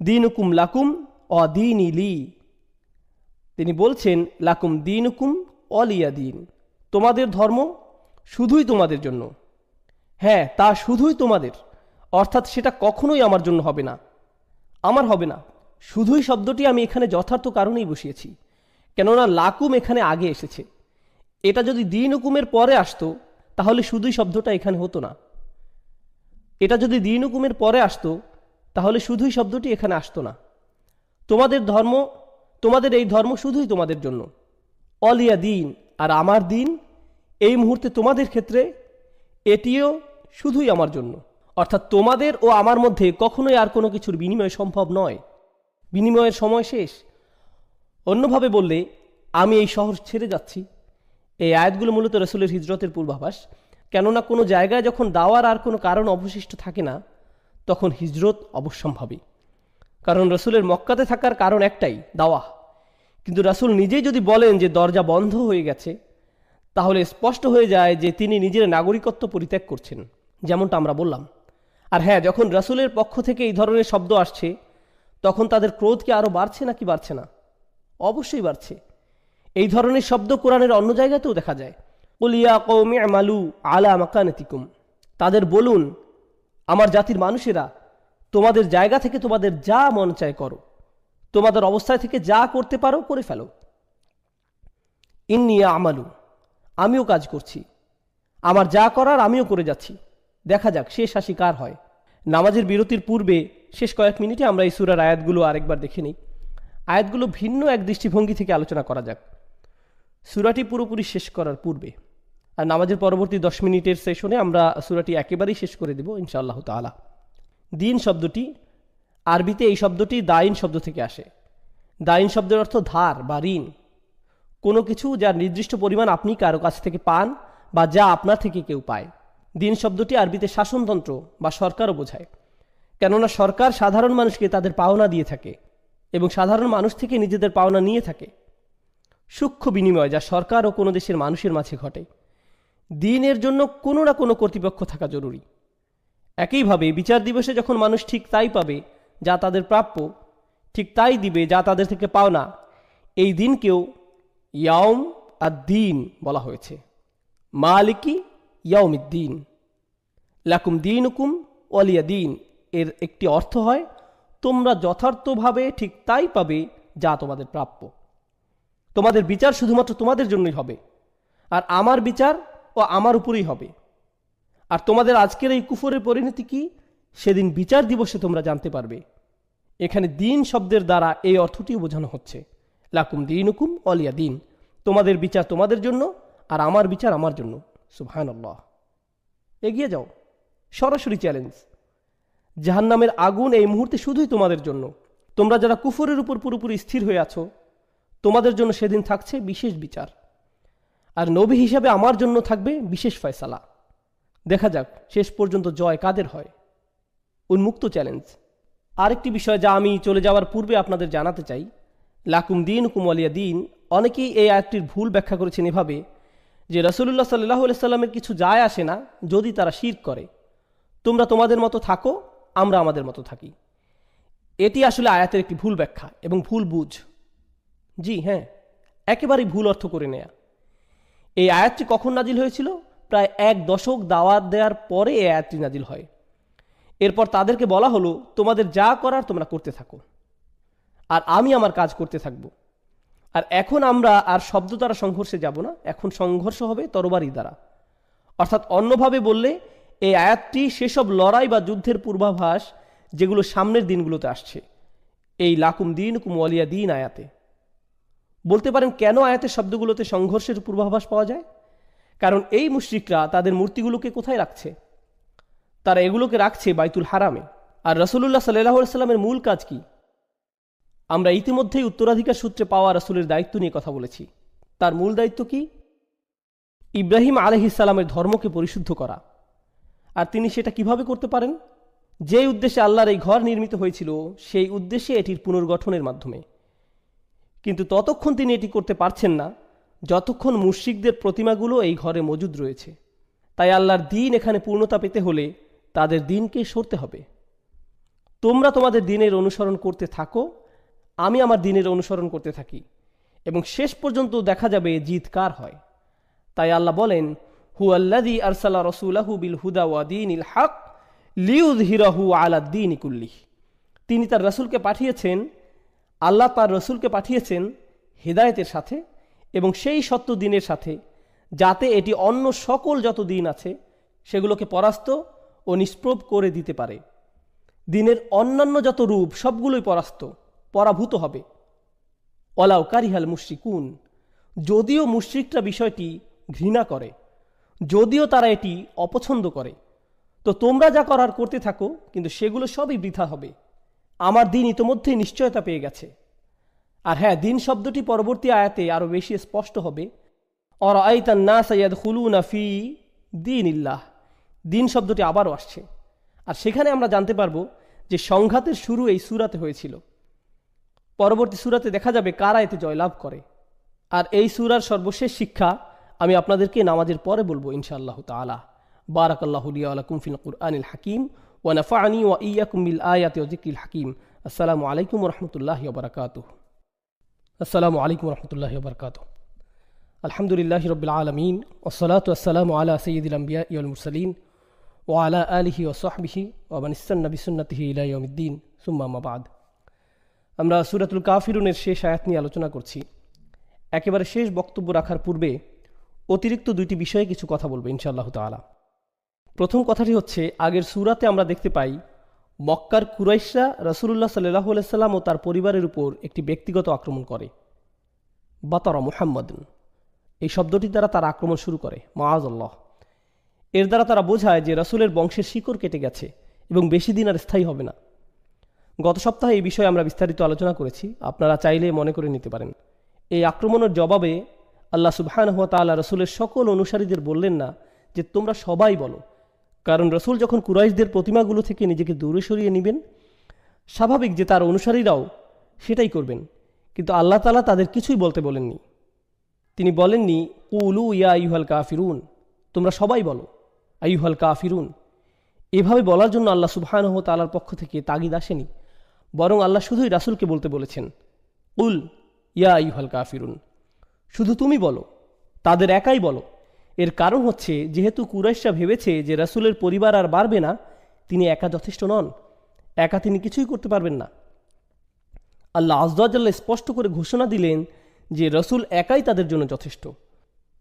A: দীনুকুম লাকুম ওয়া দীনি লি। তিনি বলছেন লাকুম দীনুকুম ওয়ালিয়া দীন, তোমাদের ধর্ম শুধুই তোমাদের জন্য। হ্যাঁ, তা শুধুই তোমাদের, অর্থাৎ সেটা কখনোই আমার জন্য হবে না, আমার হবে না। শুধুই শব্দটি আমি এখানে যথার্থ কারণেই বসিয়েছি, কেননা লাকুম এখানে আগে এসেছে। এটা যদি দিন হুকুমের পরে আসতো তাহলে শুধুই শব্দটা এখানে হতো না। এটা যদি দিন হুকুমের পরে আসতো তাহলে শুধুই শব্দটি এখানে আসতো না। তোমাদের ধর্ম, তোমাদের এই ধর্ম শুধুই তোমাদের জন্য। অলিয়া দিন, আর আমার দিন এই মুহূর্তে তোমাদের ক্ষেত্রে এটিও শুধুই আমার জন্য। অর্থাৎ তোমাদের ও আমার মধ্যে কখনোই আর কোনো কিছুর বিনিময় সম্ভব নয়। বিনিময়ের সময় শেষ। অন্যভাবে বললে, আমি এই শহর ছেড়ে যাচ্ছি। এই আয়াতগুলো মূলত রাসূলের হিজরতের পূর্বাভাস। কেননা কোনো জায়গায় যখন দাওয়ার আর কোনো কারণ অবশিষ্ট থাকে না তখন হিজরত অবশ্যম্ভাবী। কারণ রাসূলের মক্কাতে থাকার কারণ একটাই, দাওয়া। কিন্তু রাসূল নিজেই যদি বলেন যে দরজা বন্ধ হয়ে গেছে, তাহলে স্পষ্ট হয়ে যায় যে তিনি নিজের নাগরিকত্ব পরিত্যাগ করছেন, যেমনটা আমরা বললাম। আর হ্যাঁ, যখন রাসূলের পক্ষ থেকে এই ধরনের শব্দ আসছে তখন তাদের ক্রোধ কি আরও বাড়ছে নাকি বাড়ছে না? অবশ্যই বাড়ছে। এই ধরনের শব্দ কোরআনের অন্য জায়গাতেও দেখা যায়। কুল ইয়া কওমি আমালু আলা মাকানাতিকুম, তাদের বলুন আমার জাতির মানুষেরা, তোমাদের জায়গা থেকে তোমাদের যা মন চায় করো, তোমাদের অবস্থায় থেকে যা করতে পারো করে ফেলো। ইন্নী আমালু, আমিও কাজ করছি, আমার যা করার আমিও করে যাচ্ছি, দেখা যাক শেষ হাসি কার হয়। নামাজের বিরতির পূর্বে শেষ কয়েক মিনিটে আমরা এই সূরার আয়াতগুলো আরেকবার দেখে নিই। আয়াতগুলো ভিন্ন এক দৃষ্টিভঙ্গি থেকে আলোচনা করা যাক সূরাটি পুরোপুরি শেষ করার পূর্বে। আর নামাজের পরবর্তী 10 মিনিটের সেশনে আমরা সূরাটি একেবারেই শেষ করে দেব ইনশাআল্লাহ তাআলা। দিন শব্দটি আরবিতে এই শব্দটি দাইন শব্দ থেকে আসে। দাইন শব্দের অর্থ ধার বা ঋণ, কোনো কিছু যার নির্দিষ্ট পরিমাণ আপনি কারো কাছ থেকে পান বা যা আপনার থেকে কেউ পায়। দিন শব্দটি আরবিতে শাসনতন্ত্র বা সরকারও বোঝায়, কেননা সরকার সাধারণ মানুষকে তাদের পাওনা দিয়ে থাকে এবং সাধারণ মানুষ থেকে নিজেদের পাওনা নিয়ে থাকে। সূক্ষ্ম বিনিময় যা সরকার ও কোনো দেশের মানুষের মাঝে ঘটে। দিনের জন্য কোনো না কোনো কর্তৃপক্ষ থাকা জরুরি। একইভাবে বিচার দিবসে যখন মানুষ ঠিক তাই পাবে যা তাদের প্রাপ্য, ঠিক তাই দিবে যা তাদের থেকে পাওনা, এই দিনকেও ইয়াউম আদ-দিন বলা হয়েছে। মালিকি ইয়াউমিদ্দিন, লাকুম দীনুকুম ওয়ালিয়া দিন এর একটি অর্থ হয় তোমরা যথার্থভাবে ঠিক তাই পাবে যা তোমাদের প্রাপ্য। তোমাদের বিচার শুধুমাত্র তোমাদের জন্যই হবে, আর আমার বিচার ও আমার উপরেই হবে। আর তোমাদের আজকের এই কুফরের পরিণতি কি সেদিন বিচার দিবসে তোমরা জানতে পারবে। এখানে দিন শব্দের দ্বারা এই অর্থটিও বোঝানো হচ্ছে, লাকুম দীনুকুম ওয়ালিয়া দিন, তোমাদের বিচার তোমাদের জন্য আর আমার বিচার আমার জন্য। সুবহানাল্লাহ। এগিয়ে যাও, সরাসরি চ্যালেঞ্জ। জাহান্নামের আগুন এই মুহূর্তে শুধুই তোমাদের জন্য। তোমরা যারা কুফরের উপর পুরোপুরি স্থির হয়ে আছো, তোমাদের জন্য সেদিন থাকছে বিশেষ বিচার, আর নবী হিসাবে আমার জন্য থাকবে বিশেষ ফয়সালা। দেখা যাক শেষ পর্যন্ত জয় কাদের হয়। উন্মুক্ত চ্যালেঞ্জ। আরেকটি বিষয় যা আমি চলে যাওয়ার পূর্বে আপনাদের জানাতে চাই, লাকুম দীনুকুম ওয়ালিয়া দিন, অনেকেই এই আয়াতটির ভুল ব্যাখ্যা করেছেন এভাবে যে রাসূলুল্লাহ সাল্লাল্লাহু আলাইহি সাল্লামের কিছু যায় আসে না যদি তারা শিরক করে, তোমরা তোমাদের মতো থাকো, আমরা আমাদের মতো থাকি। এটি আসলে আয়াতের একটি ভুল ব্যাখ্যা এবং ভুল বুঝ। জি হ্যাঁ, একেবারেই ভুল অর্থ করে নেয়া। এই আয়াতটি কখন নাজিল হয়েছিল? প্রায় 1 দশক দাওয়াত দেওয়ার পরে এই আয়াতটি নাজিল হয়। এরপর তাদেরকে বলা হলো তোমাদের যা করার তোমরা করতে থাকো, আর আমি আমার কাজ করতে থাকব। আর এখন আমরা আর শব্দ দ্বারা সংঘর্ষে যাব না, এখন সংঘর্ষ হবে তরবারি দ্বারা। অর্থাৎ অন্যভাবে বললে এই আয়াতটি সেসব লড়াই বা যুদ্ধের পূর্বাভাস যেগুলো সামনের দিনগুলোতে আসছে, এই লাকুম দীনুকুম ওয়ালিয়া দিন আয়াতে। বলতে পারেন কেন আয়াতের শব্দগুলোতে সংঘর্ষের পূর্বাভাস পাওয়া যায়? কারণ এই মুশরিকরা তাদের মূর্তিগুলোকে কোথায় রাখছে? তারা এগুলোকে রাখছে বাইতুল হারামে। আর রাসূলুল্লাহ সাল্লাল্লাহু আলাইহি সাল্লামের মূল কাজ কি? আমরা ইতিমধ্যেই উত্তরাধিকার সূত্রে পাওয়া রাসূলের দায়িত্ব নিয়ে কথা বলেছি। তার মূল দায়িত্ব কি? ইব্রাহিম আলাইহিস সালামের ধর্মকে পরিশুদ্ধ করা। আর তিনি সেটা কিভাবে করতে পারেন? যে উদ্দেশ্যে আল্লাহর এই ঘর নির্মিত হয়েছিল সেই উদ্দেশ্যে এটির পুনর্গঠনের মাধ্যমে। কিন্তু ততক্ষণ তিনি এটি করতে পারছেন না যতক্ষণ মুশরিকদের প্রতিমাগুলো এই ঘরে মজুদ রয়েছে। তাই আল্লাহর দ্বীন এখানে পূর্ণতা পেতে হলে তাদের দ্বীনকে সরতে হবে। তোমরা তোমাদের দ্বীনের অনুসরণ করতে থাকো, আমি আমার দ্বীনের অনুসরণ করতে থাকি, এবং শেষ পর্যন্ত দেখা যাবে জিত কার হয়। তাই আল্লাহ বলেন, হুয়াল্লাযী আরসালা রাসূলাহু বিল হুদা ওয়া দীনিল হক লিইয়ুযহিরাহু আলা দ্বীনি কুল্লিহি। তিনি তার রাসূলকে পাঠিয়েছেন, আল্লাহ তার রাসূলকে পাঠিয়েছেন হিদায়াতের সাথে এবং সেই সত্য দ্বীনের সাথে, যাতে এটি অন্য সকল যত দ্বীন আছে সেগুলোকে পরাস্ত ও নিষ্প্রভ করে দিতে পারে। দ্বীনের অন্যান্য যত রূপ সবগুলোই পরাভূত হবে। ওয়ালাউ কারিহাল মুশরিকুন, যদিও মুশরিকরা বিষয়টি ঘৃণা করে, যদিও তারা এটি অপছন্দ করে, তো তোমরা যা করার করতে থাকো, কিন্তু সেগুলো সবই বৃথা হবে। আমার দ্বীন ইতোমধ্যেই নিশ্চয়তা পেয়ে গেছে। আর হ্যাঁ, দ্বীন শব্দটি পরবর্তী আয়াতে আরও বেশি স্পষ্ট হবে। আরাআইতান নাসা ইয়াদখুলুনা ফি দীনিল্লাহ, দ্বীন শব্দটি আবারও আসছে। আর সেখানে আমরা জানতে পারবো যে সংঘাতের শুরু এই সূরাতে হয়েছিল। পরবর্তী সূরাতে দেখা যাবে কারা এতে জয়লাভ করে। আর এই সূরার সর্বশেষ শিক্ষা আমি আপনাদেরকে নামাজের পরে বলবো ইনশাআল্লাহ তাআলা। বারাকাল্লাহু লি ওয়া লাকুম ফিল কুরআনিল হাকীম ওয়া নাফা'নি ওয়া ইয়্যাকুম বিল আয়াতি ওয়া যিকরিল হাকীম। আসসালামু আলাইকুম ওয়া রাহমাতুল্লাহি ওয়া বারাকাতুহু। আসসালামু আলাইকুম ওয়া রাহমাতুল্লাহি ওয়া বারাকাতুহু। আলহামদুলিল্লাহি রাব্বিল আলামিন ওয়াস সালাতু ওয়াস সালামু আলা সাইয়্যিদিল আমবিয়া ওয়াল মুরসালিন ওয়া আলা আলিহি ওয়া সাহবিহি ওয়া মান ইসতান্না বিসুন্নতিহি ইলা ইয়াউমিদ্দিন, সুম্মা আম্মা বা'দ। আমরা সূরাতুল কাফিরুনের শেষ আয়াত নিয়ে আলোচনা করছি। একেবারে শেষ বক্তব্য রাখার পূর্বে অতিরিক্ত দুইটি বিষয়ে কিছু কথা বলবো ইনশাআল্লাহ তাআলা। প্রথম কথাটি হচ্ছে, আগের সূরাতে আমরা দেখতে পাই মক্কার কুরাইশরা রাসূলুল্লাহ সাল্লাল্লাহু আলাইহি সাল্লাম ও তার পরিবারের উপর একটি ব্যক্তিগত আক্রমণ করে। বাতারা মুহাম্মাদুন, এই শব্দটি দ্বারা তারা আক্রমণ শুরু করে, মাআযাল্লাহ। এর দ্বারা তারা বোঝায় যে রাসূলের বংশের শিকড় কেটে গেছে এবং বেশি দিন আর স্থায়ী হবে না। গত সপ্তাহে এই বিষয়ে আমরা বিস্তারিত আলোচনা করেছি, আপনারা চাইলে মনে করে নিতে পারেন। এই আক্রমণের জবাবে আল্লাহ সুবহানাহু ওয়া তাআলা রাসূলের সকল অনুসারীদের বললেন না যে তোমরা সবাই বলো, কারণ রাসূল যখন কুরাইশদের প্রতিমাগুলো থেকে নিজেকে দূরে সরিয়ে নেবেন, স্বাভাবিক যে তার অনুসারীরাও সেটাই করবেন। কিন্তু আল্লাহ তাআলা তাদের কিছুই বলতে বলেননি। তিনি বলেননি কুলু ইয়া আইয়ুহাল কাফিরুন, তোমরা সবাই বলো আইয়ুহাল কাফিরুন। এভাবে বলার জন্য আল্লাহ সুবহানাহু ওয়া তাআলার পক্ষ থেকে তাগিদ আসেনি, বরং আল্লাহ শুধুই রাসূলকে বলতে বলেছেন কুল ইয়া আইয়ুহাল কাফিরুন, শুধু তুমি বলো, তাদের একাই বলো। এর কারণ হচ্ছে যেহেতু কুরাইশরা ভেবেছে যে রাসূলের পরিবার আর বাড়বে না, তিনি একা যথেষ্ট নন, একা তিনি কিছুই করতে পারবেন না। আল্লাহ আযজা ওয়া জাল্লা স্পষ্ট করে ঘোষণা দিলেন যে রাসূল একাই তাদের জন্য যথেষ্ট।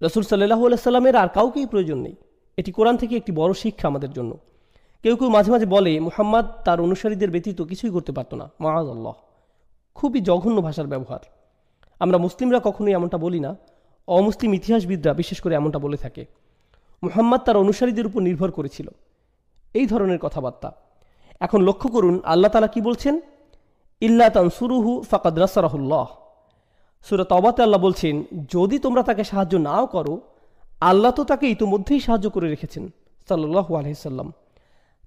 A: রাসূল সাল্লাল্লাহু আলাইহি সাল্লামের আর কাউকেই প্রয়োজন নেই। এটি কোরআন থেকে একটি বড় শিক্ষা আমাদের জন্য। কেউ কেউ মাঝে মাঝে বলে মুহাম্মদ তার অনুসারীদের ব্যতীত কিছুই করতে পারত না, মাআযাল্লাহ। খুবই জঘন্য ভাষার ব্যবহার। আমরা মুসলিমরা কখনোই এমনটা বলি না, অমুসলিম ইতিহাসবিদরা বিশেষ করে এমনটা বলে থাকে। মুহাম্মদ তার অনুসারীদের উপর নির্ভর করেছিল, এই ধরনের কথাবার্তা। এখন লক্ষ্য করুন আল্লাহ তাআলা কি বলছেন, ইল্লা তানসুরুহু ফাকাদ নাসারাহুল্লাহ। সূরা তাওবাতে আল্লাহ বলছেন, যদি তোমরা তাকে সাহায্য নাও করো, আল্লাহ তো তাকে ইতোমধ্যেই সাহায্য করে রেখেছেন, সাল্লাল্লাহু আলাইহি সাল্লাম।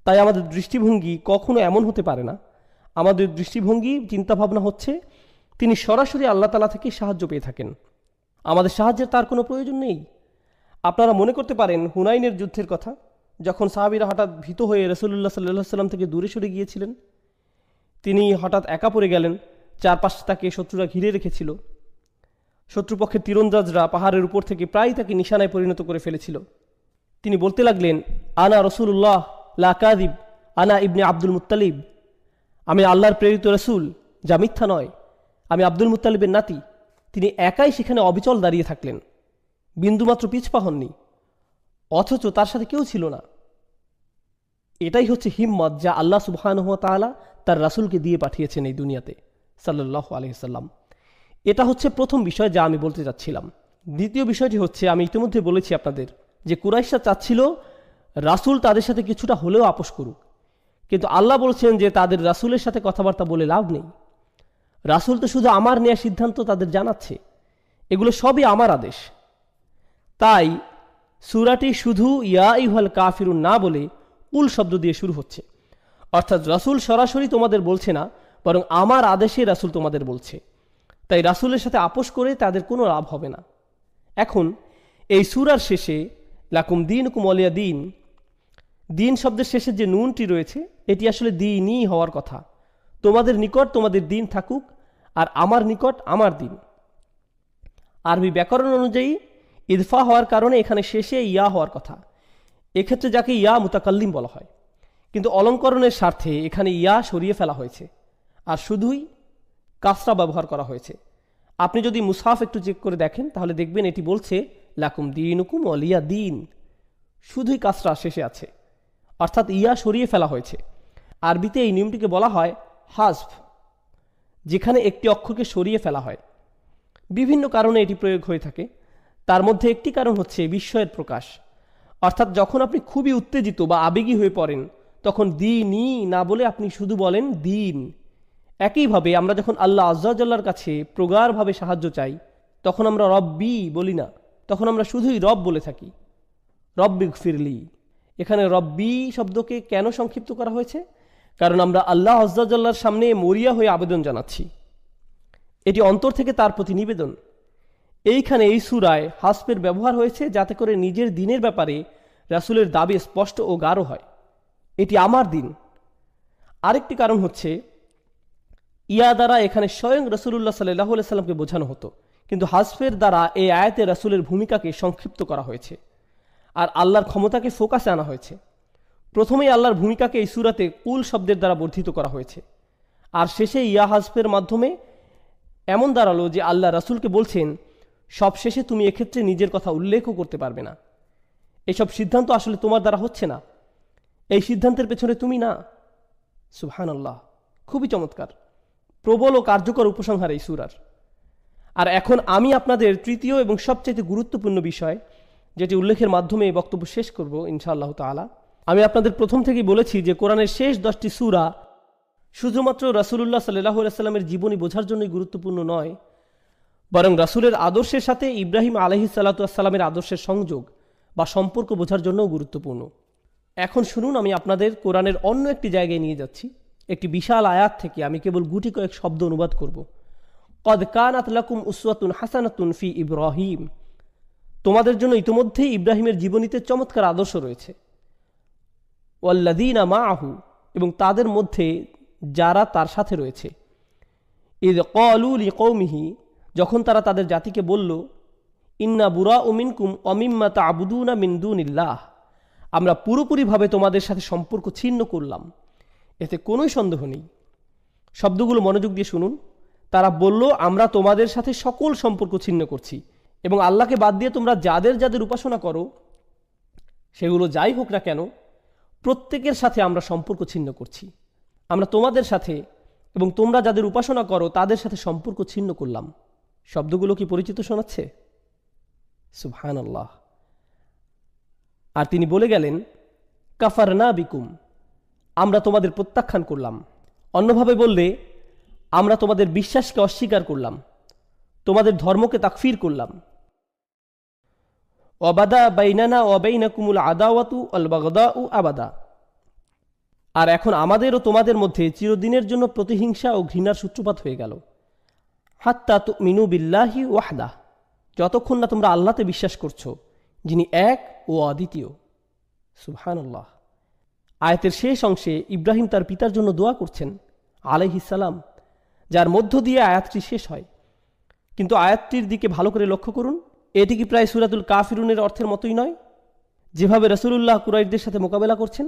A: তাই আমাদের দৃষ্টিভঙ্গি কখনো এমন হতে পারে না। আমাদের দৃষ্টিভঙ্গি চিন্তাভাবনা হচ্ছে তিনি সরাসরি আল্লাহ তাআলা থেকে সাহায্য পেয়ে থাকেন, আমাদের সাহায্যের তার কোনো প্রয়োজন নেই। আপনারা মনে করতে পারেন হুনাইনের যুদ্ধের কথা, যখন সাহাবীরা হঠাৎ ভীত হয়ে রাসূলুল্লাহ সাল্লাল্লাহু আলাইহি সাল্লাম থেকে দূরে সরে গিয়েছিলেন। তিনি হঠাৎ একা পড়ে গেলেন, চারপাশ তাকে শত্রুরা ঘিরে রেখেছিল। শত্রুপক্ষের তীরন্দাজরা পাহাড়ের উপর থেকে প্রায় তাকে নিশানায় পরিণত করে ফেলেছিল। তিনি বলতে লাগলেন, আনা রাসূলুল্লাহ লা কাযিব, আনা ইবনে আব্দুল মুত্তালিব, আমি আল্লাহর প্রেরিত রাসূল, যা মিথ্যা নয়, আমি আব্দুল মুত্তালিবের নাতি। তিনি একাই সেখানে অবিচল দাঁড়িয়ে থাকলেন, বিন্দুমাত্র পিছপা হননি, অথচ তার সাথে কেউ ছিল না। এটাই হচ্ছে হিম্মত যা আল্লাহ সুবহানাহু ওয়া তাআলা তার রাসূলকে দিয়ে পাঠিয়েছেন এই দুনিয়াতে, সাল্লাল্লাহু আলাইহি সাল্লাম। এটা হচ্ছে প্রথম বিষয় যা আমি বলতে চাচ্ছিলাম। দ্বিতীয় বিষয়টি হচ্ছে, আমি ইতিমধ্যে বলেছি আপনাদের যে কুরাইশরা চাচ্ছিল রাসূল তাদের সাথে কিছুটা হলেও আপোষ করুক, কিন্তু আল্লাহ বলছেন যে তাদের রাসূলের সাথে কথাবার্তা বলে লাভ নেই। রাসূল তো শুধু আমার নেওয়া সিদ্ধান্ত তাদের জানাচ্ছে, এগুলো সবই আমার আদেশ। তাই সূরাটি শুধু ইয়া আইয়ুহাল কাফিরুন না বলে কুল শব্দ দিয়ে শুরু হচ্ছে, অর্থাৎ রাসূল সরাসরি তোমাদের বলছে না, বরং আমার আদেশে রাসূল তোমাদের বলছে। তাই রাসূলের সাথে আপোষ করে তাদের কোনো লাভ হবে না। এখন এই সূরার শেষে লাকুম দীনুকুম ওয়ালিয়া দীন, দিন শব্দের শেষে যে নুনটি রয়েছে এটি আসলে দ্বীনই হওয়ার কথা। তোমাদের নিকট তোমাদের দিন থাকুক আর আমার নিকট আমার দিন। আরবি ব্যাকরণ অনুযায়ী ইদফা হওয়ার কারণে এখানে শেষে ইয়া হওয়ার কথা। এক্ষেত্রে যাকে ইয়া মুতাকাল্লিম বলা হয়, কিন্তু অলঙ্করণের স্বার্থে এখানে ইয়া সরিয়ে ফেলা হয়েছে আর শুধুই কাসরা ব্যবহার করা হয়েছে। আপনি যদি মুসহাফ একটু চেক করে দেখেন তাহলে দেখবেন এটি বলছে লাকুম দীনুকুম ওয়ালিয়া দীন, শুধুই কাসরা শেষে আছে, অর্থাৎ ইয়া সরিয়ে ফেলা হয়েছে। আরবিতে এই নিয়মটিকে বলা হয় হাজফ, যেখানে একটি অক্ষরকে সরিয়ে ফেলা হয়। বিভিন্ন কারণে এটি প্রয়োগ হয়ে থাকে, তার মধ্যে একটি কারণ হচ্ছে বিস্ময়ের প্রকাশ, অর্থাৎ যখন আপনি খুবই উত্তেজিত বা আবেগী হয়ে পড়েন তখন দীনই না বলে আপনি শুধু বলেন দিন। একইভাবে আমরা যখন আল্লাহ আযজা ওয়া জাল্লার কাছে প্রগাঢ়ভাবে সাহায্য চাই তখন আমরা রব্বি বলি না, তখন আমরা শুধুই রব বলে থাকি, রব্বিগফিরলি। এখানে রব্বি শব্দকে কেন সংক্ষিপ্ত করা হয়েছে? কারণ আমরা আল্লাহ আযজা ওয়া জাল্লার সামনে মরিয়া হয়ে আবেদন জানাচ্ছি, এটি অন্তর থেকে তার প্রতি নিবেদন। এইখানে এই সূরায় হাসফের ব্যবহার হয়েছে যাতে করে নিজের দিনের ব্যাপারে রাসূলের দাবি স্পষ্ট ও গাঢ় হয়, এটি আমার দিন। আরেকটি কারণ হচ্ছে ইয়া দ্বারা এখানে স্বয়ং রাসূলুল্লাহ সাল্লাল্লাহু আলাইহি সাল্লামকে বোঝানো হতো, কিন্তু হাসফের দ্বারা এই আয়াতে রাসূলের ভূমিকাকে সংক্ষিপ্ত করা হয়েছে আর আল্লাহর ক্ষমতাকে ফোকাসে আনা হয়েছে। প্রথমেই আল্লাহর ভূমিকাকে এই সূরাতে কুল শব্দের দ্বারা বর্ধিত করা হয়েছে, আর শেষে ইয়া হাসফের মাধ্যমে এমন দাঁড়ালো যে আল্লাহ রাসূলকে বলছেন সবশেষে তুমি এক্ষেত্রে নিজের কথা উল্লেখও করতে পারবে না। এসব সিদ্ধান্ত আসলে তোমার দ্বারা হচ্ছে না, এই সিদ্ধান্তের পেছনে তুমি না, সুবহানাল্লাহ, খুবই চমৎকার, প্রবল ও কার্যকর উপসংহার এই সূরার। আর এখন আমি আপনাদের তৃতীয় এবং সবচেয়ে গুরুত্বপূর্ণ বিষয়, যেটি উল্লেখের মাধ্যমে এই বক্তব্য শেষ করব ইনশাআল্লাহ তাআলা। আমি আপনাদের প্রথম থেকেই বলেছি যে কোরআনের শেষ 10টি সূরা শুধুমাত্র রাসূলুল্লাহ সাল্লাল্লাহু আলাইহি ওয়াসাল্লামের জীবনী বোঝার জন্যই গুরুত্বপূর্ণ নয়, বরং রাসূলের আদর্শের সাথে ইব্রাহিম আলাইহিস সালাতু ওয়াস সালামের আদর্শের সংযোগ বা সম্পর্ক বোঝার জন্যও গুরুত্বপূর্ণ। এখন শুনুন, আমি আপনাদের কোরআনের অন্য একটি জায়গায় নিয়ে যাচ্ছি। একটি বিশাল আয়াত থেকে আমি কেবল গুটি কয়েক শব্দ অনুবাদ করব। কদ কানাত লাকুম উসওয়াতুন হাসানাতুন ফি ইব্রাহিম, তোমাদের জন্য ইতোমধ্যেই ইব্রাহিমের জীবনীতে চমৎকার আদর্শ রয়েছে। ওয়াল্লাযীনা মাআহু, এবং তাদের মধ্যে যারা তার সাথে রয়েছে। ইয ক্বালু লিকওমিহি, যখন তারা তাদের জাতিকে বলল, ইন্না বুরাউ মিনকুম ওয়া মিম্মা তা'বুদুনা মিন দুনিল্লাহ, আমরা পুরোপুরিভাবে তোমাদের সাথে সম্পর্ক ছিন্ন করলাম, এতে কোনোই সন্দেহ নেই। শব্দগুলো মনোযোগ দিয়ে শুনুন। তারা বলল, আমরা তোমাদের সাথে সকল সম্পর্ক ছিন্ন করছি এবং আল্লাহকে বাদ দিয়ে তোমরা যাদের যাদের উপাসনা করো, সেগুলো যাই হোক না কেন, প্রত্যেকের সাথে আমরা সম্পর্ক ছিন্ন করছি। আমরা তোমাদের সাথে এবং তোমরা যাদের উপাসনা করো তাদের সাথে সম্পর্ক ছিন্ন করলাম। শব্দগুলো কি পরিচিত শোনাচ্ছে? সুবহানাল্লাহ। আর তিনি বলে গেলেন, কাফারনা বিকুম, আমরা তোমাদের প্রত্যাখ্যান করলাম। অন্যভাবে বললে, আমরা তোমাদের বিশ্বাসকে অস্বীকার করলাম, তোমাদের ধর্মকে তাকফির করলাম। ওয়াবাদা বাইনানা ওয়া বাইনাকুমুল আদাওয়াতু ওয়াল বাগদাউ আবাদা, আর এখন আমাদের ও তোমাদের মধ্যে চিরদিনের জন্য প্রতিহিংসা ও ঘৃণার সূত্রপাত হয়ে গেল। হাত্তা তুমিনু বিল্লাহি ওয়াহদা, যতক্ষণ না তোমরা আল্লাহতে বিশ্বাস করছো, যিনি এক ও অদ্বিতীয়। সুবহানাল্লাহ। আয়াতের শেষ অংশে ইব্রাহিম তার পিতার জন্য দোয়া করছেন আলাইহিস সালাম, যার মধ্য দিয়ে আয়াতটি শেষ হয়। কিন্তু আয়াতটির দিকে ভালো করে লক্ষ্য করুন, এটি কি প্রায় সূরাতুল কাফিরুনের অর্থের মতোই নয়? যেভাবে রাসূলুল্লাহ কুরাইশদের সাথে মোকাবেলা করছেন,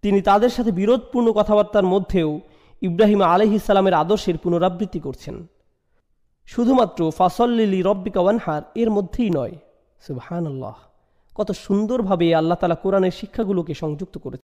A: তিনি তাদের সাথে বিরোধপূর্ণ কথাবার্তার মধ্যেও ইব্রাহিম আলাইহিস সালামের আদর্শের পুনরাবৃত্তি করছেন। শুধুমাত্র ফাসল্লি লিরব্বিকা ওয়ানহার এর মধ্যেই নয়। সুবহানাল্লাহ, কত সুন্দরভাবে আল্লাহ তাআলা কোরআনের শিক্ষাগুলোকে সংযুক্ত করেছেন।